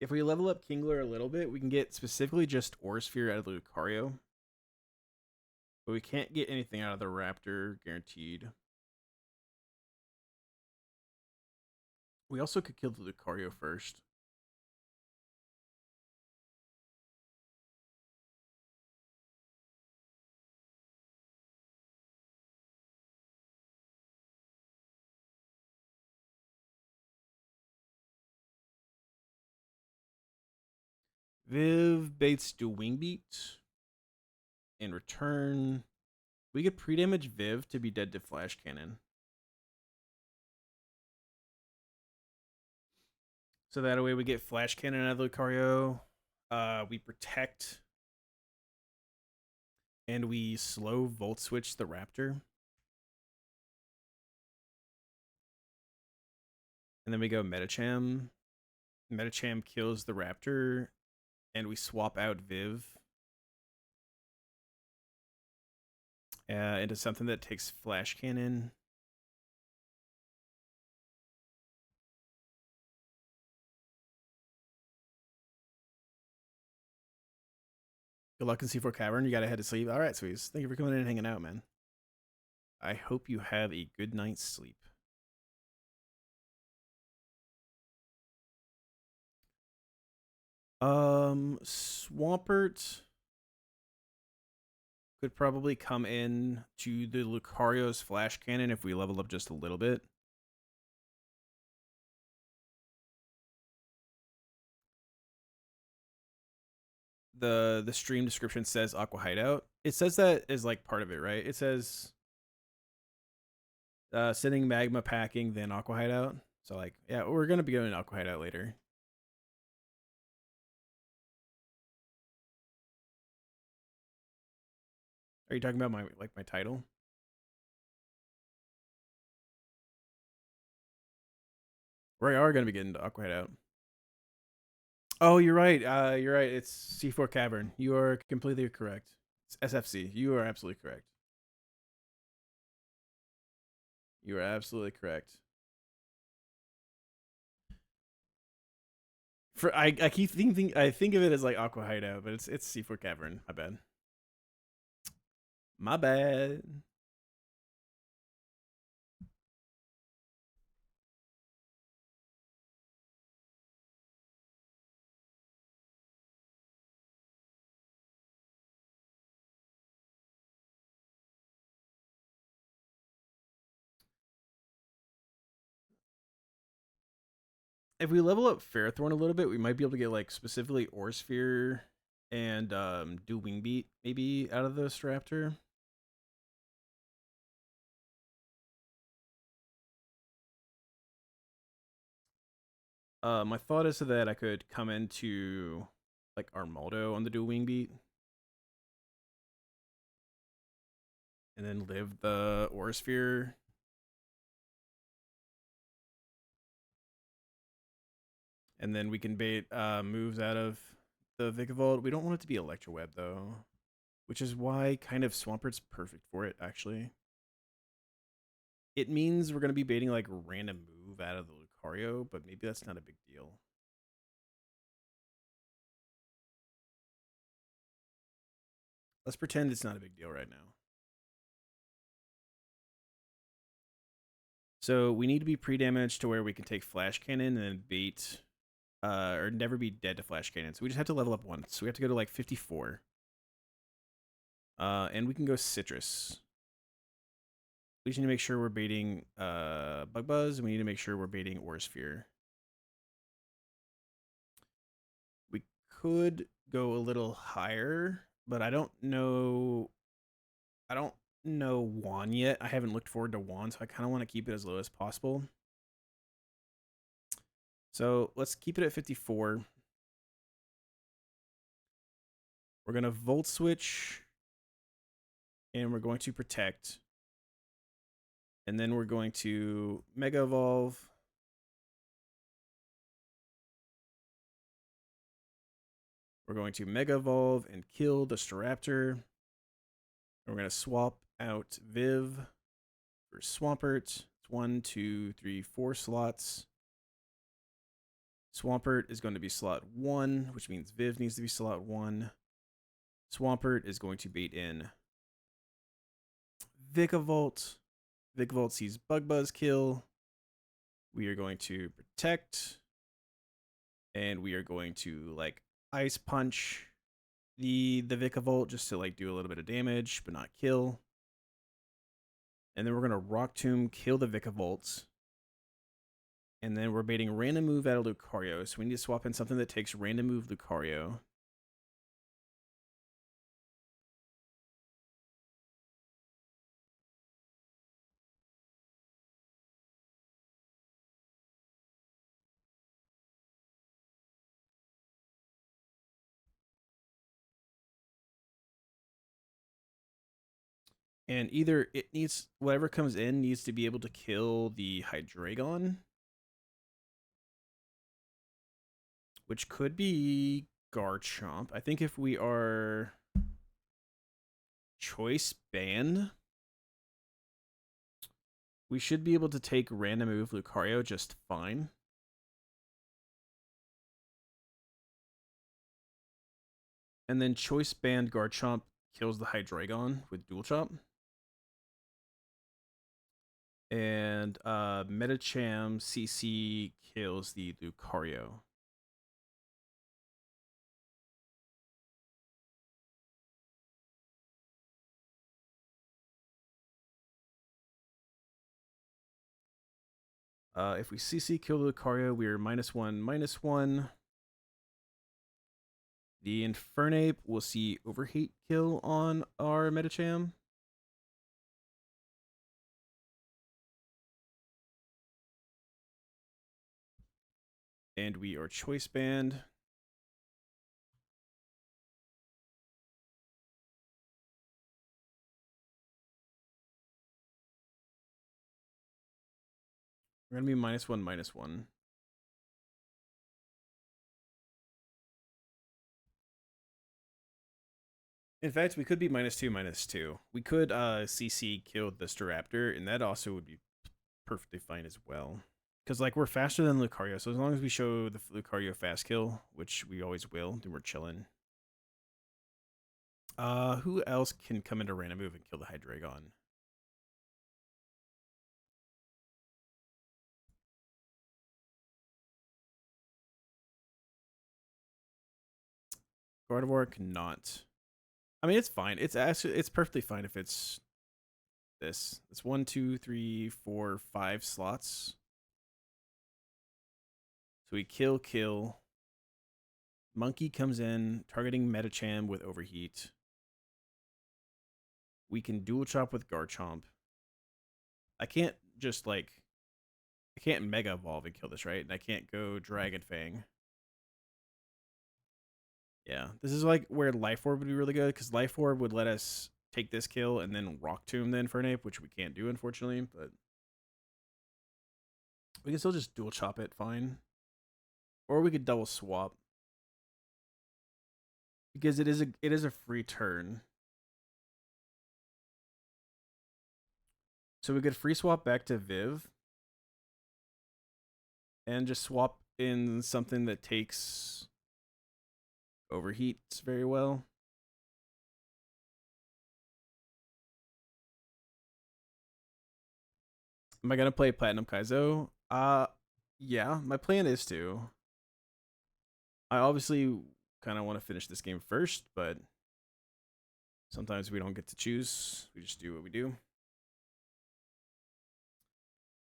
If we level up Kingler a little bit, we can get specifically just Aura Sphere out of Lucario. But we can't get anything out of the Raptor, guaranteed. We also could kill the Lucario first. Viv baits do Wing Beat. In return, we could pre-damage Viv to be dead to Flash Cannon. So that way we get Flash Cannon out of Lucario. We protect. And we slow Volt Switch the Raptor. And then we go Metacham. Metacham kills the Raptor. And we swap out Viv into something that takes Flash Cannon. Good luck in C4 Cavern. You gotta head to sleep. All right, Sweets. Thank you for coming in and hanging out, man. I hope you have a good night's sleep. Swampert could probably come in to the Lucario's Flash Cannon if we level up just a little bit. The stream description says Aqua Hideout. It says that is like part of it, right? It says sending Magma packing, then Aqua Hideout. So like, yeah, we're gonna be going to Aqua Hideout later. Are you talking about my title? We are gonna be getting to Aqua Hideout. Oh, you're right. You're right. It's C4 Cavern. You are completely correct. It's SFC. You are absolutely correct. You are absolutely correct. I keep thinking I think of it as like Aqua Hideout, but it's C4 Cavern. My bad. My bad. If we level up Ferrothorn a little bit, we might be able to get like specifically Ore Sphere and do Wing Beat maybe out of the Raptor. My thought is that I could come into like Armaldo on the dual Wing Beat. And then live the Ore Sphere. And then we can bait moves out of the Vikavolt. We don't want it to be Electro Web though. Which is why kind of Swampert's perfect for it, actually. It means we're going to be baiting like a random move out of the Lucario, but maybe that's not a big deal. Let's pretend it's not a big deal right now. So we need to be pre-damaged to where we can take flash cannon and then bait, or never be dead to flash cannon. So we just have to level up once. So we have to go to like 54. And we can go citrus. We just need to make sure we're baiting Bug Buzz, and we need to make sure we're baiting Aura Sphere. We could go a little higher, but I don't know Juan yet. I haven't looked forward to Juan, so I kind of want to keep it as low as possible. So let's keep it at 54. We're going to Volt Switch, and we're going to Protect. And then we're going to Mega Evolve. We're going to Mega Evolve and kill the Staraptor. We're going to swap out Viv for Swampert. It's 1, 2, 3, 4 slots. Swampert is going to be slot 1, which means Viv needs to be slot 1. Swampert is going to bait in Vikavolt. Vikavolt sees Bug Buzz kill. We are going to Protect. And we are going to like Ice Punch the Vikavolt just to like do a little bit of damage, but not kill. And then we're going to Rock Tomb, kill the Vikavolt. And then we're baiting Random Move out of Lucario. So we need to swap in something that takes Random Move Lucario. And either it needs, whatever comes in needs to be able to kill the Hydreigon, which could be Garchomp. I think if we are Choice Band, we should be able to take Random Move Lucario just fine. And then Choice Band Garchomp kills the Hydreigon with Dual Chop. And Metacham CC kills the Lucario. If we CC kill the Lucario, we are -1/-1. The Infernape will see Overheat kill on our Metacham. And we are Choice Band. We're going to be -1/-1. In fact, we could be -2/-2. We could CC kill the Staraptor, and that also would be perfectly fine as well. Because like we're faster than Lucario, so as long as we show the Lucario fast kill, which we always will, then we're chilling. Who else can come into Random Move and kill the Hydreigon? Gardevoir cannot. I mean, it's fine. It's actually perfectly fine if it's this. It's 1, 2, 3, 4, 5 slots. So we kill. Monkey comes in, targeting Metacham with Overheat. We can Dual Chop with Garchomp. I can't just like, I can't Mega Evolve and kill this, right? And I can't go Dragon Fang. Yeah, this is like where Life Orb would be really good, because Life Orb would let us take this kill and then Rock Tomb the Infernape, which we can't do, unfortunately, but we can still just Dual Chop it fine. Or we could double swap. Because it is a free turn. So we could free swap back to Viv. And just swap in something that takes Overheats very well. Am I gonna play Platinum Kaizo? Yeah, my plan is to. I obviously kind of want to finish this game first, but sometimes we don't get to choose. We just do what we do.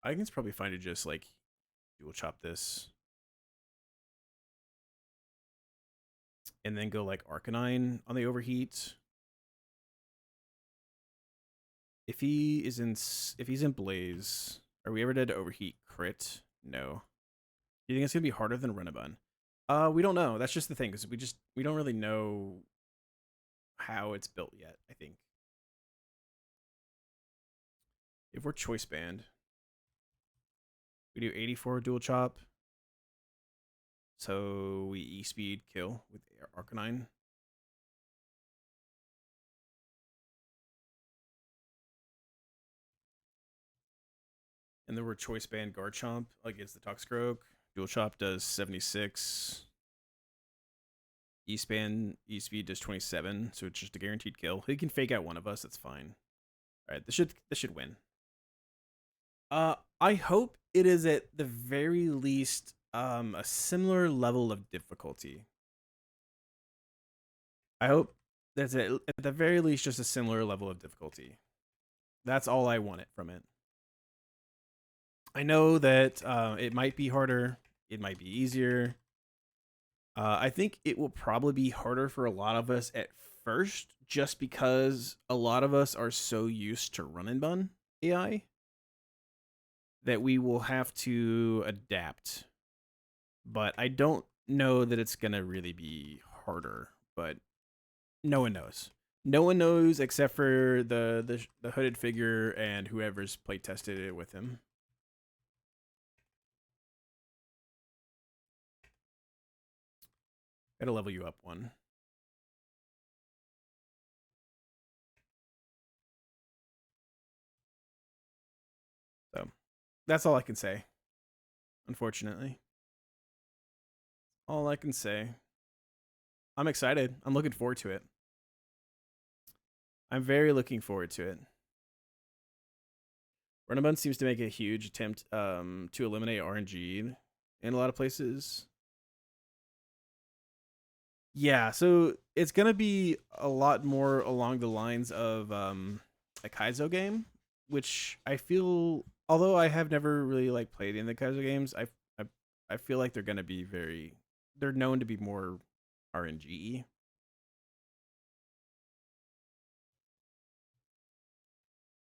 I think it's probably fine to just like dual chop this and then go like Arcanine on the overheat. If he's in Blaze, are we ever dead to overheat crit? No. Do you think it's gonna be harder than RunAndBun? We don't know. That's just the thing, because we don't really know how it's built yet, I think. If we're choice band, we do 84 dual chop. So we E-speed kill with Arcanine. And then we're choice band Garchomp against the Toxicroak. Dual chop does 76. E-speed does 27, so it's just a guaranteed kill. He can fake out one of us, that's fine. Alright, this should win. I hope it is at the very least a similar level of difficulty. I hope that's at the very least just a similar level of difficulty. That's all I want it from it. I know that it might be harder, it might be easier. I think it will probably be harder for a lot of us at first, just because a lot of us are so used to RunAndBun AI that we will have to adapt. But I don't know that it's gonna really be harder, but no one knows. No one knows except for the hooded figure and whoever's play tested it with him. Gotta level you up one. So that's all I can say. Unfortunately. All I can say. I'm excited. I'm looking forward to it. I'm very looking forward to it. RunAndBun seems to make a huge attempt to eliminate RNG in a lot of places. Yeah, so it's gonna be a lot more along the lines of a Kaizo game, which I feel, although I have never really like played in the Kaizo games, I feel like they're gonna be they're known to be more RNG.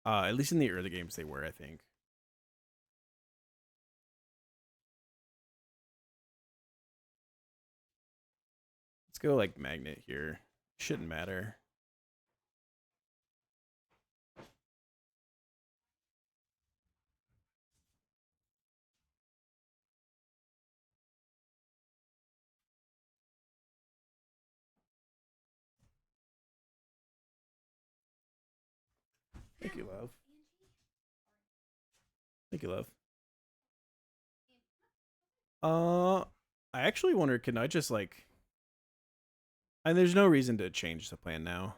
At least in the early games they were, I think. Let's go like Magnet here. Shouldn't matter. Thank you, love. Thank you, love. I actually wonder, can I just like, and there's no reason to change the plan now.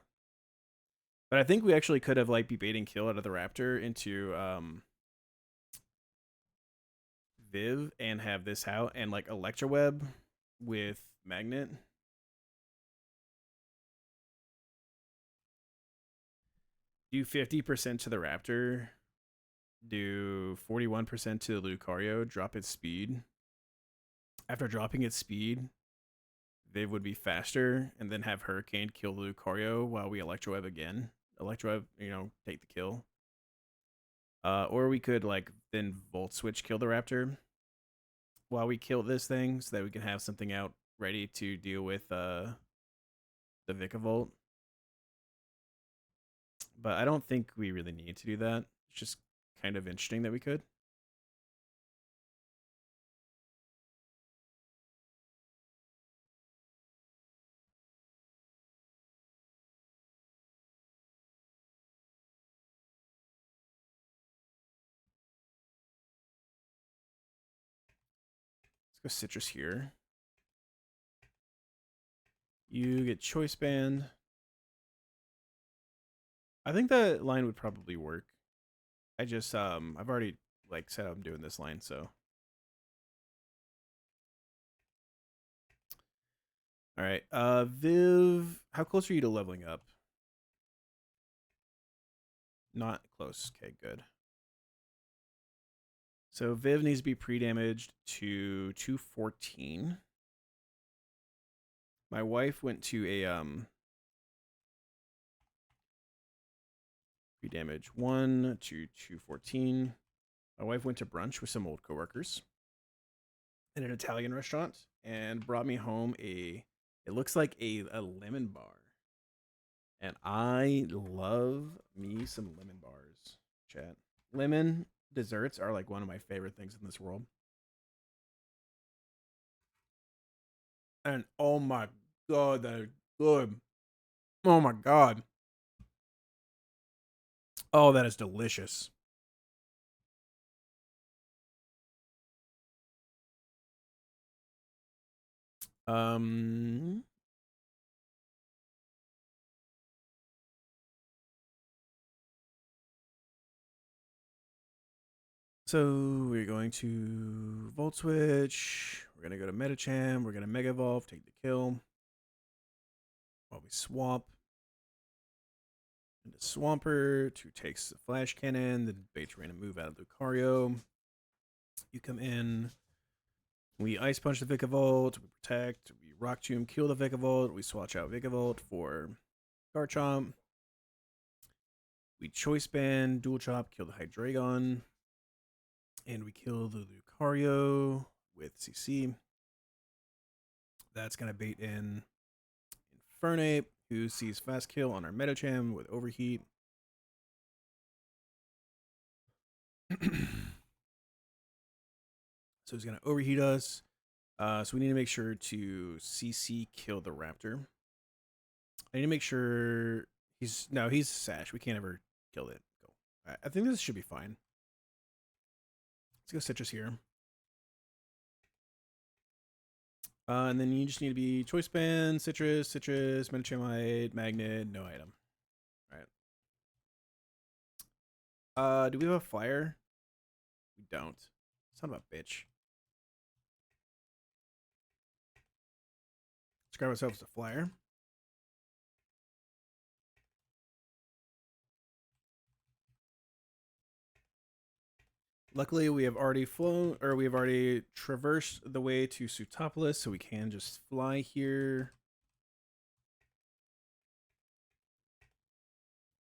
But I think we actually could have like be baiting kill out of the Raptor into Viv and have this out and like Electroweb with Magnet. Do 50% to the Raptor. Do 41% to the Lucario. Drop its speed. After dropping its speed, Viv would be faster, and then have Hurricane kill the Lucario while we Electroweb again. Electroweb, take the kill. Or we could like then Volt Switch kill the Raptor while we kill this thing, so that we can have something out ready to deal with the Vikavolt. But I don't think we really need to do that. It's just kind of interesting that we could. Let's go Citrus here. You get Choice Band. I think that line would probably work. I just I've already like said I'm doing this line, so. All right, Viv, how close are you to leveling up? Not close. Okay, good. So Viv needs to be pre-damaged to 214. My wife went to a pre-damage 1 to 214. My wife went to brunch with some old coworkers in an Italian restaurant and brought me home it looks like a lemon bar. And I love me some lemon bars, chat. Lemon desserts are like one of my favorite things in this world. And oh my god, they're good. Oh my god. Oh, that is delicious. Um So we're going to Volt Switch. We're going to go to Metacham. We're going to Mega Evolve, take the kill. While we swap into Swampert, who takes the Flash Cannon. The Bait's going to move out of Lucario. You come in. We Ice Punch the Vikavolt. We protect. We Rock Tomb, kill the Vikavolt. We swatch out Vikavolt for Garchomp. We Choice Band, Dual Chop, kill the Hydreigon. And we kill the Lucario with CC. That's going to bait in Infernape, who sees Fast Kill on our Metacham with Overheat. So he's going to overheat us. So we need to make sure to CC kill the Raptor. I need to make sure he's Sash. We can't ever kill it. Go. I think this should be fine. Let's go Citrus here. And then you just need to be Choice Band, Citrus, Metachamite, Magnet, no item. All right. Do we have a flyer? We don't. Son of a bitch. Let's grab ourselves a flyer. Luckily, we have already flown, or we have already traversed the way to Sootopolis, so we can just fly here.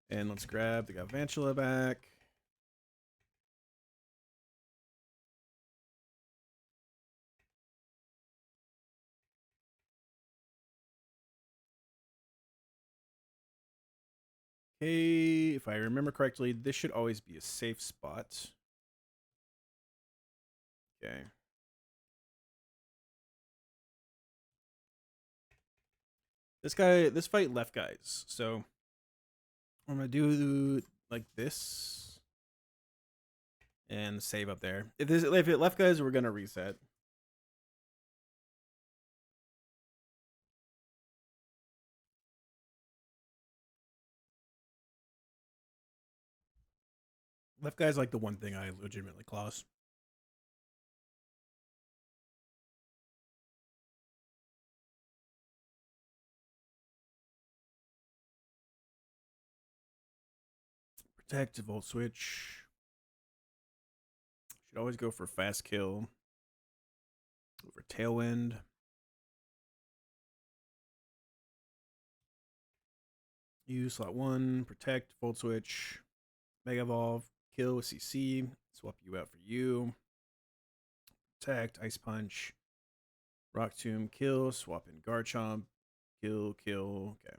And let's grab the Galvantula back. Okay, if I remember correctly, this should always be a safe spot. Okay. This fight left guys, so I'm gonna do like this and save up there. If it left guys, we're gonna reset. Left guys like the one thing I legitimately class. Protect, Volt Switch. Should always go for Fast Kill over Tailwind. Use slot 1, Protect, Volt Switch, Mega Evolve, kill with CC, swap you out for you. Protect, Ice Punch, Rock Tomb, kill, swap in Garchomp, kill. Okay.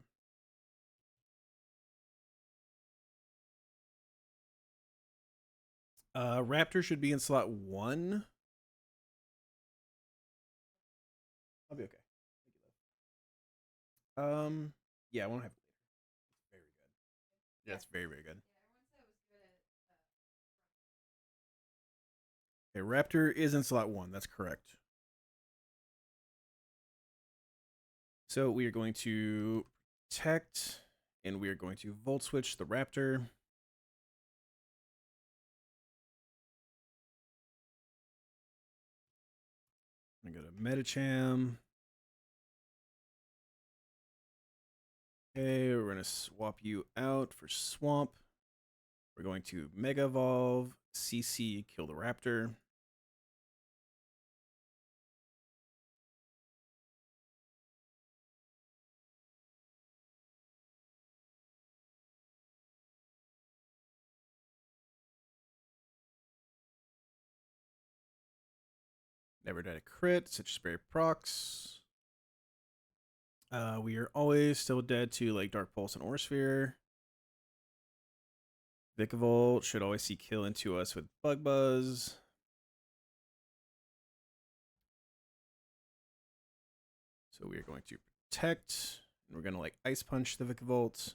Raptor should be in slot 1. I'll be okay. Yeah, I won't have. Very good. Yeah, it's very, very good. Okay, Raptor is in slot 1. That's correct. So we are going to protect, and we are going to Volt Switch the Raptor. gonna go to Metacham. Okay, we're gonna swap you out for Swamp. We're going to Mega Evolve, CC, kill the Raptor. Never died a crit, Citrus Berry procs. We are always still dead to like Dark Pulse and Aura Sphere. Vikavolt should always see kill into us with Bug Buzz. So we are going to protect, and we're going to like Ice Punch the Vikavolt.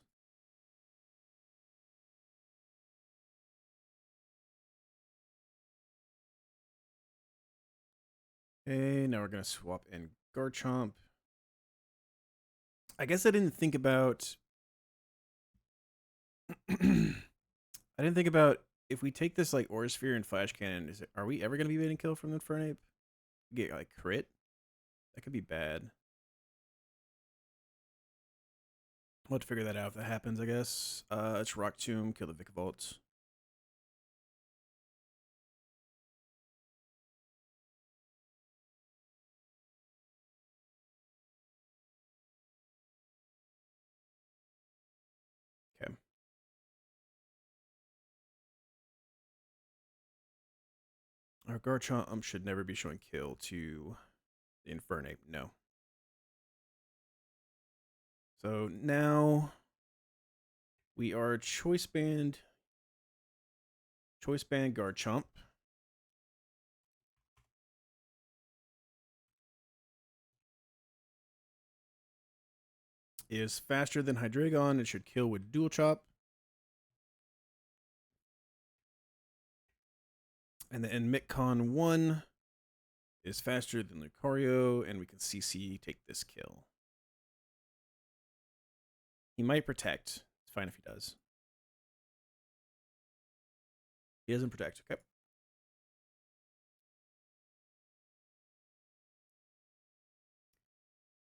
Okay, now we're going to swap in Garchomp. I guess I didn't think about... I didn't think about if we take this like Aura Sphere and Flash Cannon, are we ever going to be getting kill from the Infernape? Get like crit? That could be bad. We'll have to figure that out if that happens, I guess. It's Rock Tomb, kill the Vikavolt. Okay. Our Garchomp should never be showing kill to the Infernape, no. So now we are Choice Band Garchomp. Is faster than Hydreigon. It should kill with Dual Chop. And then Mitcon 1 is faster than Lucario, and we can CC take this kill. He might protect. It's fine if he does. He doesn't protect, okay.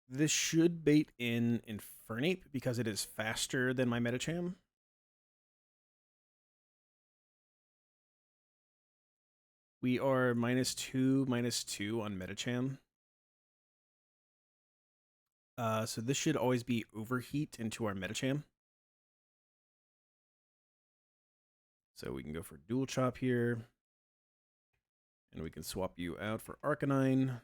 This should bait in Infernape because it is faster than my Metacham. We are -2, -2 on Metacham. So this should always be Overheat into our Metacham. So we can go for Dual Chop here. And we can swap you out for Arcanine.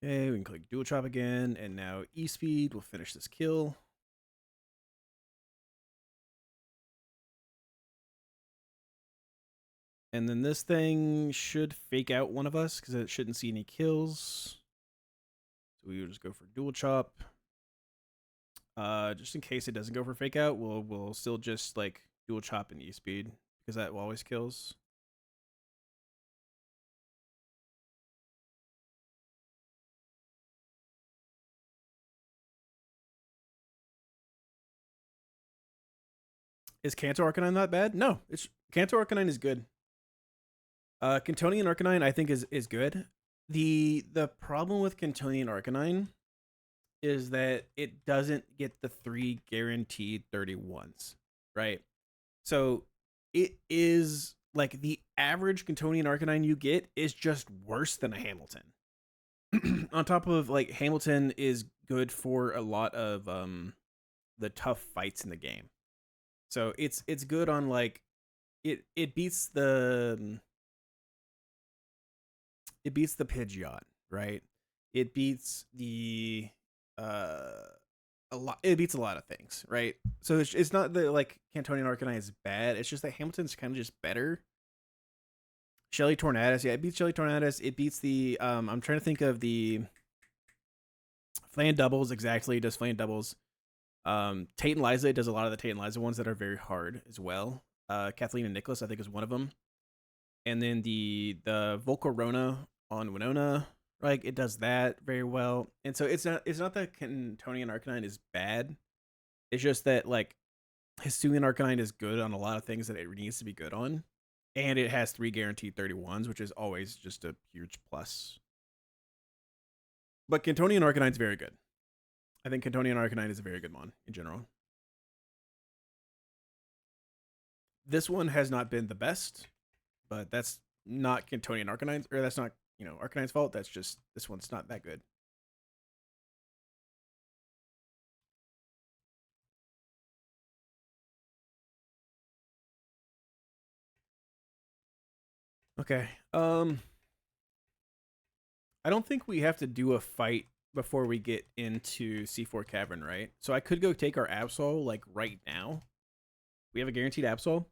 Okay, we can click Dual Chop again, and now E-Speed will finish this kill. And then this thing should fake out one of us, because it shouldn't see any kills. So we will just go for Dual Chop. Just in case it doesn't go for fake out, we'll still just like Dual Chop and E-Speed, because that always kills. Is Kanto Arcanine not bad? No, it's Kanto Arcanine is good. Cantonian Arcanine I think is good. The problem with Cantonian Arcanine is that it doesn't get the 3 guaranteed 31s, right? So it is like the average Cantonian Arcanine you get is just worse than a Hamilton. On top of like Hamilton is good for a lot of the tough fights in the game. So it's good on like it beats the Pidgeot, right? It beats the it beats a lot of things, right? So it's not that like Cantonian Arcanine is bad, it's just that Hamilton's kind of just better. Shelly Tornadus, yeah, it beats Shelly Tornadus. It beats the I'm trying to think of the Flan Doubles, exactly, it does Flan Doubles. Tate and Liza, it does a lot of the Tate and Liza ones that are very hard as well. Kathleen and Nicholas, I think, is one of them. And then the Volcarona on Winona, like it does that very well. And so it's not that Cantonian Arcanine is bad. It's just that like Hisuian Arcanine is good on a lot of things that it needs to be good on, and it has 3 guaranteed 31s, which is always just a huge plus. But Cantonian Arcanine is very good. I think Cantonian Arcanine is a very good mon in general. This one has not been the best, but that's not Cantonian Arcanine's, or that's not, Arcanine's fault. That's just this one's not that good. Okay. I don't think we have to do a fight before we get into C4 Cavern, right? So I could go take our Absol like right now. We have a guaranteed Absol.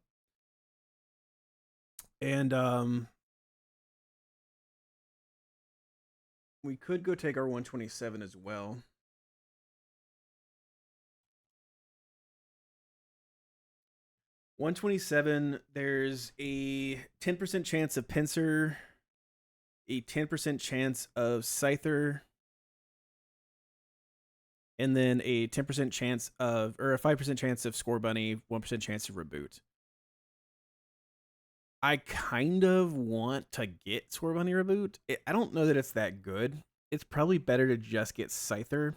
And we could go take our 127 as well. $127, there's a 10% chance of Pinsir, a 10% chance of Scyther, and then a 10% chance of, or a 5% chance of Scorbunny, 1% chance of Reboot. I kind of want to get Scorbunny Reboot. I don't know that it's that good. It's probably better to just get Scyther.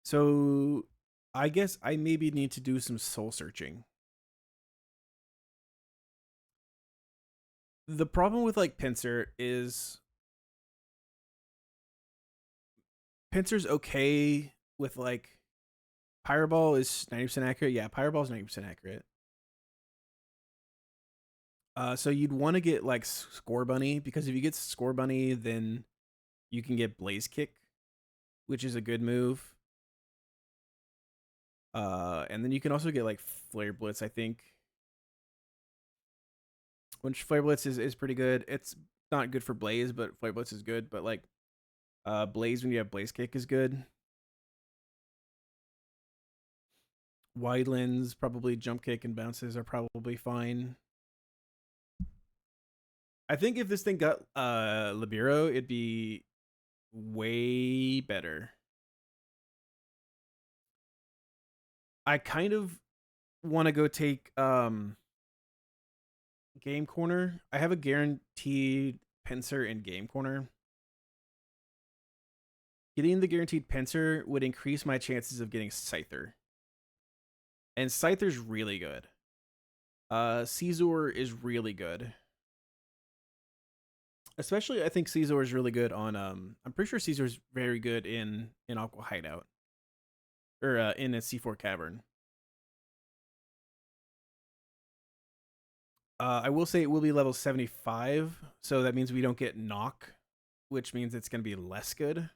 So I guess I maybe need to do some soul searching. The problem with like Pinsir is Pinsir's okay with like Pyreball is 90% accurate. Yeah, Pyreball is 90% accurate. So you'd want to get like Scorbunny, because if you get Scorbunny, then you can get Blaze Kick, which is a good move. And then you can also get like Flare Blitz, I think. Which Flare Blitz is pretty good. It's not good for Blaze, but Flare Blitz is good. But like Blaze, when you have Blaze Kick, is good. Wide Lens, probably Jump Kick and Bounces are probably fine. I think if this thing got Libero, it'd be way better. I kind of want to go take Game Corner. I have a guaranteed Pinsir in Game Corner. Getting the guaranteed Pinsir would increase my chances of getting Scyther. And Scyther's really good. Caesar is really good. Especially, I think Caesar is really good on. I'm pretty sure Caesar's very good in Aqua Hideout, or in a C4 Cavern. I will say it will be level 75, so that means we don't get knock, which means it's going to be less good.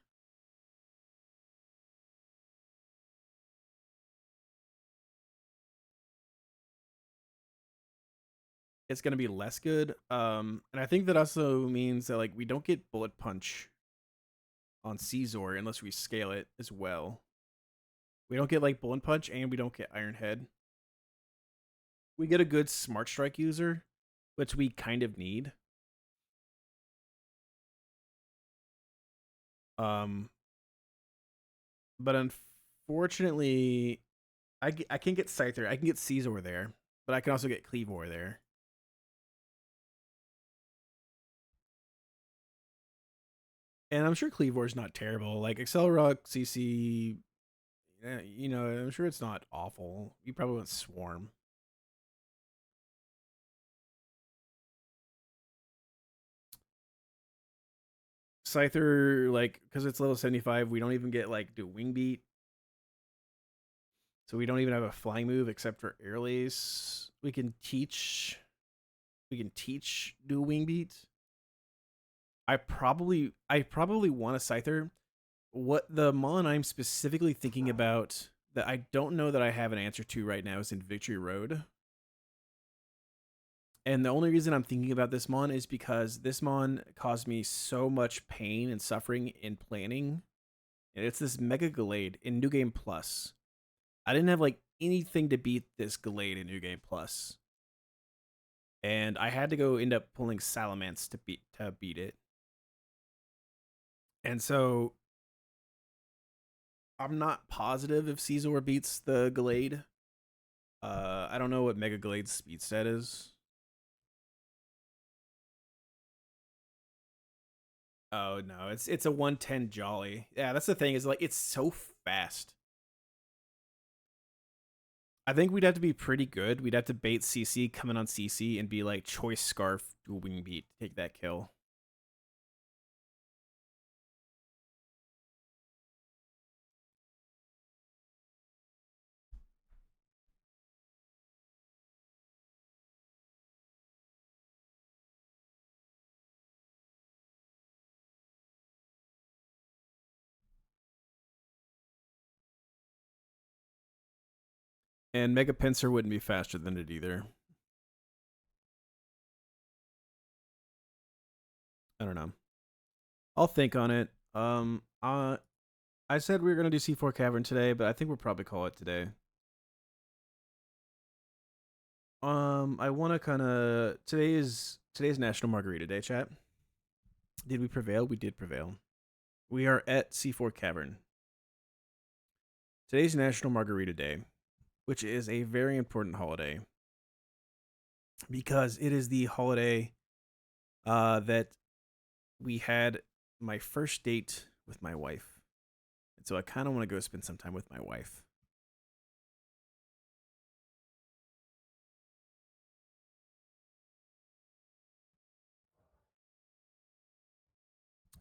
It's going to be less good. And I think that also means that like we don't get Bullet Punch on Caesar unless we scale it as well. We don't get like Bullet Punch, and we don't get Iron Head. We get a good Smart Strike user, which we kind of need. But unfortunately, I can't get Scyther. I can get Caesar there, but I can also get Cleavor there. And I'm sure Cleavor is not terrible. Like Accelerock, CC, I'm sure it's not awful. You probably want Swarm. Scyther, like, because it's level 75, we don't even get, like, do Wing Beat. So we don't even have a flying move except for Air Lace. We can teach do Wing Beat. I probably want a Scyther. What the mon I'm specifically thinking about that I don't know that I have an answer to right now is in Victory Road. And the only reason I'm thinking about this mon is because this mon caused me so much pain and suffering in planning. And it's this Mega Gallade in New Game Plus. I didn't have like anything to beat this Gallade in New Game Plus. And I had to go end up pulling Salamence to beat it. And so I'm not positive if Caesar beats the Glade. I don't know what Mega Glade's speed stat is. Oh no, it's a 110 Jolly. Yeah, that's the thing, is like it's so fast. I think we'd have to be pretty good. We'd have to bait CC, come in on CC, and be like choice scarf, dual wing beat, take that kill. And Mega Pincer wouldn't be faster than it either. I don't know. I'll think on it. I said we were gonna do C4 Cavern today, but I think we'll probably call it today. I want to kind of today's National Margarita Day, chat. Did we prevail? We did prevail. We are at C4 Cavern. Today's National Margarita Day, which is a very important holiday because it is the holiday that we had my first date with my wife. And so I kind of want to go spend some time with my wife.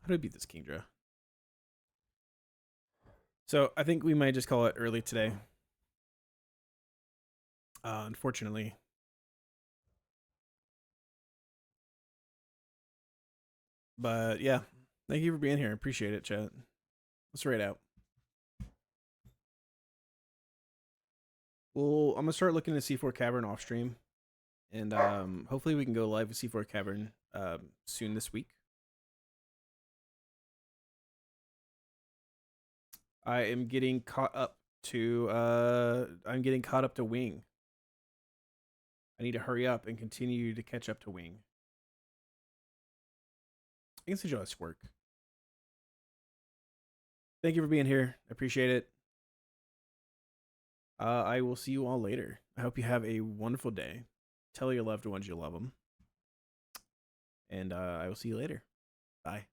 How do I beat this Kingdra? So I think we might just call it early today. Unfortunately. But yeah, thank you for being here. Appreciate it, chat. Let's rate out. Well, I'm gonna start looking at C4 Cavern off stream, and hopefully we can go live with C4 Cavern soon this week. I am getting caught up to Wing. I need to hurry up and continue to catch up to Wing. I can suggest work. Thank you for being here. I appreciate it. I will see you all later. I hope you have a wonderful day. Tell your loved ones you love them. And I will see you later. Bye.